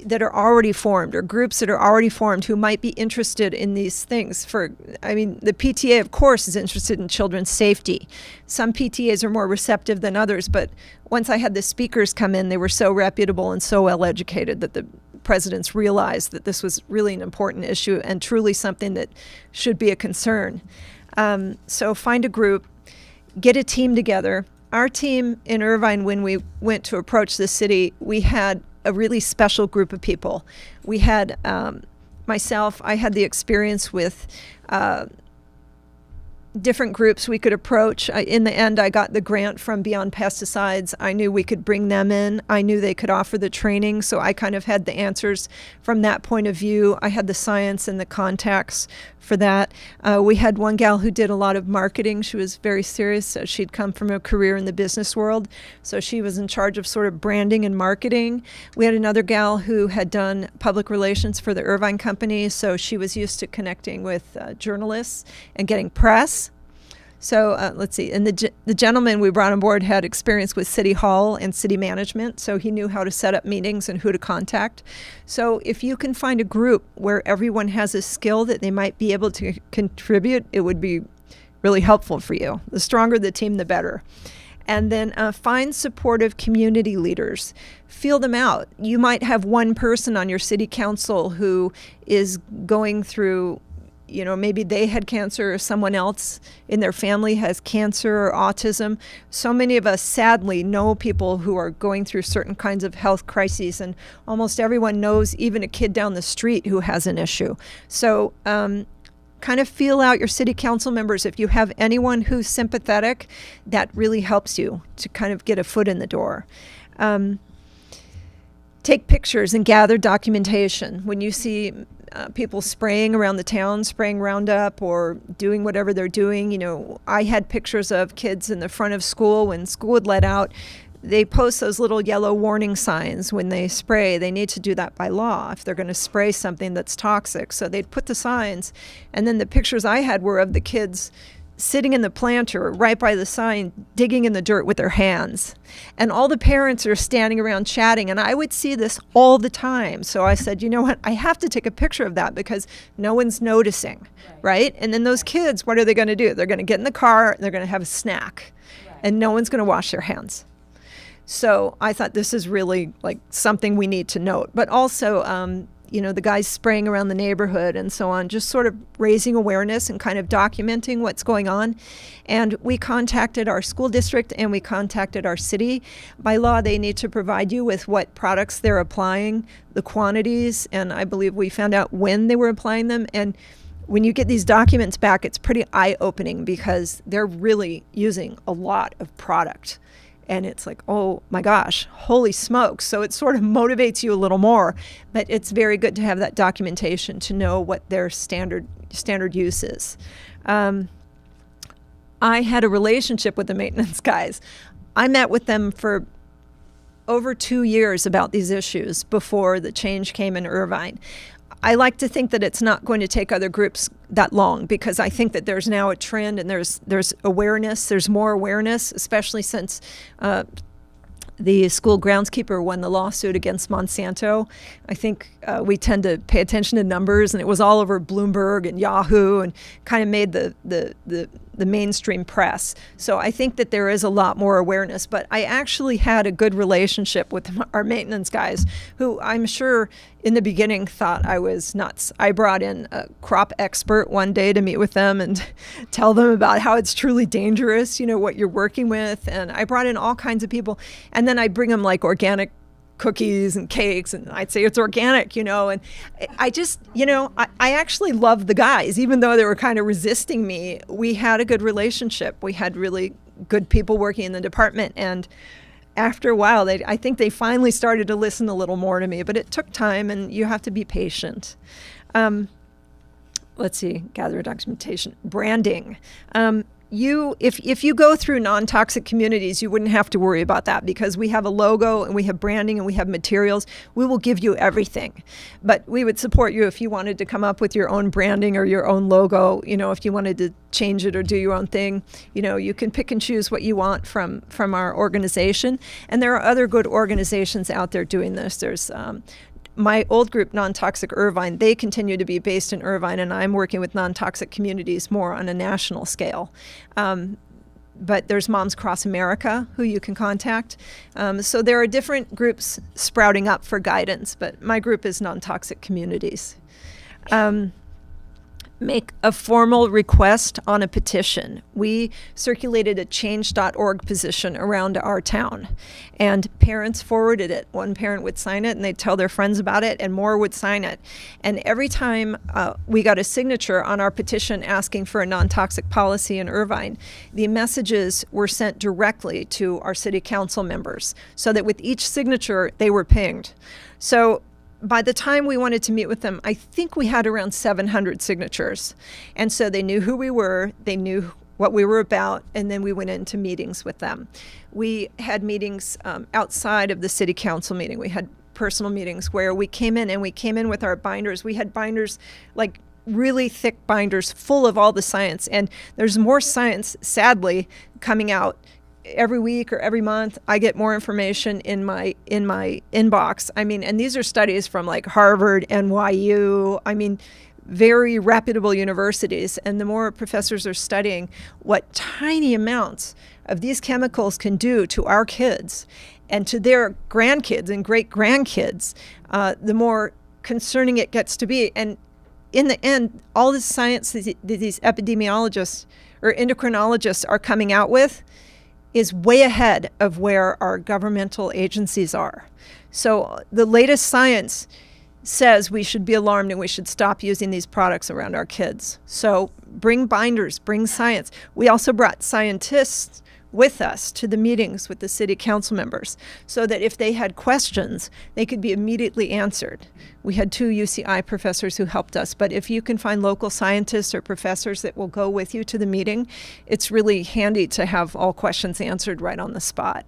that are already formed, or groups that are already formed who might be interested in these things. The PTA, of course, is interested in children's safety. Some PTAs are more receptive than others, but once I had the speakers come in, they were so reputable and so well educated that the presidents realized that this was really an important issue and truly something that should be a concern. So find a group, get a team together. Our team in Irvine, when we went to approach the city, we had a really special group of people. We had myself, I had the experience with different groups we could approach. In the end, I got the grant from Beyond Pesticides. I knew we could bring them in. I knew they could offer the training, so I kind of had the answers from that point of view. I had the science and the contacts for that. We had one gal who did a lot of marketing. She was very serious. She'd come from a career in the business world, so she was in charge of sort of branding and marketing. We had another gal who had done public relations for the Irvine company, so she was used to connecting with journalists and getting press. So let's see, and the gentleman we brought on board had experience with City Hall and city management, so he knew how to set up meetings and who to contact. So if you can find a group where everyone has a skill that they might be able to contribute, it would be really helpful for you. The stronger the team, the better. And then find supportive community leaders. Feel them out. You might have one person on your city council who is going through maybe they had cancer or someone else in their family has cancer or autism. So many of us sadly know people who are going through certain kinds of health crises, and almost everyone knows even a kid down the street who has an issue. So kind of feel out your city council members. If you have anyone who's sympathetic, that really helps you to kind of get a foot in the door. Take pictures and gather documentation. When you see people spraying around the town, spraying Roundup or doing whatever they're doing, I had pictures of kids in the front of school when school would let out. They post those little yellow warning signs when they spray. They need to do that by law if they're going to spray something that's toxic. So they'd put the signs, and then the pictures I had were of the kids sitting in the planter right by the sign, digging in the dirt with their hands. And all the parents are standing around chatting, and I would see this all the time. So I said, you know what, I have to take a picture of that because no one's noticing, right? And then those kids, what are they going to do? They're going to get in the car, and they're going to have a snack, and no one's going to wash their hands. So I thought this is really like something we need to note. But also, the guys spraying around the neighborhood and so on, just sort of raising awareness and kind of documenting what's going on. And we contacted our school district and we contacted our city. By law, they need to provide you with what products they're applying, the quantities, and I believe we found out when they were applying them. And when you get these documents back, it's pretty eye-opening because they're really using a lot of product. And it's like, oh my gosh, holy smokes. So it sort of motivates you a little more, but it's very good to have that documentation to know what their standard use is. I had a relationship with the maintenance guys. I met with them for over 2 years about these issues before the change came in Irvine. I like to think that it's not going to take other groups that long because I think that there's now a trend and there's awareness, there's more awareness, especially since the school groundskeeper won the lawsuit against Monsanto. I think we tend to pay attention to numbers, and it was all over Bloomberg and Yahoo and kind of made the mainstream press. So I think that there is a lot more awareness, but I actually had a good relationship with our maintenance guys who I'm sure in the beginning thought I was nuts. I brought in a crop expert one day to meet with them and tell them about how it's truly dangerous, what you're working with. And I brought in all kinds of people. And then I bring them like organic cookies and cakes, and I'd say it's organic, and I just, I actually loved the guys, even though they were kind of resisting me. We had a good relationship. We had really good people working in the department, and after a while, I think they finally started to listen a little more to me, but it took time, and you have to be patient. Let's see, gather documentation, branding. If you go through non-toxic communities, you wouldn't have to worry about that because we have a logo and we have branding and we have materials. We will give you everything, but we would support you if you wanted to come up with your own branding or your own logo. If you wanted to change it or do your own thing, you can pick and choose what you want from our organization. And there are other good organizations out there doing this. There's my old group, Non-Toxic Irvine, they continue to be based in Irvine, and I'm working with non-toxic communities more on a national scale. But there's Moms Across America, who you can contact. So there are different groups sprouting up for guidance, but my group is Non-Toxic Communities. Make a formal request on a petition. We circulated a change.org petition around our town, and parents forwarded it. One parent would sign it, and they'd tell their friends about it, and more would sign it. And every time we got a signature on our petition asking for a non-toxic policy in Irvine, the messages were sent directly to our city council members, so that with each signature, they were pinged. So by the time we wanted to meet with them, I think we had around 700 signatures. And so they knew who we were, they knew what we were about, and then we went into meetings with them. We had meetings outside of the city council meeting. We had personal meetings where we came in with our binders. We had binders, like really thick binders full of all the science. And there's more science, sadly, coming out every week or every month. I get more information in my inbox. And these are studies from like Harvard, NYU, very reputable universities. And the more professors are studying what tiny amounts of these chemicals can do to our kids and to their grandkids and great grandkids, the more concerning it gets to be. And in the end, all the science that these epidemiologists or endocrinologists are coming out with is way ahead of where our governmental agencies are. So the latest science says we should be alarmed and we should stop using these products around our kids. So bring binders, bring science. We also brought scientists with us to the meetings with the city council members so that if they had questions, they could be immediately answered. We had 2 UCI professors who helped us, but if you can find local scientists or professors that will go with you to the meeting, it's really handy to have all questions answered right on the spot.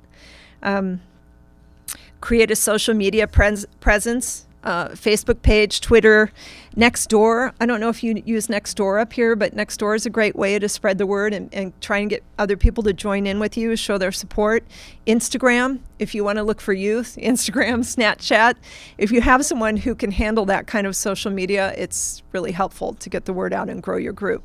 Create a social media presence. Facebook page, Twitter, Nextdoor. I don't know if you use Nextdoor up here, but Nextdoor is a great way to spread the word and try and get other people to join in with you, show their support. Instagram, if you want to look for youth, Instagram, Snapchat. If you have someone who can handle that kind of social media, it's really helpful to get the word out and grow your group.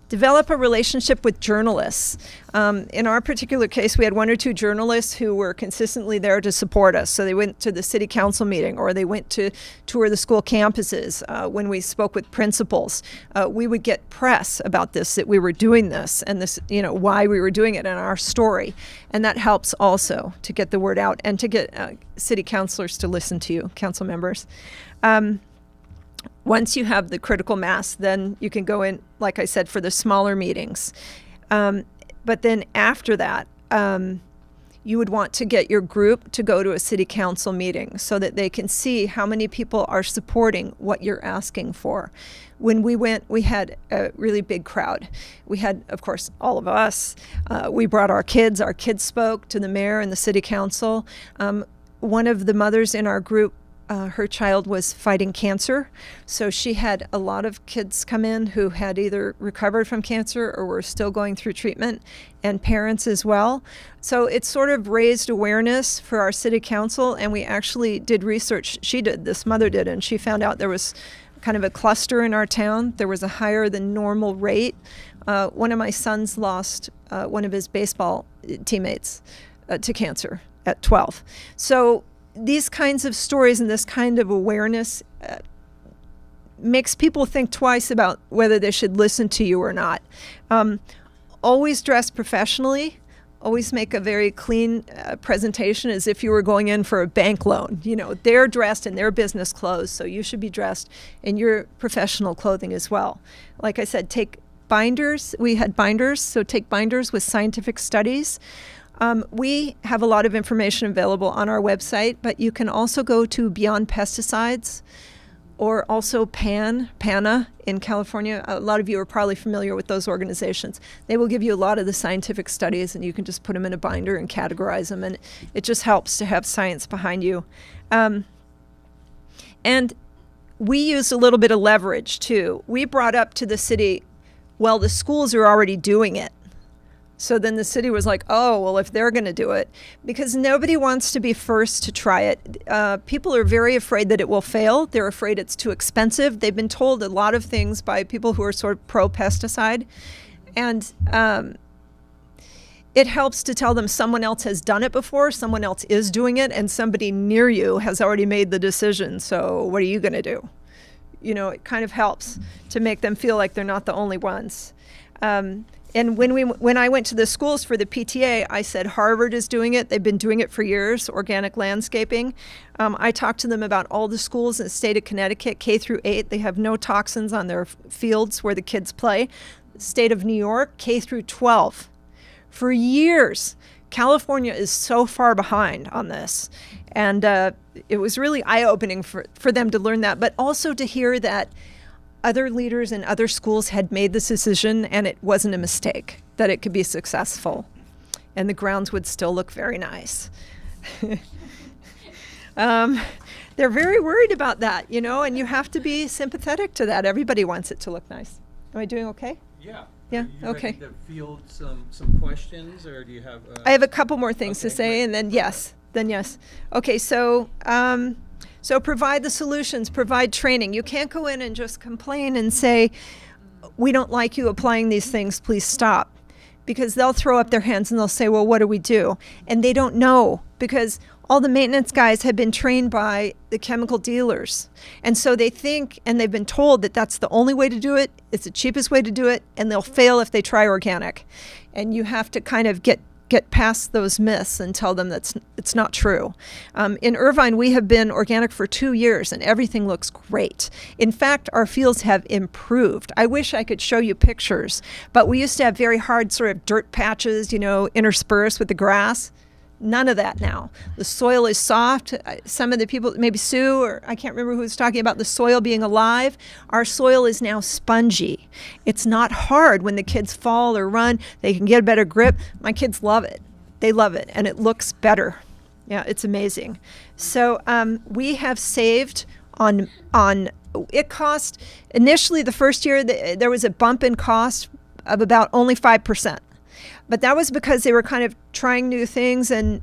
Develop a relationship with journalists. In our particular case, we had 1 or 2 journalists who were consistently there to support us. So they went to the city council meeting or they went to tour the school campuses. When we spoke with principals, we would get press about this, that we were doing this and this, why we were doing it and our story. And that helps also to get the word out and to get city councilors to listen to you, council members. Once you have the critical mass, then you can go in, like I said, for the smaller meetings. But then after that, you would want to get your group to go to a city council meeting so that they can see how many people are supporting what you're asking for. When we went, we had a really big crowd. We had, of course, all of us. We brought our kids. Our kids spoke to the mayor and the city council. One of the mothers in our group, her child was fighting cancer, so she had a lot of kids come in who had either recovered from cancer or were still going through treatment, and parents as well. So it sort of raised awareness for our city council, and we actually did research. This mother did, and she found out there was kind of a cluster in our town. There was a higher than normal rate. One of my sons lost one of his baseball teammates to cancer at 12. So these kinds of stories and this kind of awareness makes people think twice about whether they should listen to you or not. Always dress professionally. Always make a very clean presentation as if you were going in for a bank loan. They're dressed in their business clothes, so you should be dressed in your professional clothing as well. Like I said, take binders. We had binders, so take binders with scientific studies. We have a lot of information available on our website, but you can also go to Beyond Pesticides or also PANA in California. A lot of you are probably familiar with those organizations. They will give you a lot of the scientific studies, and you can just put them in a binder and categorize them, and it just helps to have science behind you. And we used a little bit of leverage, too. We brought up to the city, well, the schools are already doing it. So then the city was like, oh, well, if they're going to do it, because nobody wants to be first to try it. People are very afraid that it will fail. They're afraid it's too expensive. They've been told a lot of things by people who are sort of pro-pesticide. And it helps to tell them someone else has done it before, someone else is doing it, and somebody near you has already made the decision. So what are you going to do? It kind of helps to make them feel like they're not the only ones. And when I went to the schools for the PTA, I said Harvard is doing it. They've been doing it for years, organic landscaping. I talked to them about all the schools in the state of Connecticut, K through 8. They have no toxins on their fields where the kids play. State of New York, K through 12. For years, California is so far behind on this. And it was really eye-opening for them to learn that, but also to hear that other leaders in other schools had made this decision and it wasn't a mistake, that it could be successful and the grounds would still look very nice. They're very worried about that, and you have to be sympathetic to that. Everybody wants it to look nice. Am I doing okay? Yeah. Yeah, Are you okay. ready to field some questions, or do you have... I have a couple more things to say, and then yes. Okay, so provide the solutions, provide training. You can't go in and just complain and say, we don't like you applying these things, please stop. Because they'll throw up their hands and they'll say, well, what do we do? And they don't know, because all the maintenance guys have been trained by the chemical dealers. And so they think, and they've been told that that's the only way to do it, it's the cheapest way to do it, and they'll fail if they try organic. And you have to kind of get past those myths and tell them it's not true. In Irvine, we have been organic for 2 years and everything looks great. In fact, our fields have improved. I wish I could show you pictures, but we used to have very hard sort of dirt patches, interspersed with the grass. None of that now. The soil is soft. Some of the people, maybe Sue, or I can't remember who was talking about the soil being alive. Our soil is now spongy. It's not hard when the kids fall or run. They can get a better grip. My kids love it. They love it, and it looks better. Yeah, it's amazing. So we have saved on it cost, initially the first year, there was a bump in cost of about only 5%. But that was because they were kind of trying new things, and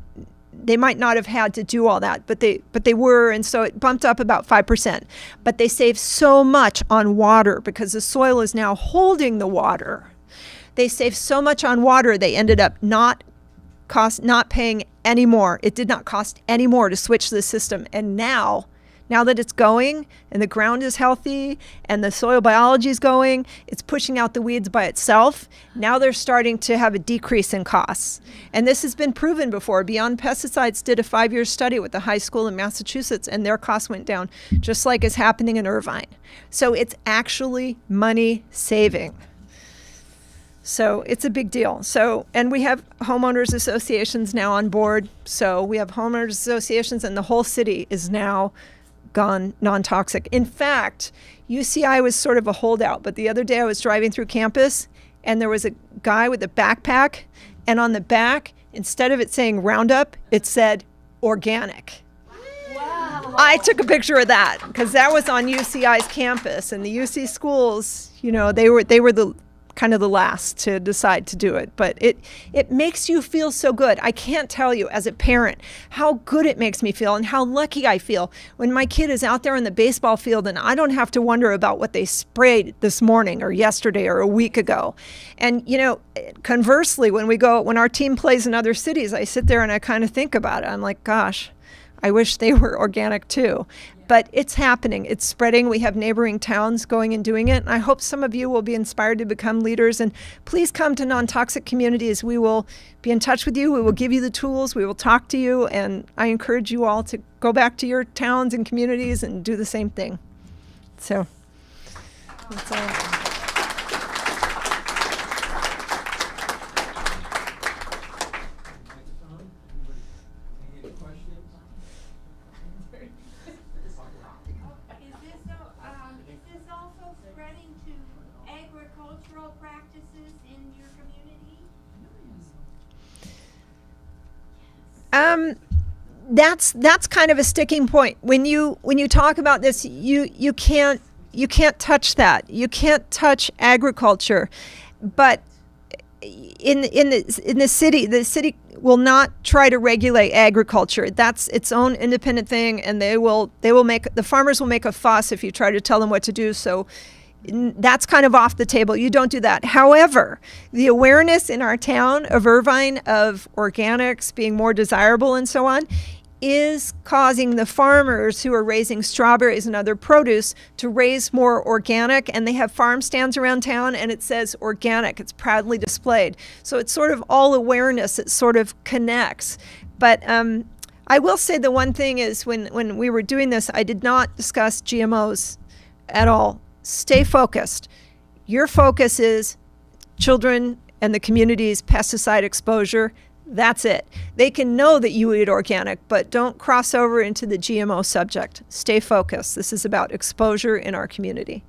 they might not have had to do all that, but they were, and so it bumped up about 5%. But they saved so much on water because the soil is now holding the water. They saved so much on water, they ended up not paying any more. It did not cost any more to switch the system. And now that it's going and the ground is healthy and the soil biology is going, it's pushing out the weeds by itself. Now they're starting to have a decrease in costs. And this has been proven before. Beyond Pesticides did a 5-year study with a high school in Massachusetts, and their costs went down, just like is happening in Irvine. So it's actually money saving. So it's a big deal. And we have homeowners associations now on board. So we have homeowners associations, and the whole city is now gone non-toxic. In fact, UCI was sort of a holdout, but the other day I was driving through campus and there was a guy with a backpack, and on the back, instead of it saying Roundup, it said organic. Wow. I took a picture of that because that was on UCI's campus, and the UC schools, they were the kind of the last to decide to do it. But it makes you feel so good. I can't tell you as a parent how good it makes me feel and how lucky I feel when my kid is out there in the baseball field and I don't have to wonder about what they sprayed this morning or yesterday or a week ago. And conversely, when our team plays in other cities, I sit there and I kind of think about it. I'm like, gosh, I wish they were organic too. But it's happening. It's spreading. We have neighboring towns going and doing it. And I hope some of you will be inspired to become leaders. And please come to Non-Toxic Communities. We will be in touch with you. We will give you the tools. We will talk to you. And I encourage you all to go back to your towns and communities and do the same thing. So that's all. That's kind of a sticking point. When you talk about this, you can't touch that. You can't touch agriculture. But in the city will not try to regulate agriculture. That's its own independent thing, and the farmers will make a fuss if you try to tell them what to do. So that's kind of off the table. You don't do that. However, the awareness in our town of Irvine of organics being more desirable and so on is causing the farmers who are raising strawberries and other produce to raise more organic, and they have farm stands around town and it says organic. It's proudly displayed. So it's sort of all awareness. It sort of connects. But I will say the one thing is when we were doing this, I did not discuss GMOs at all. Stay focused. Your focus is children and the community's pesticide exposure. That's it. They can know that you eat organic, but don't cross over into the GMO subject. Stay focused. This is about exposure in our community.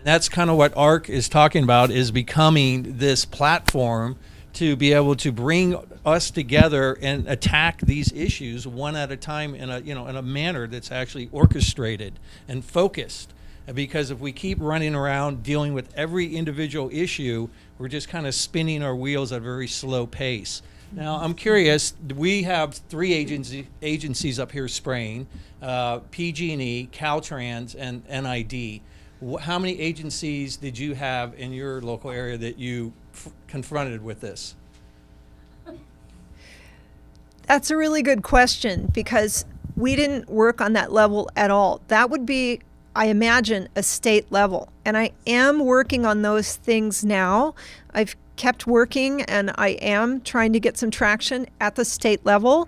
That's kind of what ARC is talking about, is becoming this platform to be able to bring us together and attack these issues one at a time in a manner that's actually orchestrated and focused. Because if we keep running around dealing with every individual issue, we're just kind of spinning our wheels at a very slow pace. Now, I'm curious, we have 3 agencies up here spraying, PG&E, Caltrans, and NID. How many agencies did you have in your local area that you confronted with this? That's a really good question because we didn't work on that level at all. That would be, I imagine, a state level. And I am working on those things now. I've kept working and I am trying to get some traction at the state level.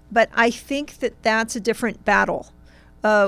But I think that that's a different battle.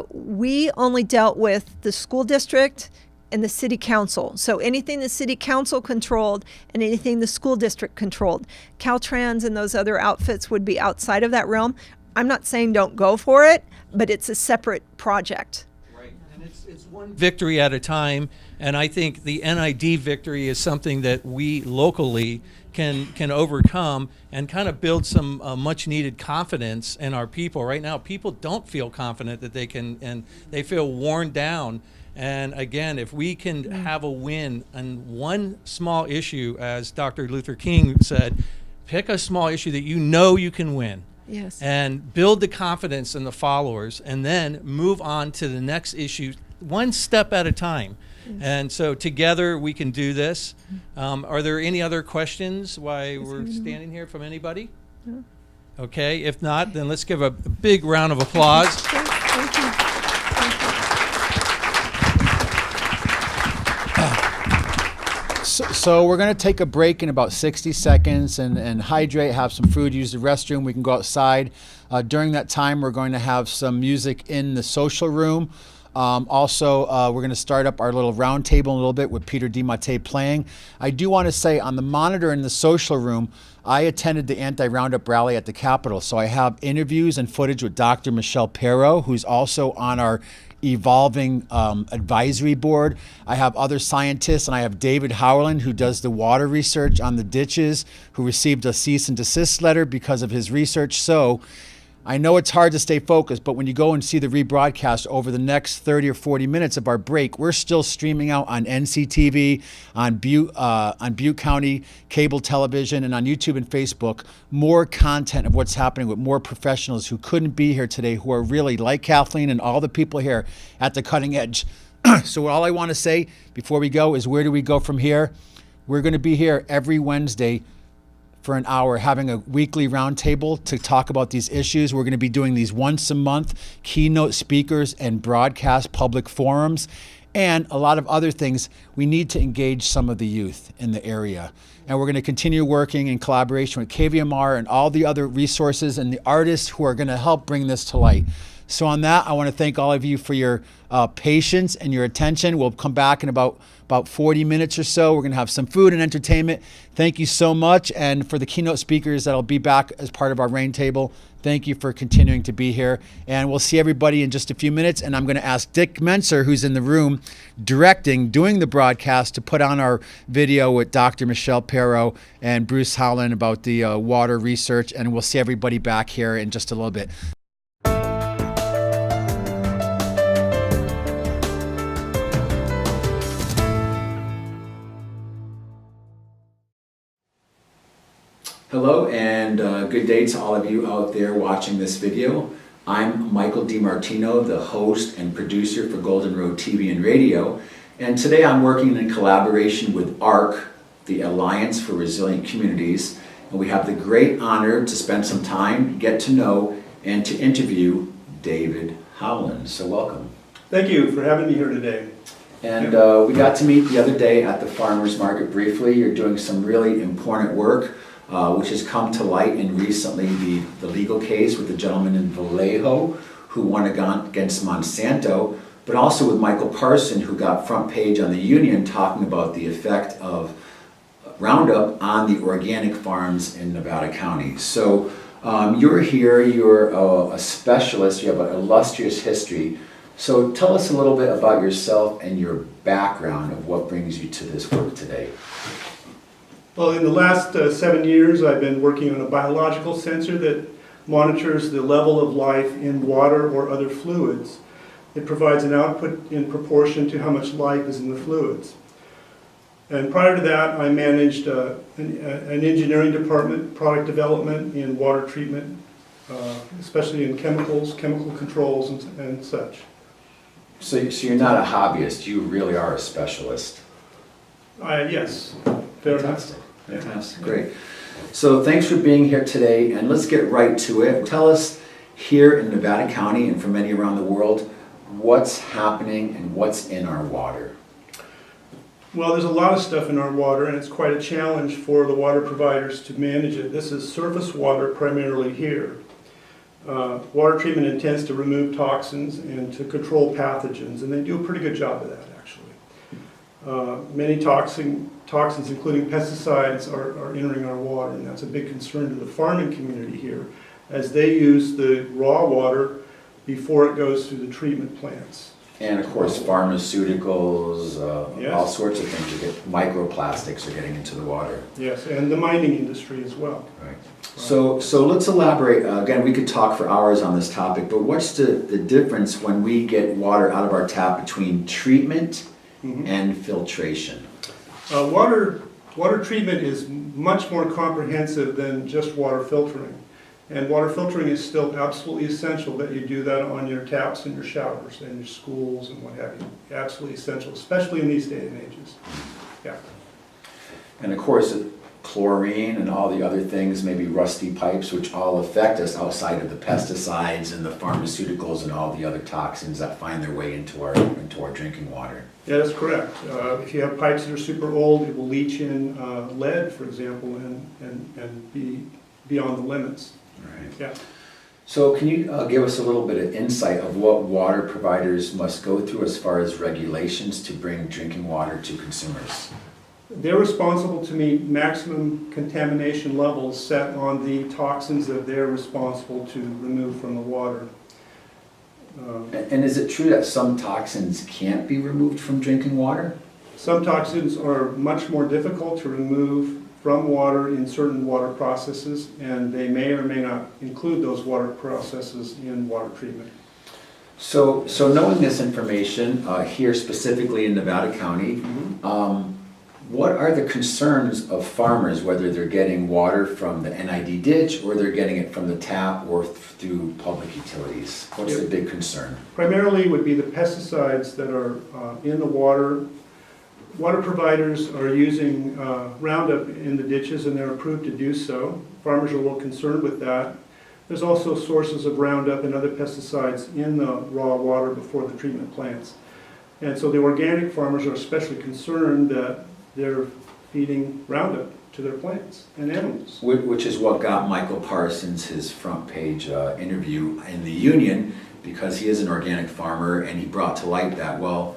We only dealt with the school district and the city council. So anything the city council controlled and anything the school district controlled. Caltrans and those other outfits would be outside of that realm. I'm not saying don't go for it, but it's a separate project. Right, and it's one victory at a time, and I think the NID victory is something that we locally can overcome and kind of build some much needed confidence in our people. Right now, people don't feel confident that they can, and they feel worn down. And again, if we can have a win on one small issue, as Dr. Luther King said, pick a small issue that you know you can win. Yes. And build the confidence in the followers, and then move on to the next issue, one step at a time. Yes. And so together we can do this. Are there any other questions while we're standing here from anybody? No. Okay, if not, then let's give a big round of applause. Thank you. So we're going to take a break in about 60 seconds and hydrate, have some food, use the restroom. We can go outside. During that time, we're going to have some music in the social room. Also, we're going to start up our little round table in a little bit with Peter DiMattei playing. I do want to say on the monitor in the social room, I attended the anti-Roundup rally at the Capitol. So I have interviews and footage with Dr. Michelle Perro, who's also on our evolving advisory board. I have other scientists, and I have David Howland, who does the water research on the ditches, who received a cease and desist letter because of his research. So I know it's hard to stay focused, but when you go and see the rebroadcast over the next 30 or 40 minutes of our break, we're still streaming out on NCTV, on Butte County cable television, and on YouTube and Facebook, more content of what's happening with more professionals who couldn't be here today, who are really, like Kathleen and all the people here, at the cutting edge. So all I want to say before we go is, where do we go from here? We're going to be here every Wednesday for an hour, having a weekly roundtable to talk about these issues. We're going to be doing these once a month, keynote speakers and broadcast public forums, and a lot of other things. We need to engage some of the youth in the area. And we're going to continue working in collaboration with KVMR and all the other resources and the artists who are going to help bring this to light. So on that, I want to thank all of you for your patience and your attention. We'll come back in about 40 minutes or so. We're going to have some food and entertainment. Thank you so much. And for the keynote speakers that'll be back as part of our rain table, thank you for continuing to be here. And we'll see everybody in just a few minutes. And I'm going to ask Dick Menser, who's in the room doing the broadcast, to put on our video with Dr. Michelle Perro and Bruce Howland about the water research. And we'll see everybody back here in just a little bit. Hello and good day to all of you out there watching this video. I'm Michael DiMartino, the host and producer for Golden Road TV and Radio, and today I'm working in collaboration with ARC, the Alliance for Resilient Communities, and we have the great honor to spend some time, get to know, and to interview David Howland. So welcome. Thank you for having me here today. And we got to meet the other day at the farmers market briefly. You're doing some really important work, which has come to light in recently the legal case with the gentleman in Vallejo who won against Monsanto, but also with Michael Parson, who got front page on the Union talking about the effect of Roundup on the organic farms in Nevada County. So you're here, you're a specialist, you have an illustrious history. So tell us a little bit about yourself and your background of what brings you to this work today. Well, in the last 7 years, I've been working on a biological sensor that monitors the level of life in water or other fluids. It provides an output in proportion to how much life is in the fluids. And prior to that, I managed an engineering department, product development in water treatment, especially in chemicals, chemical controls, and such. So you're not a hobbyist, you really are a specialist. Yes, fair enough. Fantastic, great. So thanks for being here today, and let's get right to it. Tell us here in Nevada County and for many around the world, what's happening and what's in our water. Well, there's a lot of stuff in our water, and it's quite a challenge for the water providers to manage it. This is surface water primarily here. Water treatment intends to remove toxins and to control pathogens, and they do a pretty good job of that, actually. Many toxins, including pesticides, are entering our water, and that's a big concern to the farming community here, as they use the raw water before it goes through the treatment plants. And of course, pharmaceuticals, Yes. all sorts of things. Microplastics are getting into the water. Yes, and the mining industry as well. Right. So let's elaborate. Again, we could talk for hours on this topic, but what's the difference when we get water out of our tap between treatment and filtration? Water treatment is much more comprehensive than just water filtering. And water filtering is still absolutely essential that you do that on your taps and your showers and your schools and what have you. Absolutely essential, especially in these day and ages. Yeah. And of course, chlorine and all the other things, maybe rusty pipes, which all affect us outside of the pesticides and the pharmaceuticals and all the other toxins that find their way into our drinking water. Yeah, that's correct. If you have pipes that are super old, it will leach in lead, for example, and be beyond the limits. Right. Yeah. So can you give us a little bit of insight of what water providers must go through as far as regulations to bring drinking water to consumers? They're responsible to meet maximum contamination levels set on the toxins that they're responsible to remove from the water. And is it true that some toxins can't be removed from drinking water? Some toxins are much more difficult to remove from water in certain water processes, and they may or may not include those water processes in water treatment. So knowing this information here specifically in Nevada County, what are the concerns of farmers, whether they're getting water from the NID ditch or they're getting it from the tap or through public utilities? What's the big concern? Primarily would be the pesticides that are in the water. Water providers are using Roundup in the ditches, and they're approved to do so. Farmers are a little concerned with that. There's also sources of Roundup and other pesticides in the raw water before the treatment plants. And so the organic farmers are especially concerned that they're feeding Roundup to their plants and animals. Which is what got Michael Parsons his front page interview in the Union, because he is an organic farmer, and he brought to light that, well,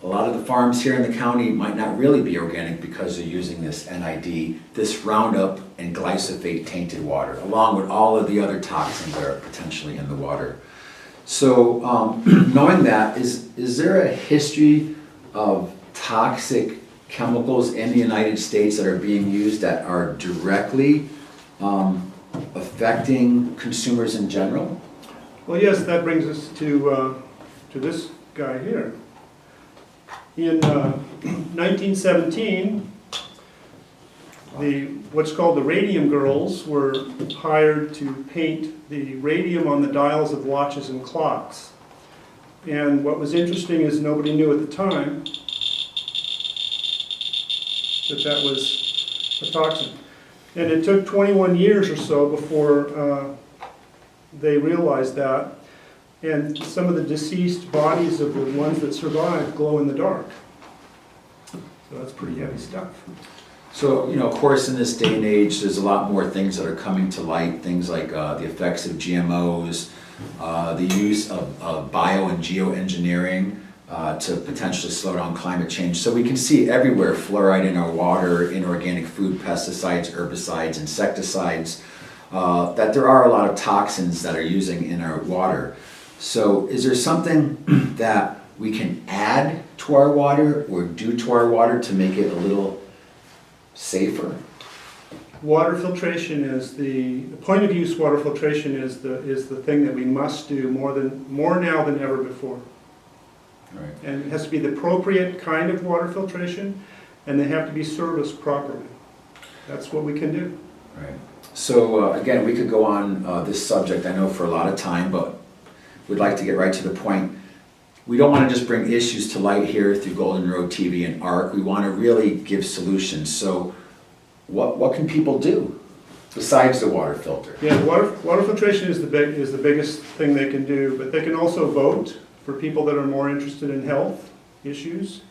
a lot of the farms here in the county might not really be organic because they're using this NID, this Roundup and glyphosate tainted water, along with all of the other toxins that are potentially in the water. So knowing that, is there a history of toxic chemicals in the United States that are being used that are directly affecting consumers in general? Well, yes, that brings us to this guy here. In 1917, what's called the radium girls were hired to paint the radium on the dials of watches and clocks. And what was interesting is nobody knew at the time that was a toxin. And it took 21 years or so before they realized that. And some of the deceased bodies of the ones that survived glow in the dark. So that's pretty heavy stuff. So, of course, in this day and age, there's a lot more things that are coming to light, things like the effects of GMOs, the use of bio and geoengineering to potentially slow down climate change. So we can see everywhere fluoride in our water, inorganic food, pesticides, herbicides, insecticides, that there are a lot of toxins that are using in our water. So is there something that we can add to our water or do to our water to make it a little safer? Water filtration is the point of use. Water filtration is the thing that we must do more now than ever before. Right. And it has to be the appropriate kind of water filtration, and they have to be serviced properly. That's what we can do. Right. So again, we could go on this subject, I know, for a lot of time, but we'd like to get right to the point. We don't want to just bring issues to light here through Golden Road TV and ARC. We want to really give solutions. So what can people do? besides the water filter? Yeah, water filtration is the biggest thing they can do, but they can also vote for people that are more interested in health issues.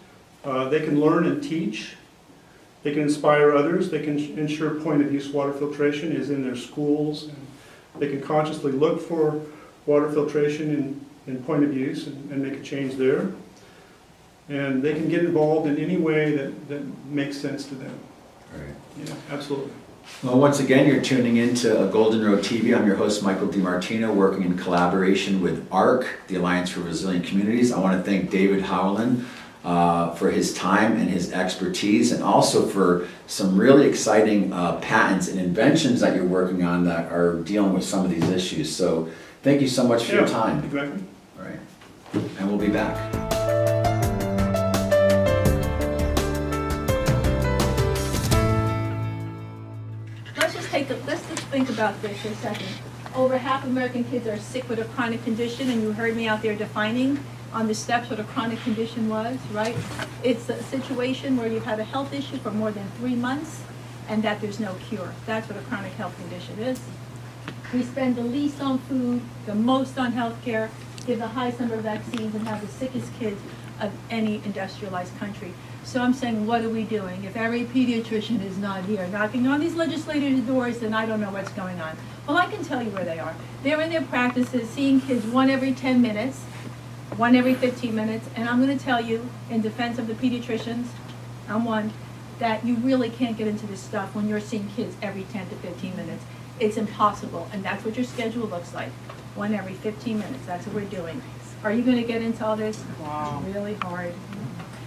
They can learn and teach. They can inspire others. They can ensure point-of-use water filtration is in their schools. And they can consciously look for water filtration in point of use and make a change there. And they can get involved in any way that makes sense to them. Right. Yeah, absolutely. Well, once again, you're tuning into Golden Road TV. I'm your host, Michael DiMartino, working in collaboration with ARC, the Alliance for Resilient Communities. I want to thank David Howland for his time and his expertise, and also for some really exciting patents and inventions that you're working on that are dealing with some of these issues. So thank you so much for your time. Exactly. All right. And we'll be back. Let's just think about this for a second. Over half American kids are sick with a chronic condition, and you heard me out there defining on the steps what a chronic condition was, right? It's a situation where you've had a health issue for more than 3 months and that there's no cure. That's what a chronic health condition is. We spend the least on food, the most on healthcare, give the highest number of vaccines, and have the sickest kids of any industrialized country. So I'm saying, what are we doing? If every pediatrician is not here knocking on these legislators' doors, then I don't know what's going on. Well, I can tell you where they are. They're in their practices seeing kids 1 every 10 minutes, 1 every 15 minutes, and I'm going to tell you, in defense of the pediatricians, I'm one, that you really can't get into this stuff when you're seeing kids every 10 to 15 minutes. It's impossible, and that's what your schedule looks like. 1 every 15 minutes, that's what we're doing. Are you going to get into all this? Wow. It's really hard.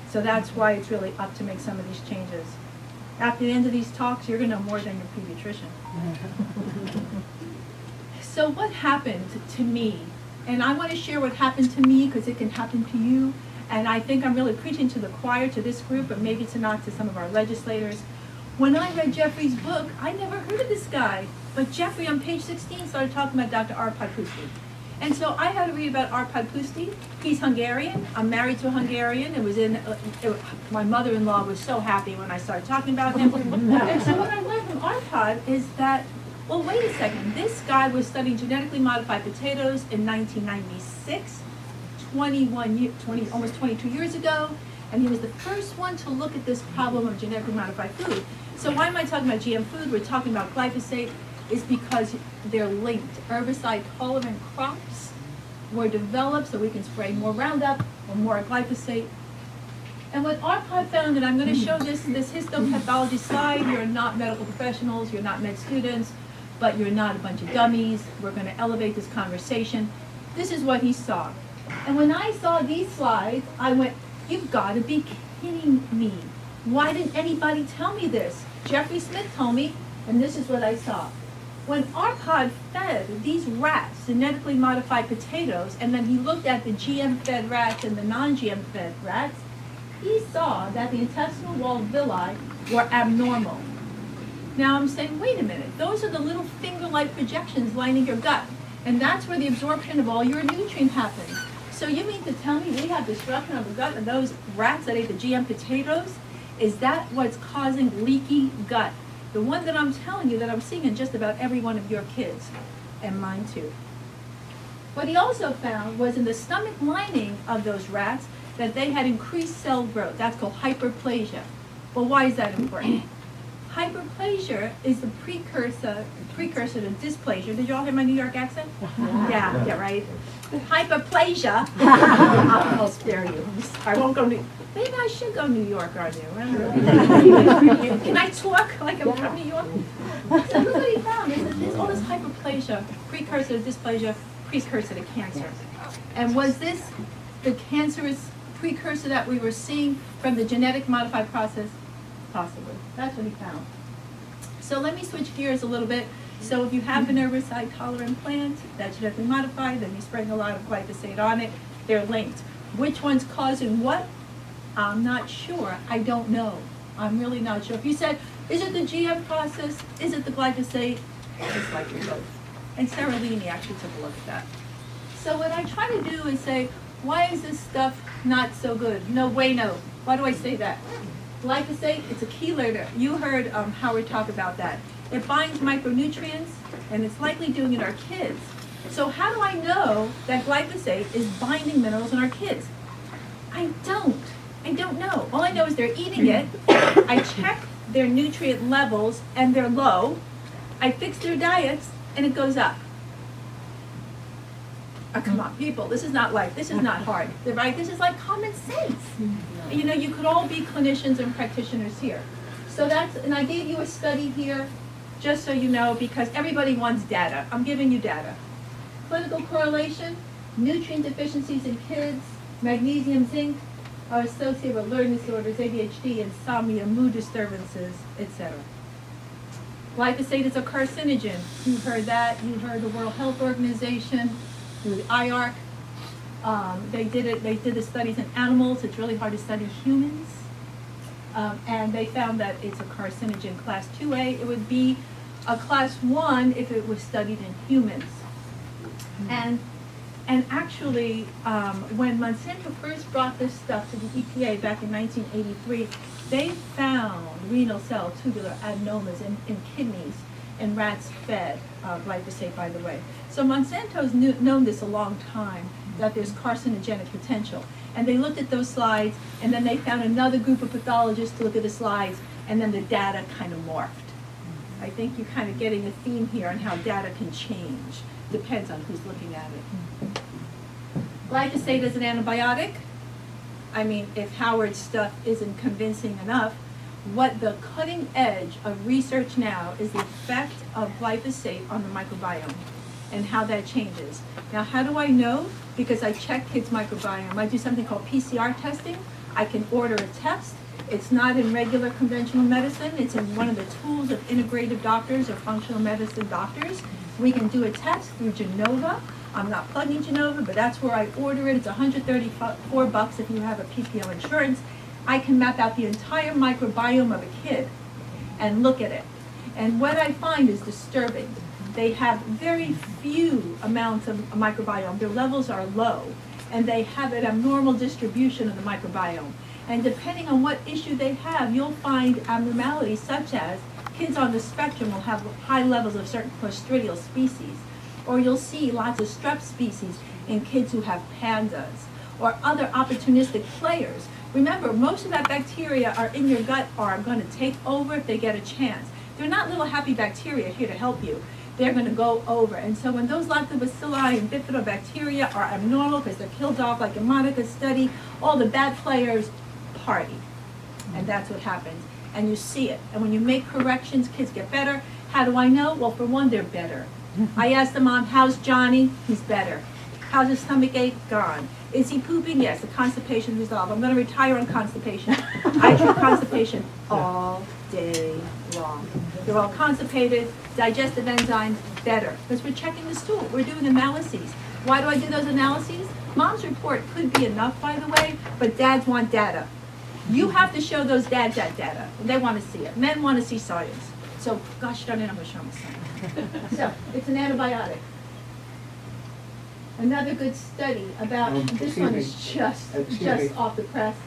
So that's why it's really up to make some of these changes. After the end of these talks, you're going to know more than your pediatrician. So what happened to me? And I want to share what happened to me because it can happen to you. And I think I'm really preaching to the choir, to this group, but maybe to not to some of our legislators. When I read Jeffrey's book, I never heard of this guy. But Jeffrey, on page 16, started talking about Dr. Arpad Pusztai. And so I had to read about Arpad Pusztai. He's Hungarian. I'm married to a Hungarian. My mother-in-law was so happy when I started talking about him. And so what I learned from Arpad is that, well, wait a second. This guy was studying genetically modified potatoes in 1996, almost 22 years ago. And he was the first one to look at this problem of genetically modified food. So why am I talking about GM food? We're talking about glyphosate. Is because they're linked. Herbicide-tolerant crops were developed so we can spray more Roundup or more glyphosate. And what Arpad found, and I'm going to show this histopathology slide, you're not medical professionals, you're not med students, but you're not a bunch of dummies. We're going to elevate this conversation. This is what he saw. And when I saw these slides, I went, you've got to be kidding me. Why didn't anybody tell me this? Jeffrey Smith told me, and this is what I saw. When Arpad fed these rats genetically modified potatoes, and then he looked at the GM-fed rats and the non-GM-fed rats, he saw that the intestinal wall villi were abnormal. Now I'm saying, wait a minute, those are the little finger-like projections lining your gut, and that's where the absorption of all your nutrients happens. So you mean to tell me we have destruction of the gut of those rats that ate the GM potatoes? Is that what's causing leaky gut? The one that I'm telling you that I'm seeing in just about every one of your kids, and mine too. What he also found was in the stomach lining of those rats that they had increased cell growth. That's called hyperplasia. Well, why is that important? Hyperplasia is the precursor to dysplasia. Did you all hear my New York accent? Yeah, right. Hyperplasia. I'll spare you. I won't go to. Maybe I should go New York, are you? Can I talk like I'm from New York? So look what he found is that there's all this hyperplasia, precursor to dysplasia, precursor to cancer. And was this the cancerous precursor that we were seeing from the genetic modified process? Possibly. That's what he found. So let me switch gears a little bit. So if you have an herbicide-tolerant plant that's genetically modified, then you're spraying a lot of glyphosate on it. They're linked. Which one's causing what? I'm not sure. I don't know. I'm really not sure. If you said, is it the GM process? Is it the glyphosate? It's likely both. And Sarah Leaney actually took a look at that. So what I try to do is say, why is this stuff not so good? No way, no. Why do I say that? Glyphosate, it's a chelator. You heard Howard talk about that. It binds micronutrients, and it's likely doing it in our kids. So how do I know that glyphosate is binding minerals in our kids? I don't know. All I know is they're eating it. I check their nutrient levels and they're low. I fix their diets and it goes up. Oh, come on, people, this is not hard, right? This is like common sense. You know, you could all be clinicians and practitioners here. So and I gave you a study here, just so you know, because everybody wants data. I'm giving you data. Clinical correlation, nutrient deficiencies in kids, magnesium, zinc, are associated with learning disorders, ADHD, insomnia, mood disturbances, etc. Glyphosate is a carcinogen. You heard that. You heard the World Health Organization, the IARC. They did the studies in animals. It's really hard to study humans. And they found that it's a carcinogen class 2A. It would be a class 1 if it was studied in humans. And actually, when Monsanto first brought this stuff to the EPA back in 1983, they found renal cell tubular adenomas in kidneys in rats fed glyphosate, by the way. So Monsanto's known this a long time, that there's carcinogenic potential. And they looked at those slides, and then they found another group of pathologists to look at the slides, and then the data kind of morphed. I think you're kind of getting a theme here on how data can change. Depends on who's looking at it. Glyphosate is an antibiotic. I mean, if Howard's stuff isn't convincing enough, what the cutting edge of research now is the effect of glyphosate on the microbiome and how that changes. Now, how do I know? Because I check kids' microbiome. I do something called PCR testing. I can order a test. It's not in regular conventional medicine. It's in one of the tools of integrative doctors or functional medicine doctors. We can do a test through Genova. I'm not plugging Genova, but that's where I order it. It's $134 if you have a PPO insurance. I can map out the entire microbiome of a kid and look at it. And what I find is disturbing. They have very few amounts of microbiome. Their levels are low, and they have an abnormal distribution of the microbiome. And depending on what issue they have, you'll find abnormalities such as kids on the spectrum will have high levels of certain Clostridial species, or you'll see lots of strep species in kids who have pandas, or other opportunistic players. Remember, most of that bacteria are in your gut or are going to take over if they get a chance. They're not little happy bacteria here to help you. They're going to go over. And so when those lactobacilli and bifidobacteria are abnormal because they're killed off, like in Monica's study, all the bad players party. And that's what happens. And you see it. And when you make corrections, kids get better. How do I know? Well, for one, they're better. I asked the mom, how's Johnny? He's better. How's his stomach ache? Gone. Is he pooping? Yes. The constipation resolved. I'm going to retire on constipation. I treat constipation all day long. They're all constipated, digestive enzymes, better. Because we're checking the stool. We're doing analyses. Why do I do those analyses? Mom's report could be enough, by the way, but dads want data. You have to show those dads that data. They want to see it. Men want to see science. So, gosh darn it, I'm going to show them science. So, it's an antibiotic. Another good study about, this one is just off the press,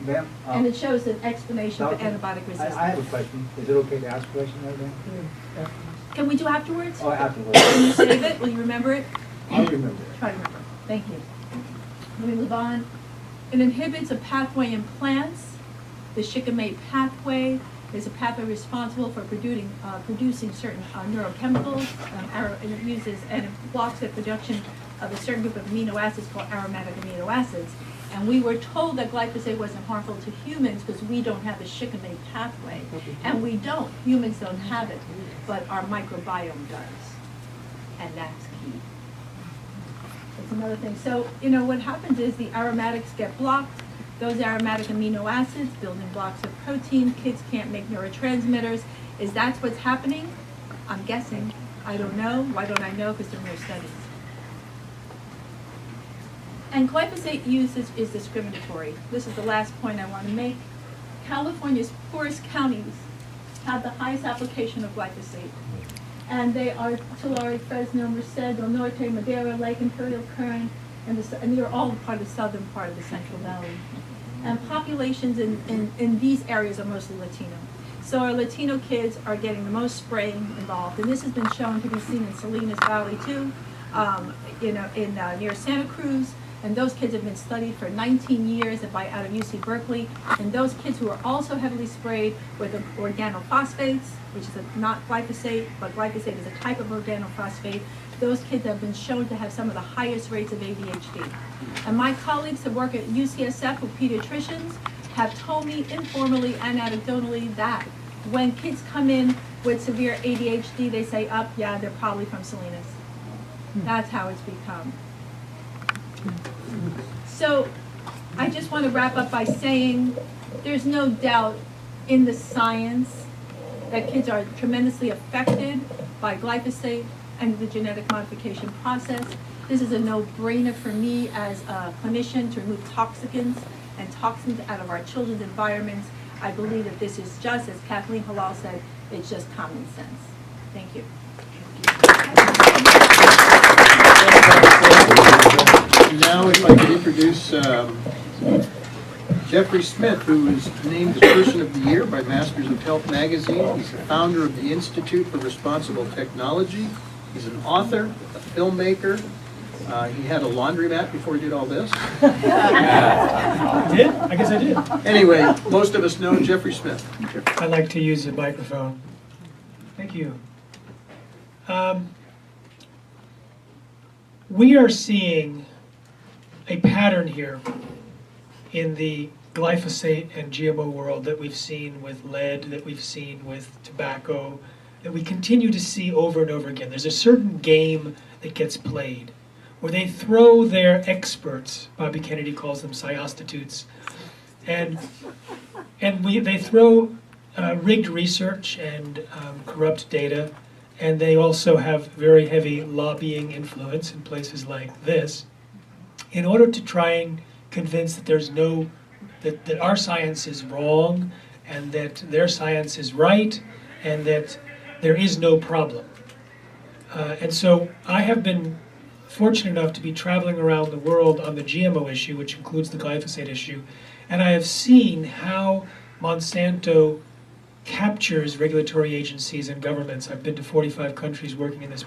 and it shows an explanation of antibiotic resistance. I have a question. Is it okay to ask a question right now? Yeah. Can we do afterwards? Oh, afterwards. Can you save it? Will you remember it? I'll remember it. Try to remember. Thank you. Let me move on. It inhibits a pathway in plants. The shikimate pathway is a pathway responsible for producing certain neurochemicals, and it uses and it blocks the production of a certain group of amino acids called aromatic amino acids. And we were told that glyphosate wasn't harmful to humans because we don't have the shikimate pathway. And we don't. Humans don't have it, but our microbiome does. And that's key. It's another thing. So, you know, what happens is the aromatics get blocked. Those aromatic amino acids, building blocks of protein, kids can't make neurotransmitters. Is that what's happening? I'm guessing. I don't know. Why don't I know? Because there are no studies. And glyphosate use is discriminatory. This is the last point I want to make. California's poorest counties have the highest application of glyphosate. And they are Tulare, Fresno, Merced, Del Norte, Madera, Lake Imperial, Kern, and they're all part of the southern part of the Central Valley. And populations in these areas are mostly Latino. So our Latino kids are getting the most spraying involved, and this has been shown to be seen in Salinas Valley too, near Santa Cruz. And those kids have been studied for 19 years out of UC Berkeley. And those kids who are also heavily sprayed with organophosphates, which is not glyphosate, but glyphosate is a type of organophosphate, those kids have been shown to have some of the highest rates of ADHD. And my colleagues who work at UCSF with pediatricians have told me informally and anecdotally that when kids come in with severe ADHD, they say, yeah, they're probably from Salinas. That's how it's become. So I just want to wrap up by saying there's no doubt in the science that kids are tremendously affected by glyphosate and the genetic modification process. This is a no-brainer for me as a clinician to remove toxins and toxins out of our children's environments. I believe that this is just, as Kathleen Halal said, it's just common sense. Thank you. Now, if I could introduce Jeffrey Smith, who is named the Person of the Year by Masters of Health magazine. He's the founder of the Institute for Responsible Technology. He's an author, a filmmaker. He had a laundromat before he did all this. I did? I guess I did. Anyway, most of us know Jeffrey Smith. I like to use the microphone. Thank you. We are seeing a pattern here in the glyphosate and GMO world that we've seen with lead, that we've seen with tobacco, that we continue to see over and over again. There's a certain game that gets played where they throw their experts, Bobby Kennedy calls them cyostitutes, and they throw rigged research and corrupt data, and they also have very heavy lobbying influence in places like this, in order to try and convince that there's that our science is wrong and that their science is right and that there is no problem. And so I have been fortunate enough to be traveling around the world on the GMO issue, which includes the glyphosate issue, and I have seen how Monsanto captures regulatory agencies and governments. I've been to 45 countries working in this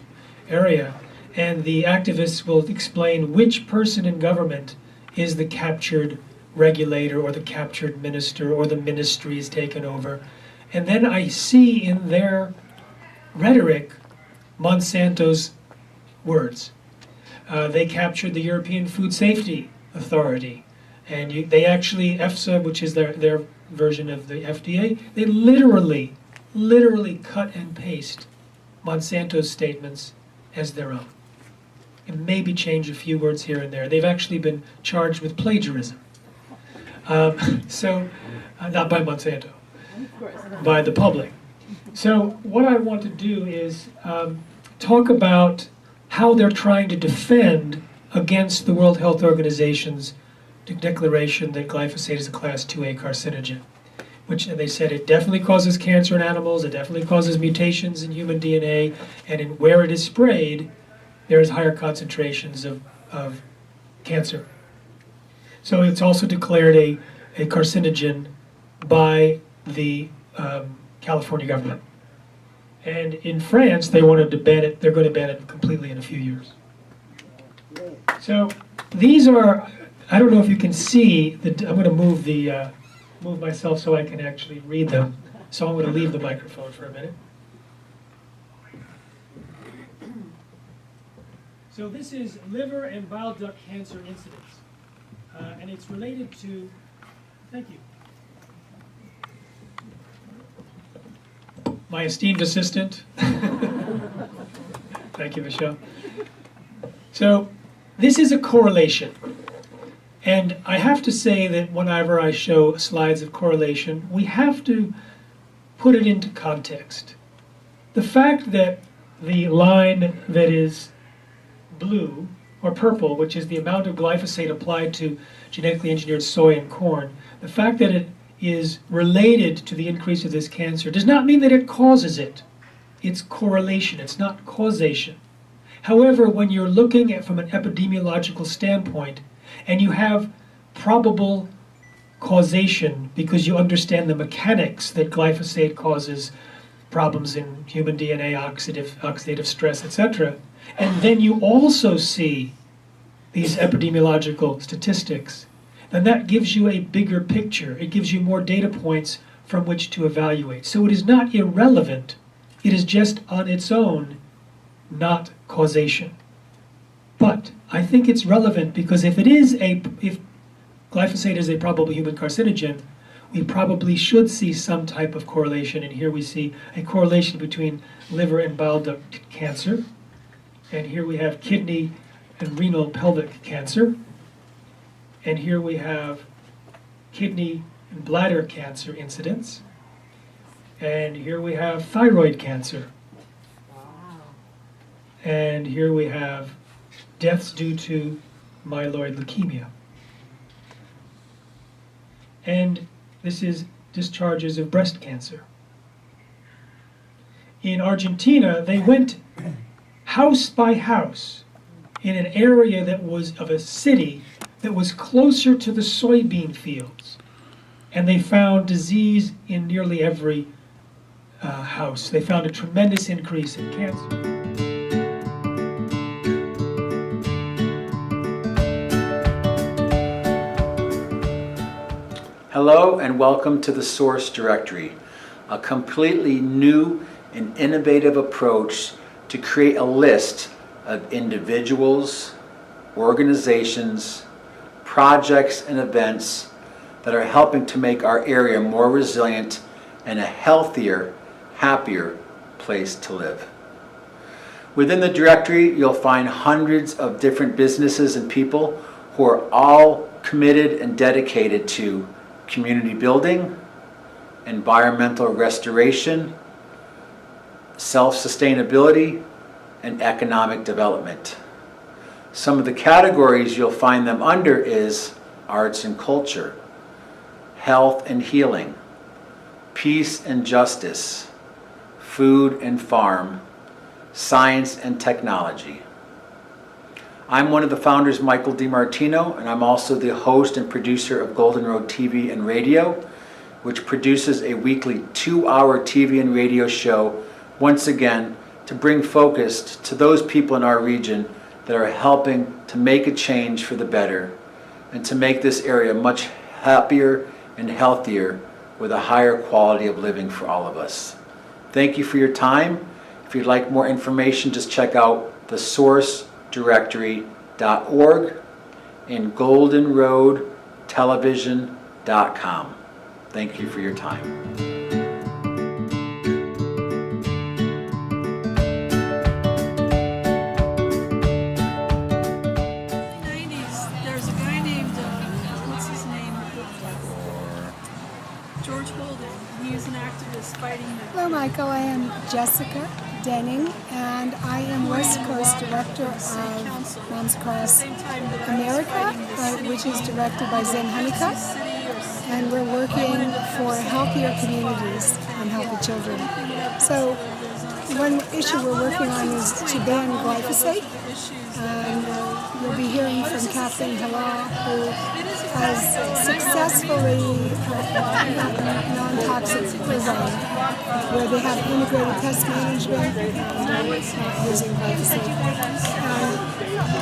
area, and the activists will explain which person in government is the captured regulator or the captured minister or the ministry is taken over. And then I see in their rhetoric Monsanto's words. They captured the European Food Safety Authority, and they actually, EFSA, which is their version of the FDA, they literally cut and paste Monsanto's statements as their own. And maybe change a few words here and there. They've actually been charged with plagiarism. Not by Monsanto, by the public. So what I want to do is talk about how they're trying to defend against the World Health Organization's declaration that glyphosate is a Class 2A carcinogen, which they said it definitely causes cancer in animals, it definitely causes mutations in human DNA, and where it is sprayed, there's higher concentrations of cancer. So it's also declared a carcinogen by the California government. And in France, they wanted to ban it. They're going to ban it completely in a few years. So these are, I don't know if you can see, I'm going to move myself so I can actually read them. So I'm going to leave the microphone for a minute. So this is liver and bile duct cancer incidence. And it's related to, thank you, my esteemed assistant. Thank you, Michelle. So this is a correlation. And I have to say that whenever I show slides of correlation, we have to put it into context. The fact that the line that is blue or purple, which is the amount of glyphosate applied to genetically engineered soy and corn, the fact that it is related to the increase of this cancer does not mean that it causes it. It's correlation, it's not causation. However, when you're looking at from an epidemiological standpoint and you have probable causation because you understand the mechanics that glyphosate causes problems in human DNA, oxidative stress, etc. And then you also see these epidemiological statistics, then that gives you a bigger picture. It gives you more data points from which to evaluate. So it is not irrelevant. It is just on its own, not causation. But I think it's relevant because if glyphosate is a probable human carcinogen, we probably should see some type of correlation. And here we see a correlation between liver and bile duct cancer. And here we have kidney and renal pelvic cancer. And here we have kidney and bladder cancer incidence. And here we have thyroid cancer. And here we have deaths due to myeloid leukemia. And this is discharges of breast cancer. In Argentina, they went house by house in an area that was of a city that was closer to the soybean fields. And they found disease in nearly every house. They found a tremendous increase in cancer. Hello and welcome to the Source Directory, a completely new and innovative approach to create a list of individuals, organizations, projects, and events that are helping to make our area more resilient and a healthier, happier place to live. Within the directory, you'll find hundreds of different businesses and people who are all committed and dedicated to community building, environmental restoration, self-sustainability, and economic development. Some of the categories you'll find them under is arts and culture, health and healing, peace and justice, food and farm, science and technology. I'm one of the founders, Michael DiMartino, and I'm also the host and producer of Golden Road TV and Radio, which produces a weekly 2-hour TV and radio show, once again, to bring focus to those people in our region that are helping to make a change for the better and to make this area much happier and healthier with a higher quality of living for all of us. Thank you for your time. If you'd like more information, just check out thesourcedirectory.org and goldenroadtelevision.com. Thank you for your time. There's a guy named, what's his name? George Holden. He was an activist fighting the... Hello, Michael. I am Jessica Denning, and I am West Coast Director of Moms Across America, which is directed by Zen Honeycutt. And we're working for healthier communities and healthy children. So one issue we're working on is to ban glyphosate. And you'll be hearing from Kathleen Halal, who has successfully non-toxic program where they have integrated pest management and not using glyphosate. And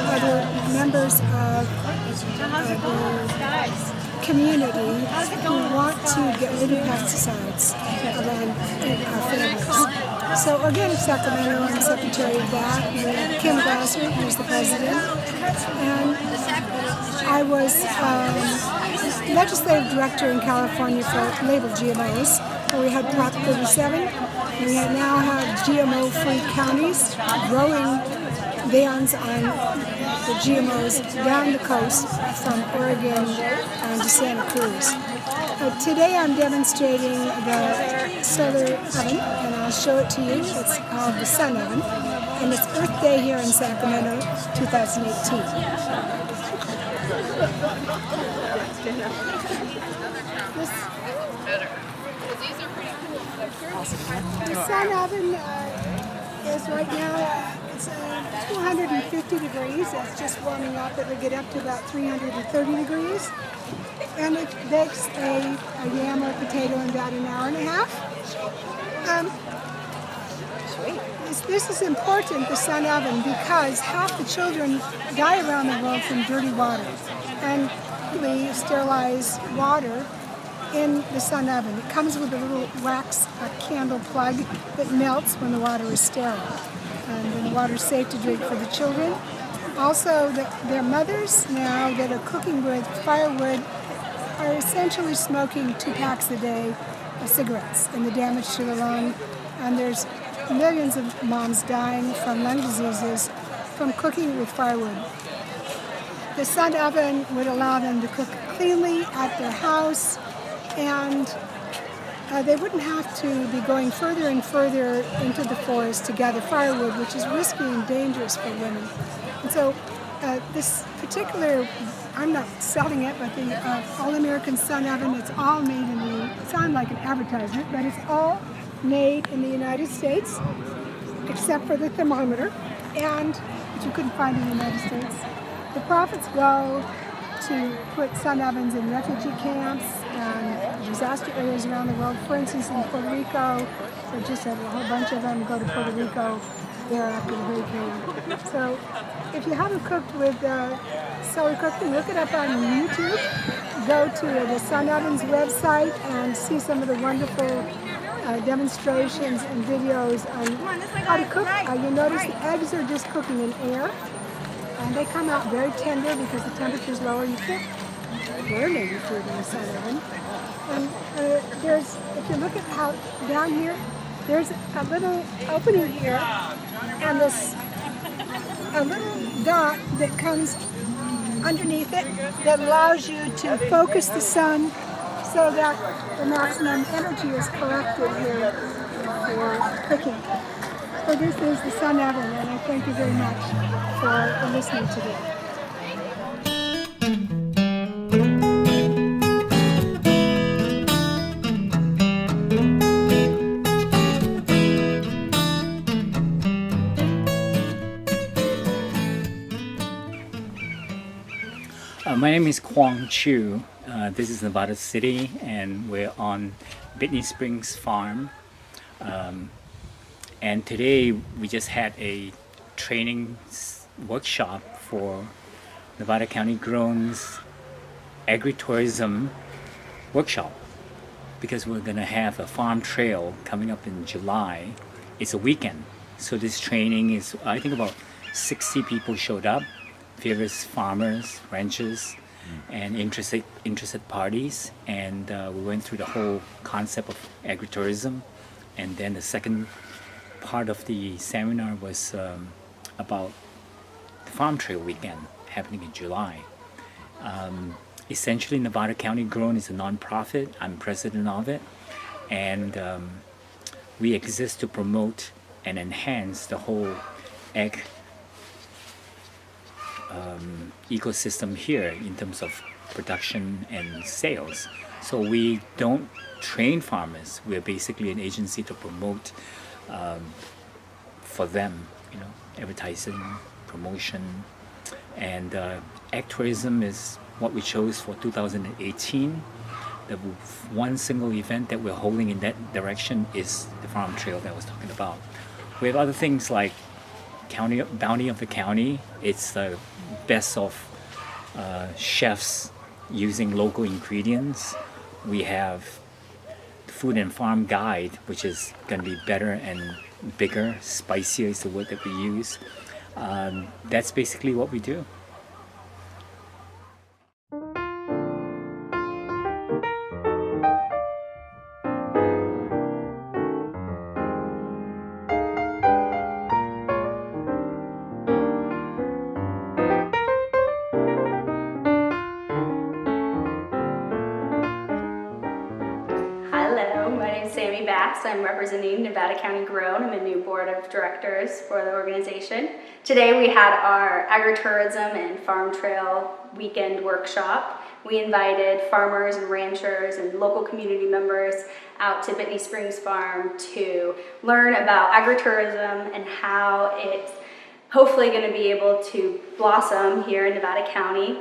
other members of the community who want to get rid of pesticides around our families. So Organic Sacramento, I'm secretary of that, and Kim Glasser, who's the president. And I was legislative director in California for labeled GMOs, where we had Prop 37. We now have GMO-free counties growing bans on the GMOs down the coast from Oregon to Santa Cruz. Today I'm demonstrating the solar oven, and I'll show it to you. It's called the Sun Oven, and it's Earth Day here in Sacramento, 2018. The Sun Oven is right now, it's 250 degrees. It's just warming up. It will get up to about 330 degrees. and it bakes a yam or potato in about an hour and a half. This is important, the sun oven, because half the children die around the world from dirty water. And we sterilize water in the sun oven. It comes with a little wax candle plug that melts when the water is sterile. And then the water is safe to drink for the children. Also, their mothers now that are cooking with firewood are essentially smoking 2 packs a day of cigarettes and the damage to the lung. And there's millions of moms dying from lung diseases from cooking with firewood. The sun oven would allow them to cook cleanly at their house, and they wouldn't have to be going further and further into the forest to gather firewood, which is risky and dangerous for women. And so this particular, I'm not selling it, but the All-American Sun Oven, it's all made in the, sound like an advertisement, but it's all made in the United States, except for the thermometer, and which you couldn't find in the United States. The profits go to put sun ovens in refugee camps and disaster areas around the world. For instance, in Puerto Rico, they just had a whole bunch of them go to Puerto Rico there after the hurricane. So if you haven't cooked with Sully Cooking, look it up on YouTube. Go to the Sun Ovens website and see some of the wonderful demonstrations and videos on how to cook. You'll notice the eggs are just cooking in air, and they come out very tender because the temperature is lower. You can't burn any food in the sun oven. And there's, if you look at how down here, there's a little opening here, and this a little dot that comes underneath it that allows you to focus the sun so that the maximum energy is collected here for cooking. So this is the sun oven, and I thank you very much for listening today. My name is Kwang Chu. This is Nevada City, and we're on Whitney Springs Farm. And today we just had a training workshop for Nevada County Grown's agritourism workshop, because we're going to have a farm trail coming up in July. It's a weekend, so this training is, I think about 60 people showed up, various farmers, ranchers, and interested parties, and we went through the whole concept of agritourism. And then the second part of the seminar was about the Farm Trail Weekend happening in July. Essentially, Nevada County Grown is a nonprofit. I'm president of it, and we exist to promote and enhance the whole ag ecosystem here in terms of production and sales. So we don't train farmers. We're basically an agency to promote for them, advertising, promotion, and ag tourism is what we chose for 2018. The one single event that we're holding in that direction is the farm trail that I was talking about. We have other things like Bounty of the County. It's the best of chefs using local ingredients. We have the Food and Farm Guide, which is going to be better and bigger. Spicier is the word that we use. That's basically what we do. I'm representing Nevada County Grown. I'm a new board of directors for the organization. Today we had our agritourism and farm trail weekend workshop. We invited farmers and ranchers and local community members out to Whitney Springs Farm to learn about agritourism and how it's hopefully going to be able to blossom here in Nevada County.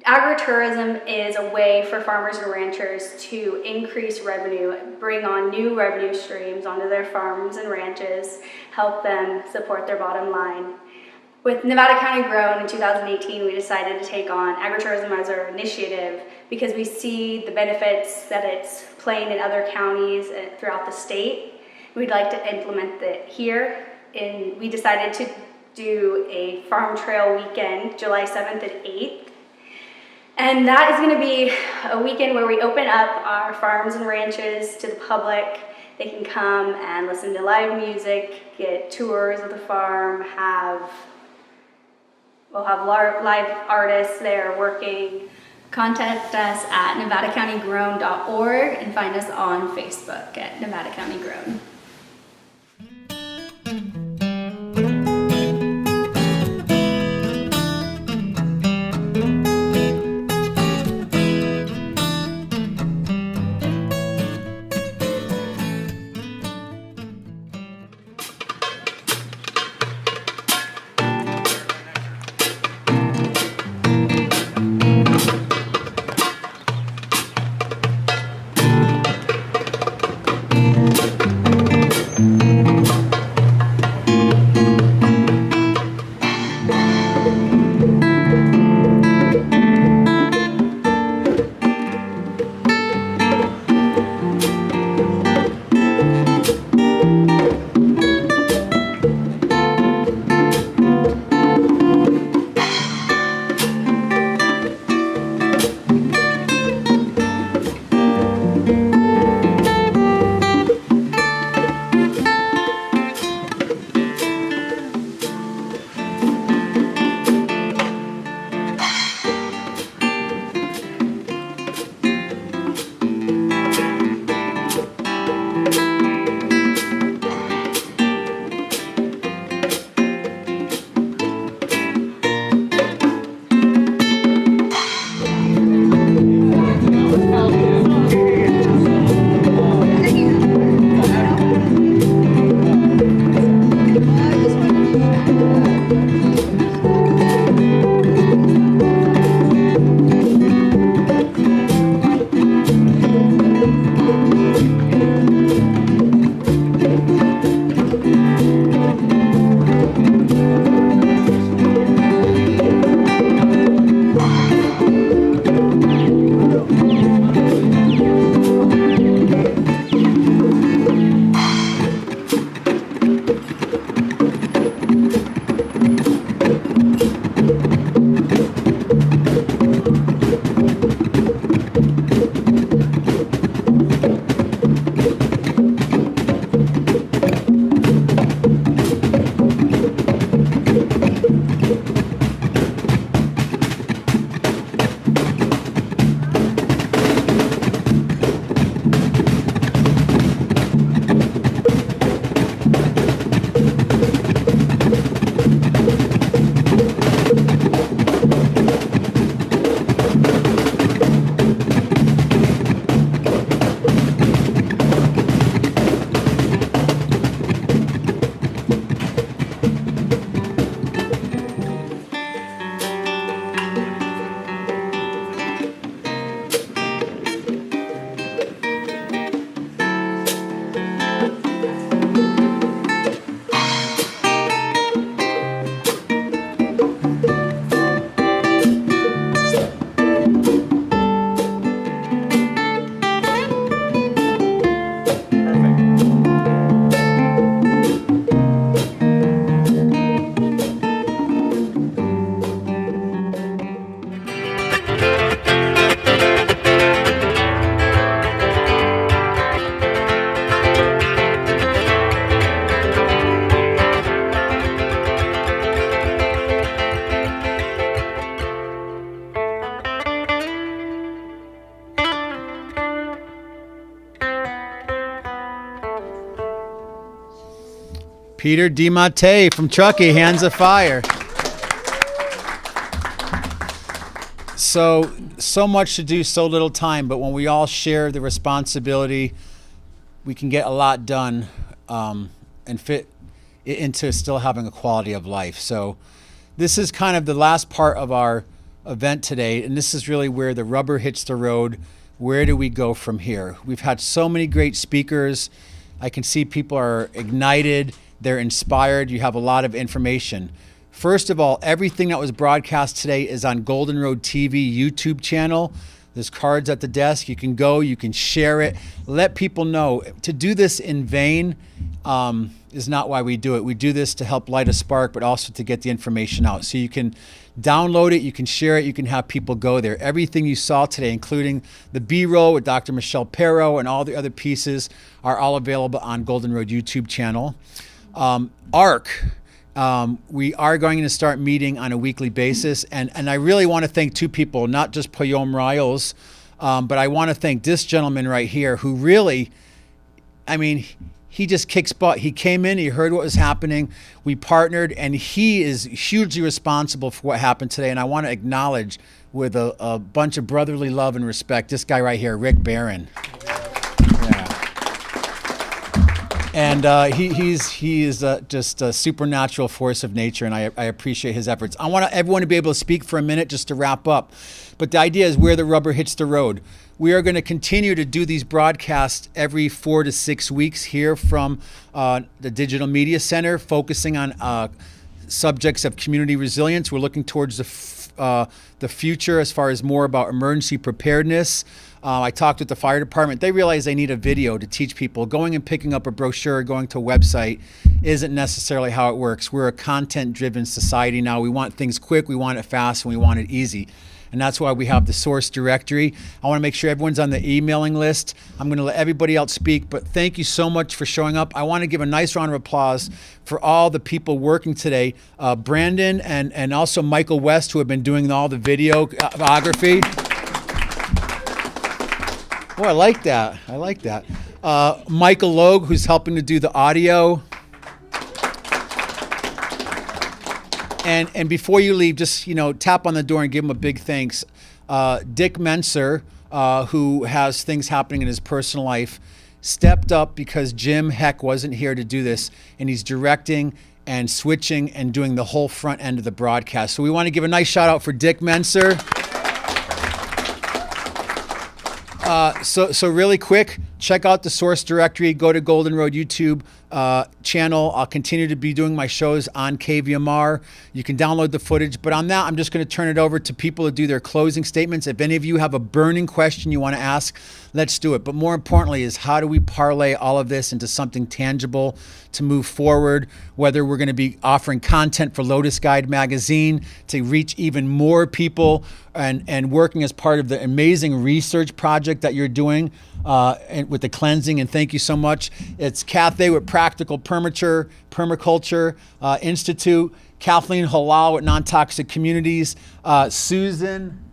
Agritourism is a way for farmers and ranchers to increase revenue, bring on new revenue streams onto their farms and ranches, help them support their bottom line. With Nevada County Grown in 2018, we decided to take on agritourism as our initiative because we see the benefits that it's playing in other counties throughout the state. We'd like to implement it here. We decided to do a farm trail weekend, July 7th and 8th. And that is going to be a weekend where we open up our farms and ranches to the public. They can come and listen to live music, get tours of the farm, we'll have live artists there working. Contact us at nevadacountygrown.org and find us on Facebook at Nevada County Grown. Peter DiMattei from Truckee, Hands of Fire. So much to do, so little time, but when we all share the responsibility, we can get a lot done and fit it into still having a quality of life. So this is kind of the last part of event today, and this is really where the rubber hits the road. Where do we go from here? We've had so many great speakers. I can see people are ignited, they're inspired, you have a lot of information. First of all, everything that was broadcast today is on Golden Road TV YouTube channel. There's cards at the desk. You can go, you can share it. Let people know. To do this in vain is not why we do it. We do this to help light a spark, but also to get the information out. So you can download it, you can share it, you can have people go there. Everything you saw today, including the B-roll with Dr. Michelle Perro and all the other pieces, are all available on Golden Road YouTube channel. ARC. We are going to start meeting on a weekly basis. And I really want to thank two people, not just Payom Riles, but I want to thank this gentleman right here who really, I mean, he just kicks butt. He came in, he heard what was happening. We partnered, and he is hugely responsible for what happened today. And I want to acknowledge with a bunch of brotherly love and respect, this guy right here, Rick Barron. And he is just a supernatural force of nature, and I appreciate his efforts. I want everyone to be able to speak for a minute just to wrap up. But the idea is where the rubber hits the road. We are going to continue to do these broadcasts every 4 to 6 weeks here from the Digital Media Center, focusing on subjects of community resilience. We're looking towards the future as far as more about emergency preparedness. I talked with the fire department. They realize they need a video to teach people. Going and picking up a brochure, going to a website isn't necessarily how it works. We're a content-driven society now. We want things quick, we want it fast, and we want it easy. And that's why we have the source directory. I want to make sure everyone's on the emailing list. I'm going to let everybody else speak, but thank you so much for showing up. I want to give a nice round of applause for all the people working today. Brandon and also Michael West, who have been doing all the videography. Oh, I like that. I like that. Michael Logue, who's helping to do the audio. And before you leave, just tap on the door and give him a big thanks. Dick Menser, who has things happening in his personal life, stepped up because Jim Heck wasn't here to do this, and he's directing and switching and doing the whole front end of the broadcast. So we want to give a nice shout out for Dick Menser. So really quick, check out the source directory, go to Golden Road YouTube channel. I'll continue to be doing my shows on KVMR. You can download the footage, but on that, I'm just going to turn it over to people to do their closing statements. If any of you have a burning question you want to ask, let's do it. But more importantly is, how do we parlay all of this into something tangible to move forward, whether we're going to be offering content for Lotus Guide magazine to reach even more people, and working as part of the amazing research project that you're doing and with the cleansing. And thank you so much. It's Cathay with Practical Permaculture Institute, Kathleen Halal with Non-Toxic Communities, Susan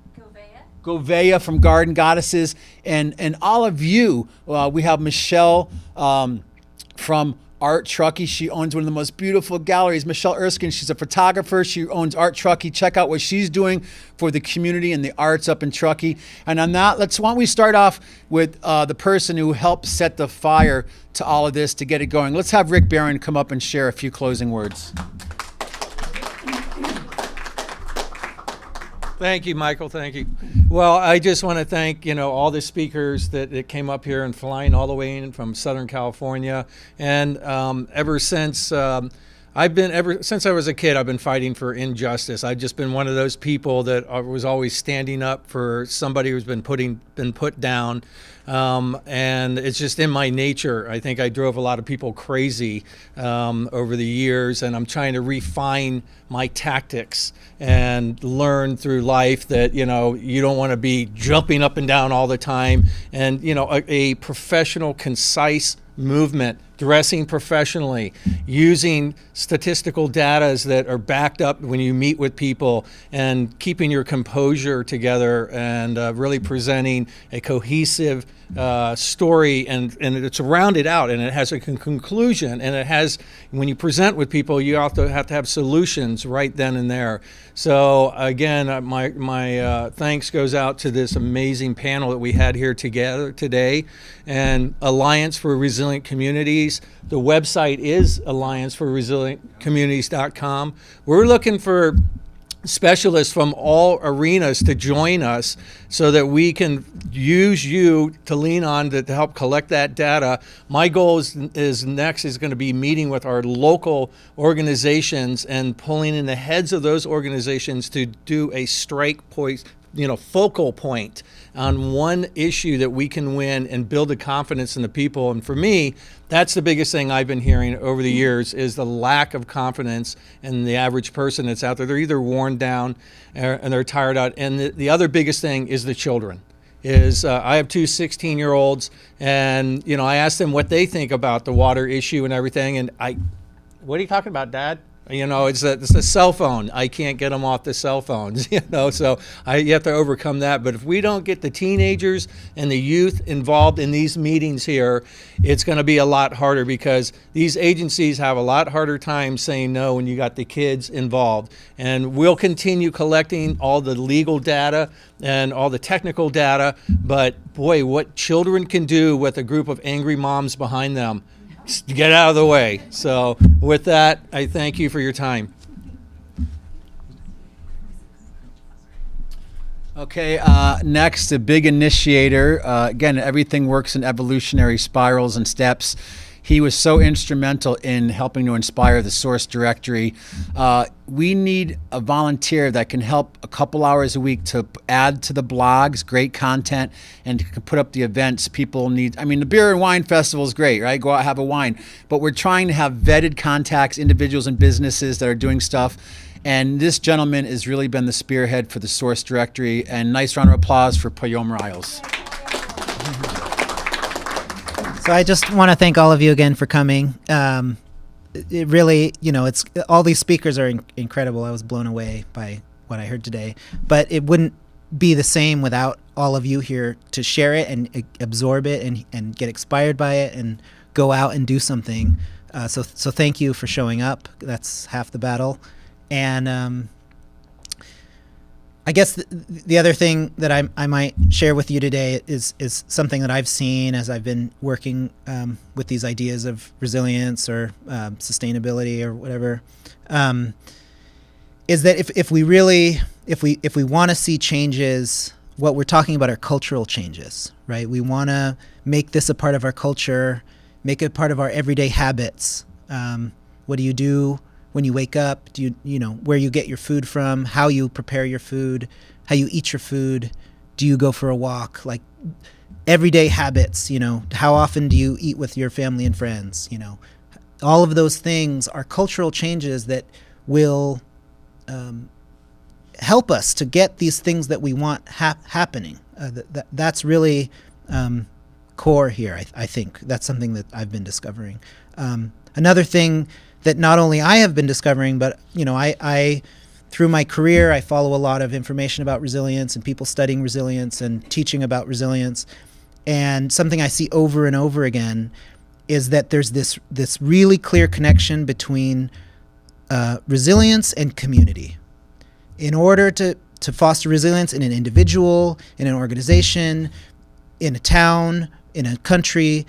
Govea from Garden Goddesses, and all of you. We have Michelle from Art Truckee. She owns one of the most beautiful galleries. Michelle Erskine, she's a photographer. She owns Art Truckee. Check out what she's doing for the community and the arts up in Truckee. And on that, why don't we start off with the person who helped set the fire to all of this to get it going. Let's have Rick Barron come up and share a few closing words. Thank you, Michael. Thank you. Well, I just want to thank, all the speakers that came up here and flying all the way in from Southern California. And ever since I was a kid, I've been fighting for injustice. I've just been one of those people that was always standing up for somebody who's been put down. And it's just in my nature. I think I drove a lot of people crazy over the years, and I'm trying to refine my tactics and learn through life that, you don't want to be jumping up and down all the time. And, a professional, concise movement, dressing professionally, using statistical data that are backed up when you meet with people, and keeping your composure together, and really presenting a cohesive story, and it's rounded out, and it has a conclusion, and it has, when you present with people, you also have to have solutions right then and there. So again, my thanks goes out to this amazing panel that we had here together today, and Alliance for Resilient Communities. The website is allianceforresilientcommunities.com. We're looking for specialists from all arenas to join us so that we can use you to lean on to help collect that data. My goal is next is going to be meeting with our local organizations and pulling in the heads of those organizations to do a strike point, focal point on one issue that we can win and build the confidence in the people. And for me, that's the biggest thing I've been hearing over the years is the lack of confidence in the average person that's out there. They're either worn down and they're tired out. And the other biggest thing is the children. I have two 16-year-olds, and I asked them what they think about the water issue and everything. And what are you talking about, Dad? It's a cell phone. I can't get them off the cell phones, so you have to overcome that. But if we don't get the teenagers and the youth involved in these meetings here, it's going to be a lot harder because these agencies have a lot harder time saying no when you got the kids involved. And we'll continue collecting all the legal data and all the technical data, but boy, what children can do with a group of angry moms behind them. Get out of the way. So with that, I thank you for your time. Okay, next, a big initiator. Again, everything works in evolutionary spirals and steps. He was so instrumental in helping to inspire the source directory. We need a volunteer that can help a couple hours a week to add to the blogs, great content, and to put up the events people need. The beer and wine festival is great, right? Go out, have a wine. But we're trying to have vetted contacts, individuals and businesses that are doing stuff. And this gentleman has really been the spearhead for the source directory. And nice round of applause for Payom Riles. So I just want to thank all of you again for coming. It really, it's all these speakers are incredible. I was blown away by what I heard today. But it wouldn't be the same without all of you here to share it and absorb it and get inspired by it and go out and do something. So thank you for showing up. That's half the battle. And I guess the other thing that I might share with you today is something that I've seen as I've been working with these ideas of resilience or sustainability or whatever, is that if we want to see changes, what we're talking about are cultural changes, right? We want to make this a part of our culture, make it part of our everyday habits. What do you do when you wake up? Do you know where you get your food from, how you prepare your food, how you eat your food? Do you go for a walk? Like everyday habits, how often do you eat with your family and friends? All of those things are cultural changes that will help us to get these things that we want happening. That's really core here, I think. That's something that I've been discovering. Another thing that not only I have been discovering, but I through my career, I follow a lot of information about resilience and people studying resilience and teaching about resilience. And something I see over and over again is that there's this really clear connection between resilience and community. In order to foster resilience in an individual, in an organization, in a town, in a country,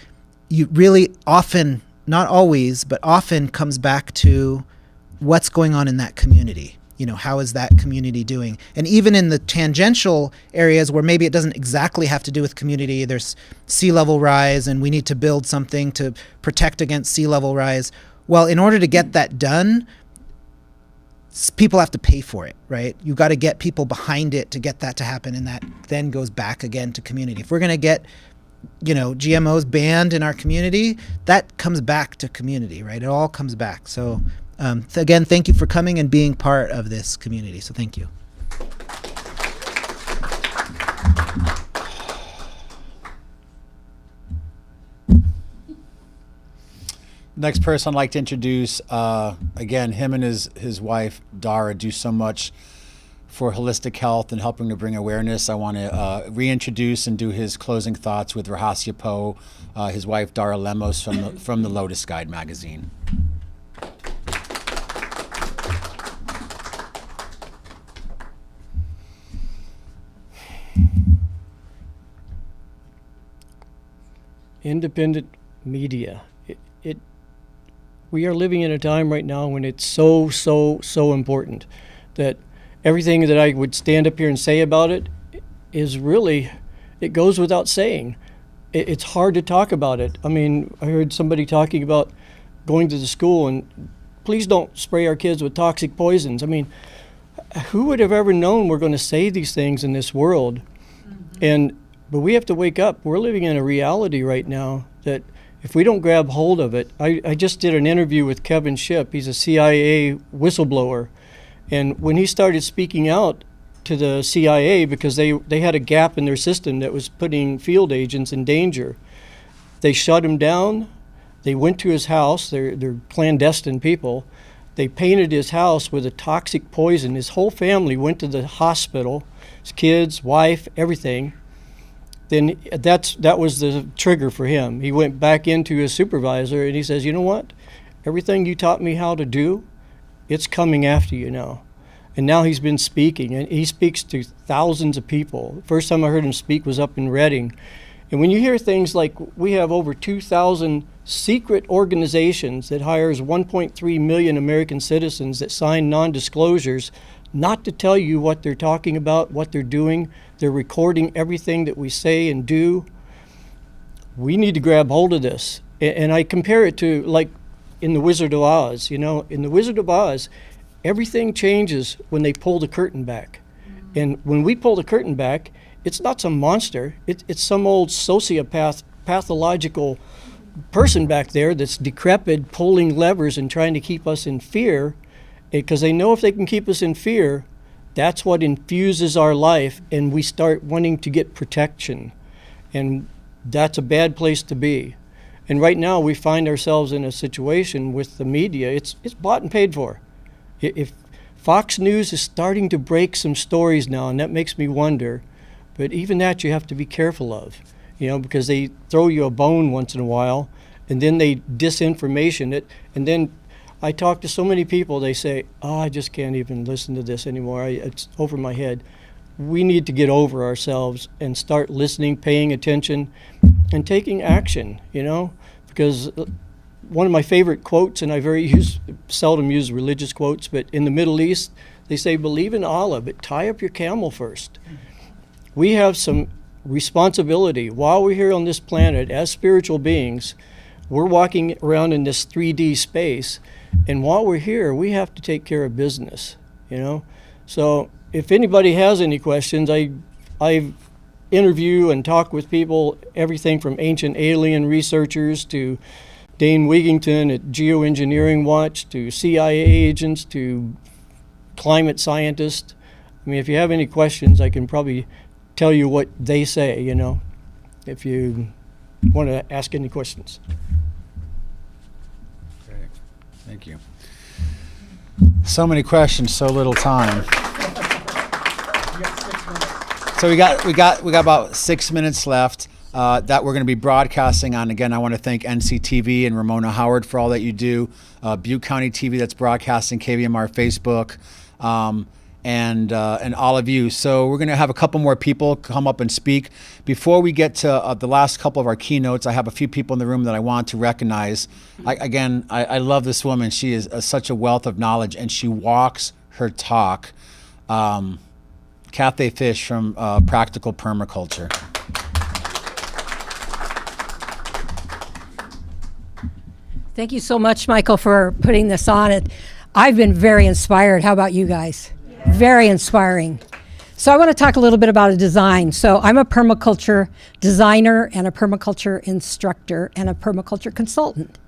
you really often, not always, but often comes back to what's going on in that community. How is that community doing? And even in the tangential areas where maybe it doesn't exactly have to do with community, there's sea level rise and we need to build something to protect against sea level rise. Well, in order to get that done, people have to pay for it, right? You've got to get people behind it to get that to happen, and that then goes back again to community. If we're going to get GMOs banned in our community, that comes back to community, right? It all comes back. So again, thank you for coming and being part of this community. So thank you. Next person I'd like to introduce, again, him and his wife, Dara, do so much for holistic health and helping to bring awareness. I want to reintroduce and do his closing thoughts with Rahasya Poe, his wife, Dara Lemos, from the Lotus Guide magazine. Independent media. We are living in a time right now when it's so important that everything that I would stand up here and say about it is really, it goes without saying. It's hard to talk about it. I mean, I heard somebody talking about going to the school and please don't spray our kids with toxic poisons. I mean, who would have ever known we're going to say these things in this world? But we have to wake up. We're living in a reality right now that if we don't grab hold of it, I just did an interview with Kevin Shipp. He's a CIA whistleblower. And when he started speaking out to the CIA because they had a gap in their system that was putting field agents in danger, they shut him down. They went to his house. They're clandestine people. They painted his house with a toxic poison. His whole family went to the hospital, his kids, wife, everything. Then that was the trigger for him. He went back into his supervisor and he says, you know what? Everything you taught me how to do, it's coming after you now. And now he's been speaking, and he speaks to thousands of people. First time I heard him speak was up in Reading. And when you hear things like we have over 2,000 secret organizations that hires 1.3 million American citizens that sign non-disclosures not to tell you what they're talking about, what they're doing. They're recording everything that we say and do. We need to grab hold of this. And I compare it to like in The Wizard of Oz. You know, in The Wizard of Oz, everything changes when they pull the curtain back. And when we pull the curtain back, it's not some monster. It's some old sociopath, pathological person back there that's decrepit, pulling levers and trying to keep us in fear, because they know if they can keep us in fear, that's what infuses our life, and we start wanting to get protection. And that's a bad place to be. And right now we find ourselves in a situation with the media. It's bought and paid for. If Fox News is starting to break some stories now, and that makes me wonder, but even that you have to be careful of, you know, because they throw you a bone once in a while, and then they disinformation it, and then I talk to so many people, they say, oh, I just can't even listen to this anymore, it's over my head. We need to get over ourselves and start listening, paying attention, and taking action, you know, because one of my favorite quotes, and I seldom use religious quotes, but in the Middle East, they say, believe in Allah, but tie up your camel first. We have some responsibility while we're here on this planet as spiritual beings. We're walking around in this 3D space, and while we're here, we have to take care of business, you know? So if anybody has any questions, I interview and talk with people, everything from ancient alien researchers to Dane Wigington at Geoengineering Watch to CIA agents to climate scientists. I mean, if you have any questions, I can probably tell you what they say, you know, if you want to ask any questions. Great. Thank you. So many questions, so little time. So we got about 6 minutes left. That we're going to be broadcasting on. Again, I want to thank NCTV and Ramona Howard for all that you do. Butte County TV that's broadcasting, KVMR Facebook, and all of you. So we're going to have a couple more people come up and speak. Before we get to the last couple of our keynotes, I have a few people in the room that I want to recognize. I love this woman. She is such a wealth of knowledge, and she walks her talk. Cathay Fish from Practical Permaculture. Thank you so much, Michael, for putting this on. I've been very inspired. How about you guys? Yeah. Very inspiring. So I want to talk a little bit about a design. So I'm a permaculture designer and a permaculture instructor and a permaculture consultant.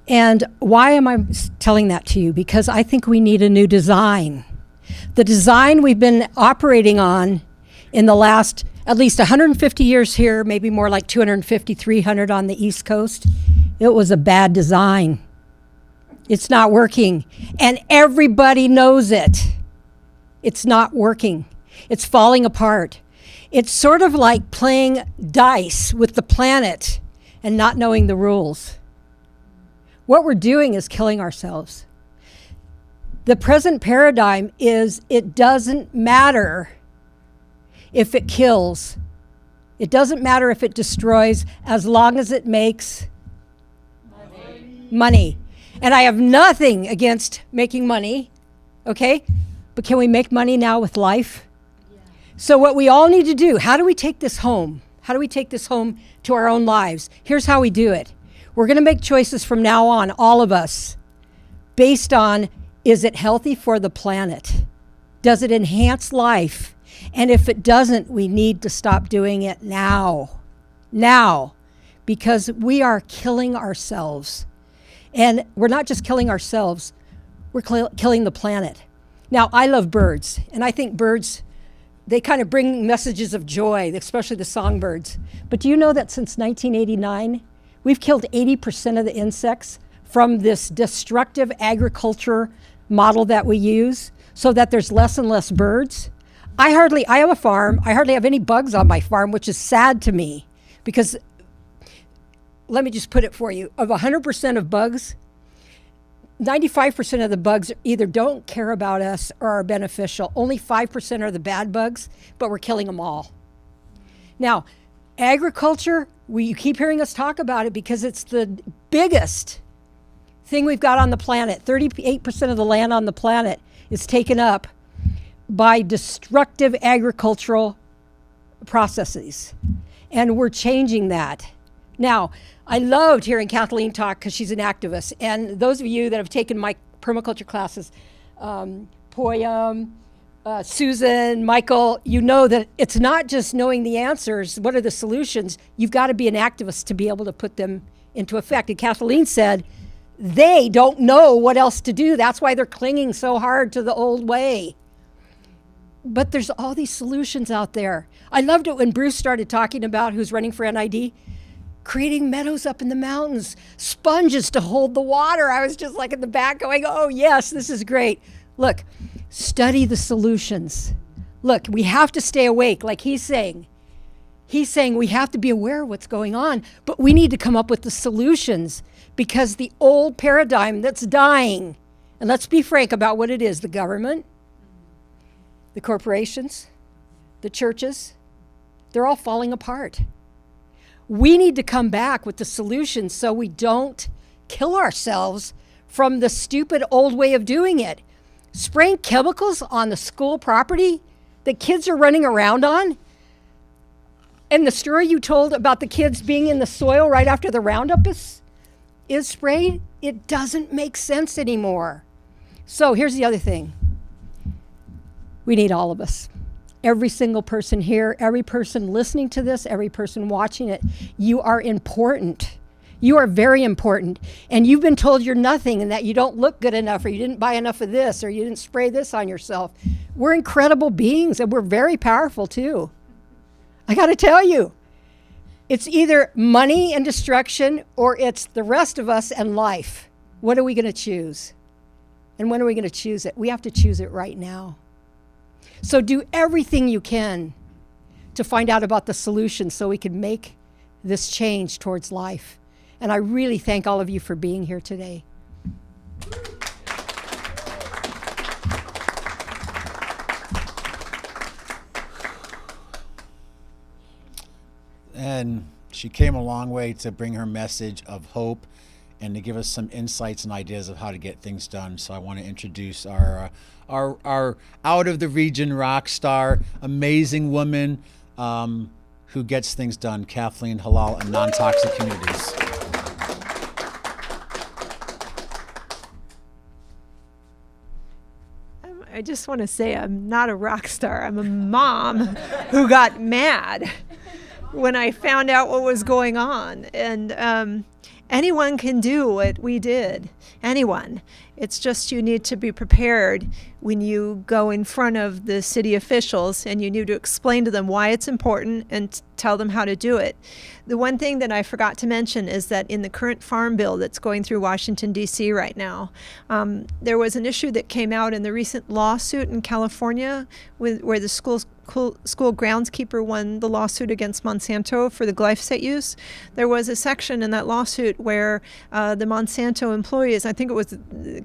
And why am I telling that to you? Because I think we need a new design. The design we've been operating on in the last at least 150 years here, maybe more like 250, 300 on the East Coast, it was a bad design. It's not working. And everybody knows it. It's not working. It's falling apart. It's sort of like playing dice with the planet and not knowing the rules. What we're doing is killing ourselves. The present paradigm is it doesn't matter if it kills. It doesn't matter if it destroys, as long as it makes money. And I have nothing against making money, okay? but can we make money now with life? So what we all need to do, how do we take this home? How do we take this home to our own lives? Here's how we do it. We're going to make choices from now on, all of us, based on, is it healthy for the planet? Does it enhance life? And if it doesn't, we need to stop doing it now. Now, because we are killing ourselves. And we're not just killing ourselves, we're killing the planet. Now, I love birds, and I think birds, they kind of bring messages of joy, especially the songbirds. But do you know that since 1989, we've killed 80% of the insects from this destructive agriculture model that we use, so that there's less and less birds? I have a farm, I hardly have any bugs on my farm, which is sad to me, because let me just put it for you, of 100% of bugs, 95% of the bugs either don't care about us or are beneficial. Only 5% are the bad bugs, but we're killing them all. Now, agriculture, you keep hearing us talk about it because it's the biggest thing we've got on the planet. 38% of the land on the planet is taken up by destructive agricultural processes. And we're changing that. Now, I loved hearing Kathleen talk because she's an activist. And those of you that have taken my permaculture classes, Poyam, Susan, Michael, you know that it's not just knowing the answers, what are the solutions, you've got to be an activist to be able to put them into effect. And Kathleen said, they don't know what else to do. That's why they're clinging so hard to the old way. But there's all these solutions out there. I loved it when Bruce started talking about, who's running for NID, creating meadows up in the mountains, sponges to hold the water. I was just like in the back going, oh yes, this is great. Look, study the solutions. Look, we have to stay awake, like he's saying. He's saying we have to be aware of what's going on, but we need to come up with the solutions, because the old paradigm that's dying, and let's be frank about what it is, the government, the corporations, the churches, they're all falling apart. We need to come back with the solutions so we don't kill ourselves from the stupid old way of doing it. Spraying chemicals on the school property that kids are running around on. And the story you told about the kids being in the soil right after the Roundup is sprayed, it doesn't make sense anymore. So here's the other thing. We need all of us. Every single person here, every person listening to this, every person watching it, you are important. You are very important. And you've been told you're nothing and that you don't look good enough, or you didn't buy enough of this, or you didn't spray this on yourself. We're incredible beings, and we're very powerful too. I got to tell you, it's either money and destruction, or it's the rest of us and life. What are we going to choose? And when are we going to choose it? We have to choose it right now. So do everything you can to find out about the solution so we can make this change towards life. And I really thank all of you for being here today. And she came a long way to bring her message of hope and to give us some insights and ideas of how to get things done. So I want to introduce our out of the region rock star, amazing woman who gets things done, Kathleen Halal and Non-Toxic Communities. I just want to say I'm not a rock star. I'm a mom who got mad when I found out what was going on. And anyone can do what we did. Anyone. It's just you need to be prepared when you go in front of the city officials, and you need to explain to them why it's important and tell them how to do it. The one thing that I forgot to mention is that in the current farm bill that's going through Washington, D.C. right now, there was an issue that came out in the recent lawsuit in California where the school school groundskeeper won the lawsuit against Monsanto for the glyphosate use, there was a section in that lawsuit where the Monsanto employees, I think it was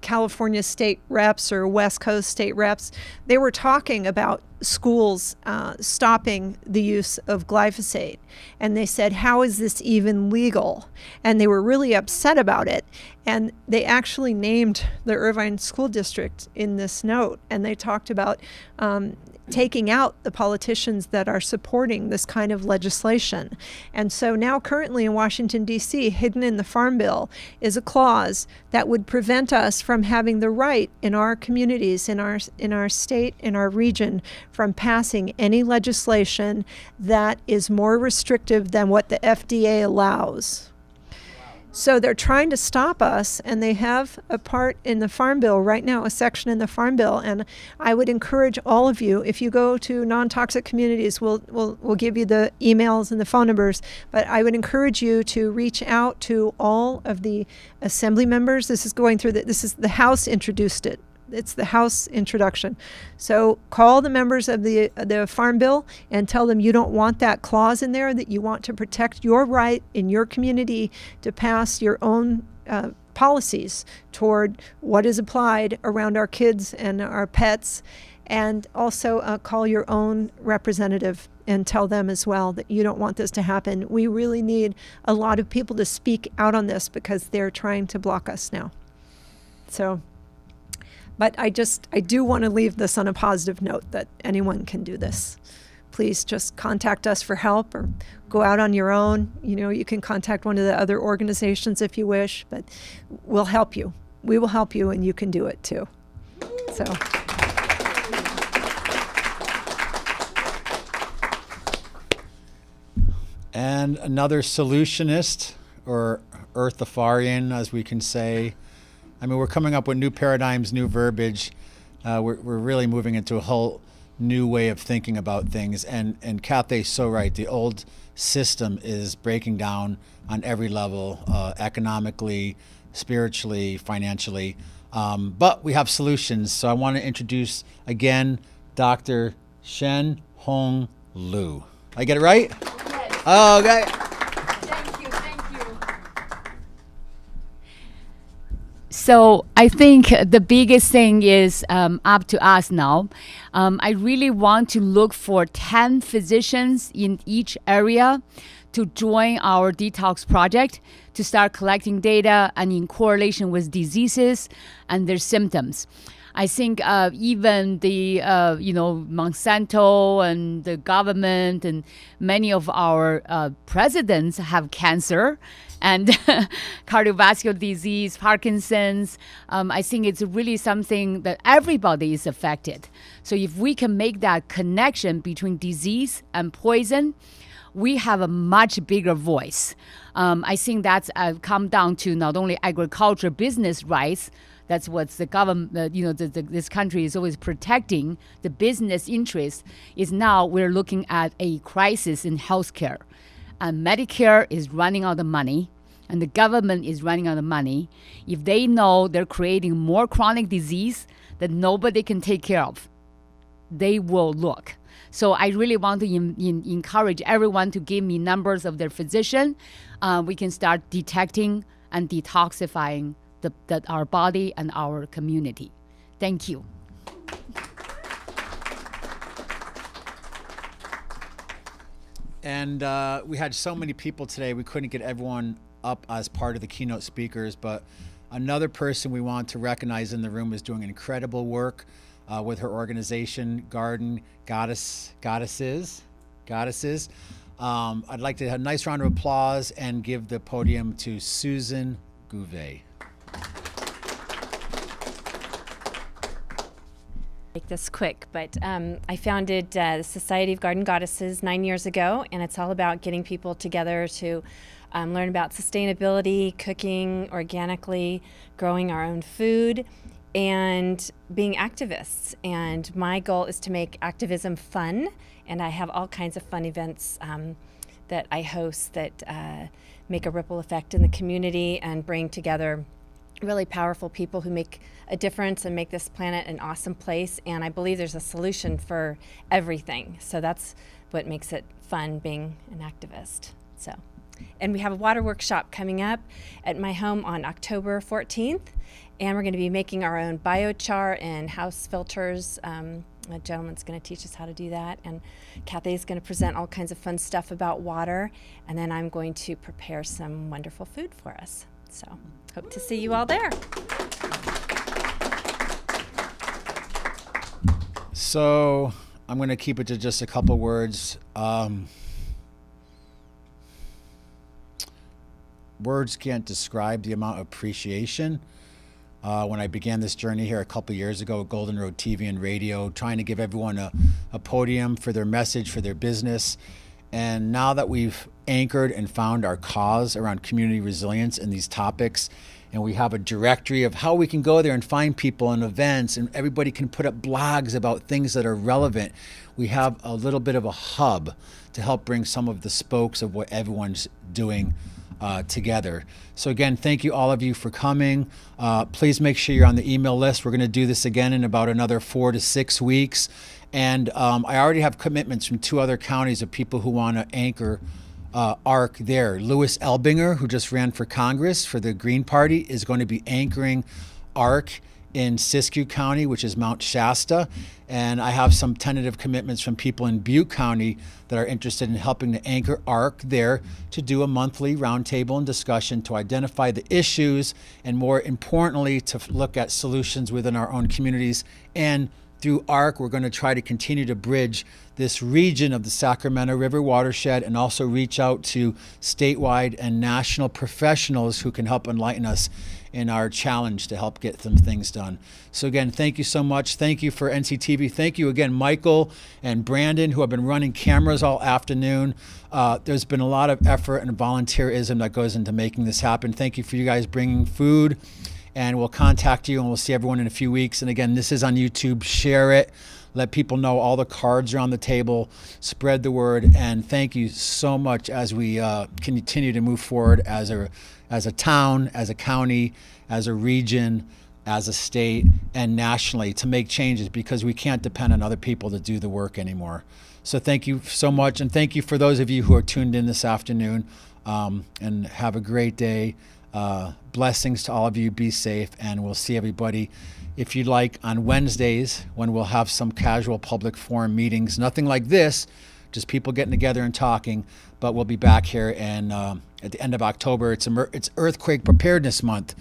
California state reps or West Coast state reps, they were talking about schools stopping the use of glyphosate. And they said, how is this even legal? And they were really upset about it. And they actually named the Irvine School District in this note. And they talked about taking out the politicians that are supporting this kind of legislation. And so now currently in Washington, D.C., hidden in the Farm Bill is a clause that would prevent us from having the right in our communities, in our state, in our region, from passing any legislation that is more restrictive than what the FDA allows. So they're trying to stop us, and they have a part in the Farm Bill right now, a section in the Farm Bill. And I would encourage all of you, if you go to Non-Toxic Communities, we'll give you the emails and the phone numbers, but I would encourage you to reach out to all of the assembly members. This is going through this is the House introduced it. It's the House introduction. So call the members of the Farm Bill and tell them you don't want that clause in there, that you want to protect your right in your community to pass your own policies toward what is applied around our kids and our pets. And also call your own representative and tell them as well that you don't want this to happen. We really need a lot of people to speak out on this because they're trying to block us now. So. But I do want to leave this on a positive note that anyone can do this. Please just contact us for help or go out on your own. You know, you can contact one of the other organizations if you wish, but we'll help you. We will help you, and you can do it too. So. And another solutionist, or earthafarian, as we can say. I mean, we're coming up with new paradigms, new verbiage. We're really moving into a whole new way of thinking about things. And Kathie's so right. The old system is breaking down on every level, economically, spiritually, financially. But we have solutions. So I want to introduce again Dr. Shen Hong Liu. I get it right? Yes. Oh, okay. So I think the biggest thing is up to us now. I really want to look for 10 physicians in each area to join our detox project to start collecting data and in correlation with diseases and their symptoms. I think even the Monsanto and the government and many of our presidents have cancer and cardiovascular disease, Parkinson's. I think it's really something that everybody is affected. So if we can make that connection between disease and poison, we have a much bigger voice. I think that's come down to not only agriculture business rights. That's what the government, this country is always protecting the business interests. Is now we're looking at a crisis in healthcare. And Medicare is running out of money, and the government is running out of money. If they know they're creating more chronic disease that nobody can take care of, they will look. So I really want to encourage everyone to give me numbers of their physician. We can start detecting and detoxifying our body and our community. Thank you. And we had so many people today, we couldn't get everyone up as part of the keynote speakers, but another person we want to recognize in the room is doing incredible work with her organization, Garden Goddesses. I'd like to have a nice round of applause and give the podium to Susan Gouvet. Make this quick, but I founded the Society of Garden Goddesses 9 years ago, and it's all about getting people together to learn about sustainability, cooking organically, growing our own food, and being activists. And my goal is to make activism fun, and I have all kinds of fun events that I host that make a ripple effect in the community and bring together really powerful people who make a difference and make this planet an awesome place. And I believe there's a solution for everything. So that's what makes it fun being an activist. So, and we have a water workshop coming up at my home on October 14th. And we're going to be making our own biochar and house filters. A gentleman's going to teach us how to do that. And Kathy's going to present all kinds of fun stuff about water. And then I'm going to prepare some wonderful food for us. So hope to see you all there. So I'm going to keep it to just a couple words. Words can't describe the amount of appreciation. When I began this journey here a couple years ago at Golden Road TV and radio, trying to give everyone a podium for their message, for their business. And now that we've anchored and found our cause around community resilience in these topics, and we have a directory of how we can go there and find people and events, and everybody can put up blogs about things that are relevant, we have a little bit of a hub to help bring some of the spokes of what everyone's doing together. So again, thank you all of you for coming. Please make sure you're on the email list. We're going to do this again in about another 4 to 6 weeks. And I already have commitments from 2 other counties of people who want to anchor ARC there. Louis Elbinger, who just ran for Congress for the Green Party, is going to be anchoring ARC in Siskiyou County, which is Mount Shasta. And I have some tentative commitments from people in Butte County that are interested in helping to anchor ARC there to do a monthly roundtable and discussion to identify the issues and, more importantly, to look at solutions within our own communities. And through ARC, we're going to try to continue to bridge this region of the Sacramento River watershed and also reach out to statewide and national professionals who can help enlighten us in our challenge to help get some things done. So again, thank you so much. Thank you for NCTV. Thank you again, Michael and Brandon, who have been running cameras all afternoon. There's been a lot of effort and volunteerism that goes into making this happen. Thank you for you guys bringing food. And we'll contact you and we'll see everyone in a few weeks. And again, this is on YouTube. Share it. Let people know all the cards are on the table. Spread the word. And thank you so much as we continue to move forward as a town, as a county, as a region, as a state, and nationally to make changes, because we can't depend on other people to do the work anymore. So thank you so much. And thank you for those of you who are tuned in this afternoon. And have a great day. Blessings to all of you. Be safe, and we'll see everybody, if you'd like, on Wednesdays when we'll have some casual public forum meetings. Nothing like this, just people getting together and talking. But we'll be back here, and at the end of October, it's Earthquake Preparedness Month.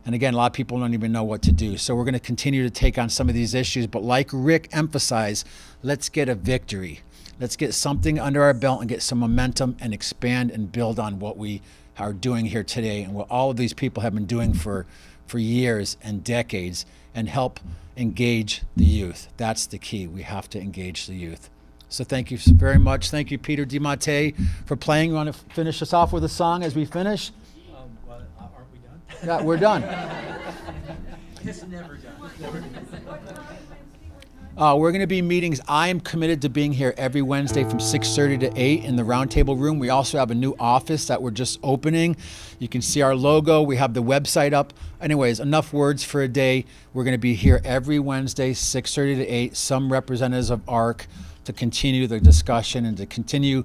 And again, a lot of people don't even know what to do. So we're going to continue to take on some of these issues. But like Rick emphasized, let's get a victory. Let's get something under our belt and get some momentum and expand and build on what we are doing here today and what all of these people have been doing for years and decades, and help engage the youth. That's the key. We have to engage the youth. So thank you very much. Thank you, Peter DiMattei, for playing. You want to finish us off with a song as we finish? Well, aren't we done? Yeah, we're done. It's never done. We're going to be meetings. I am committed to being here every Wednesday from 6:30 to 8 in the roundtable room. We also have a new office that we're just opening. You can see our logo. We have the website up. Anyways, enough words for a day. We're going to be here every Wednesday, 6:30 to 8, some representatives of ARC, to continue the discussion and to continue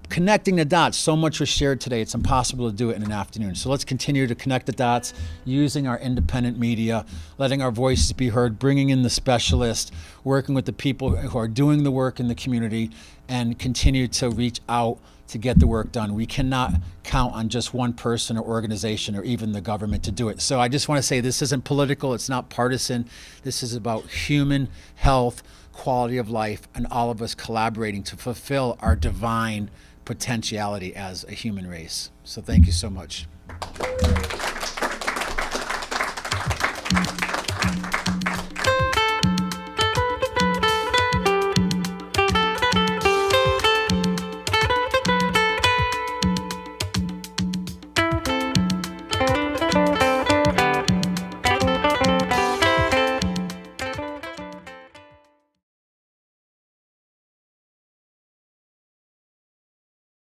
connecting the dots. So much was shared today, it's impossible to do it in an afternoon. So let's continue to connect the dots using our independent media, letting our voices be heard, bringing in the specialists, working with the people who are doing the work in the community, and continue to reach out to get the work done. We cannot count on just one person or organization or even the government to do it. So I just want to say this isn't political, it's not partisan. This is about human health, quality of life, and all of us collaborating to fulfill our divine potentiality as a human race. So thank you so much.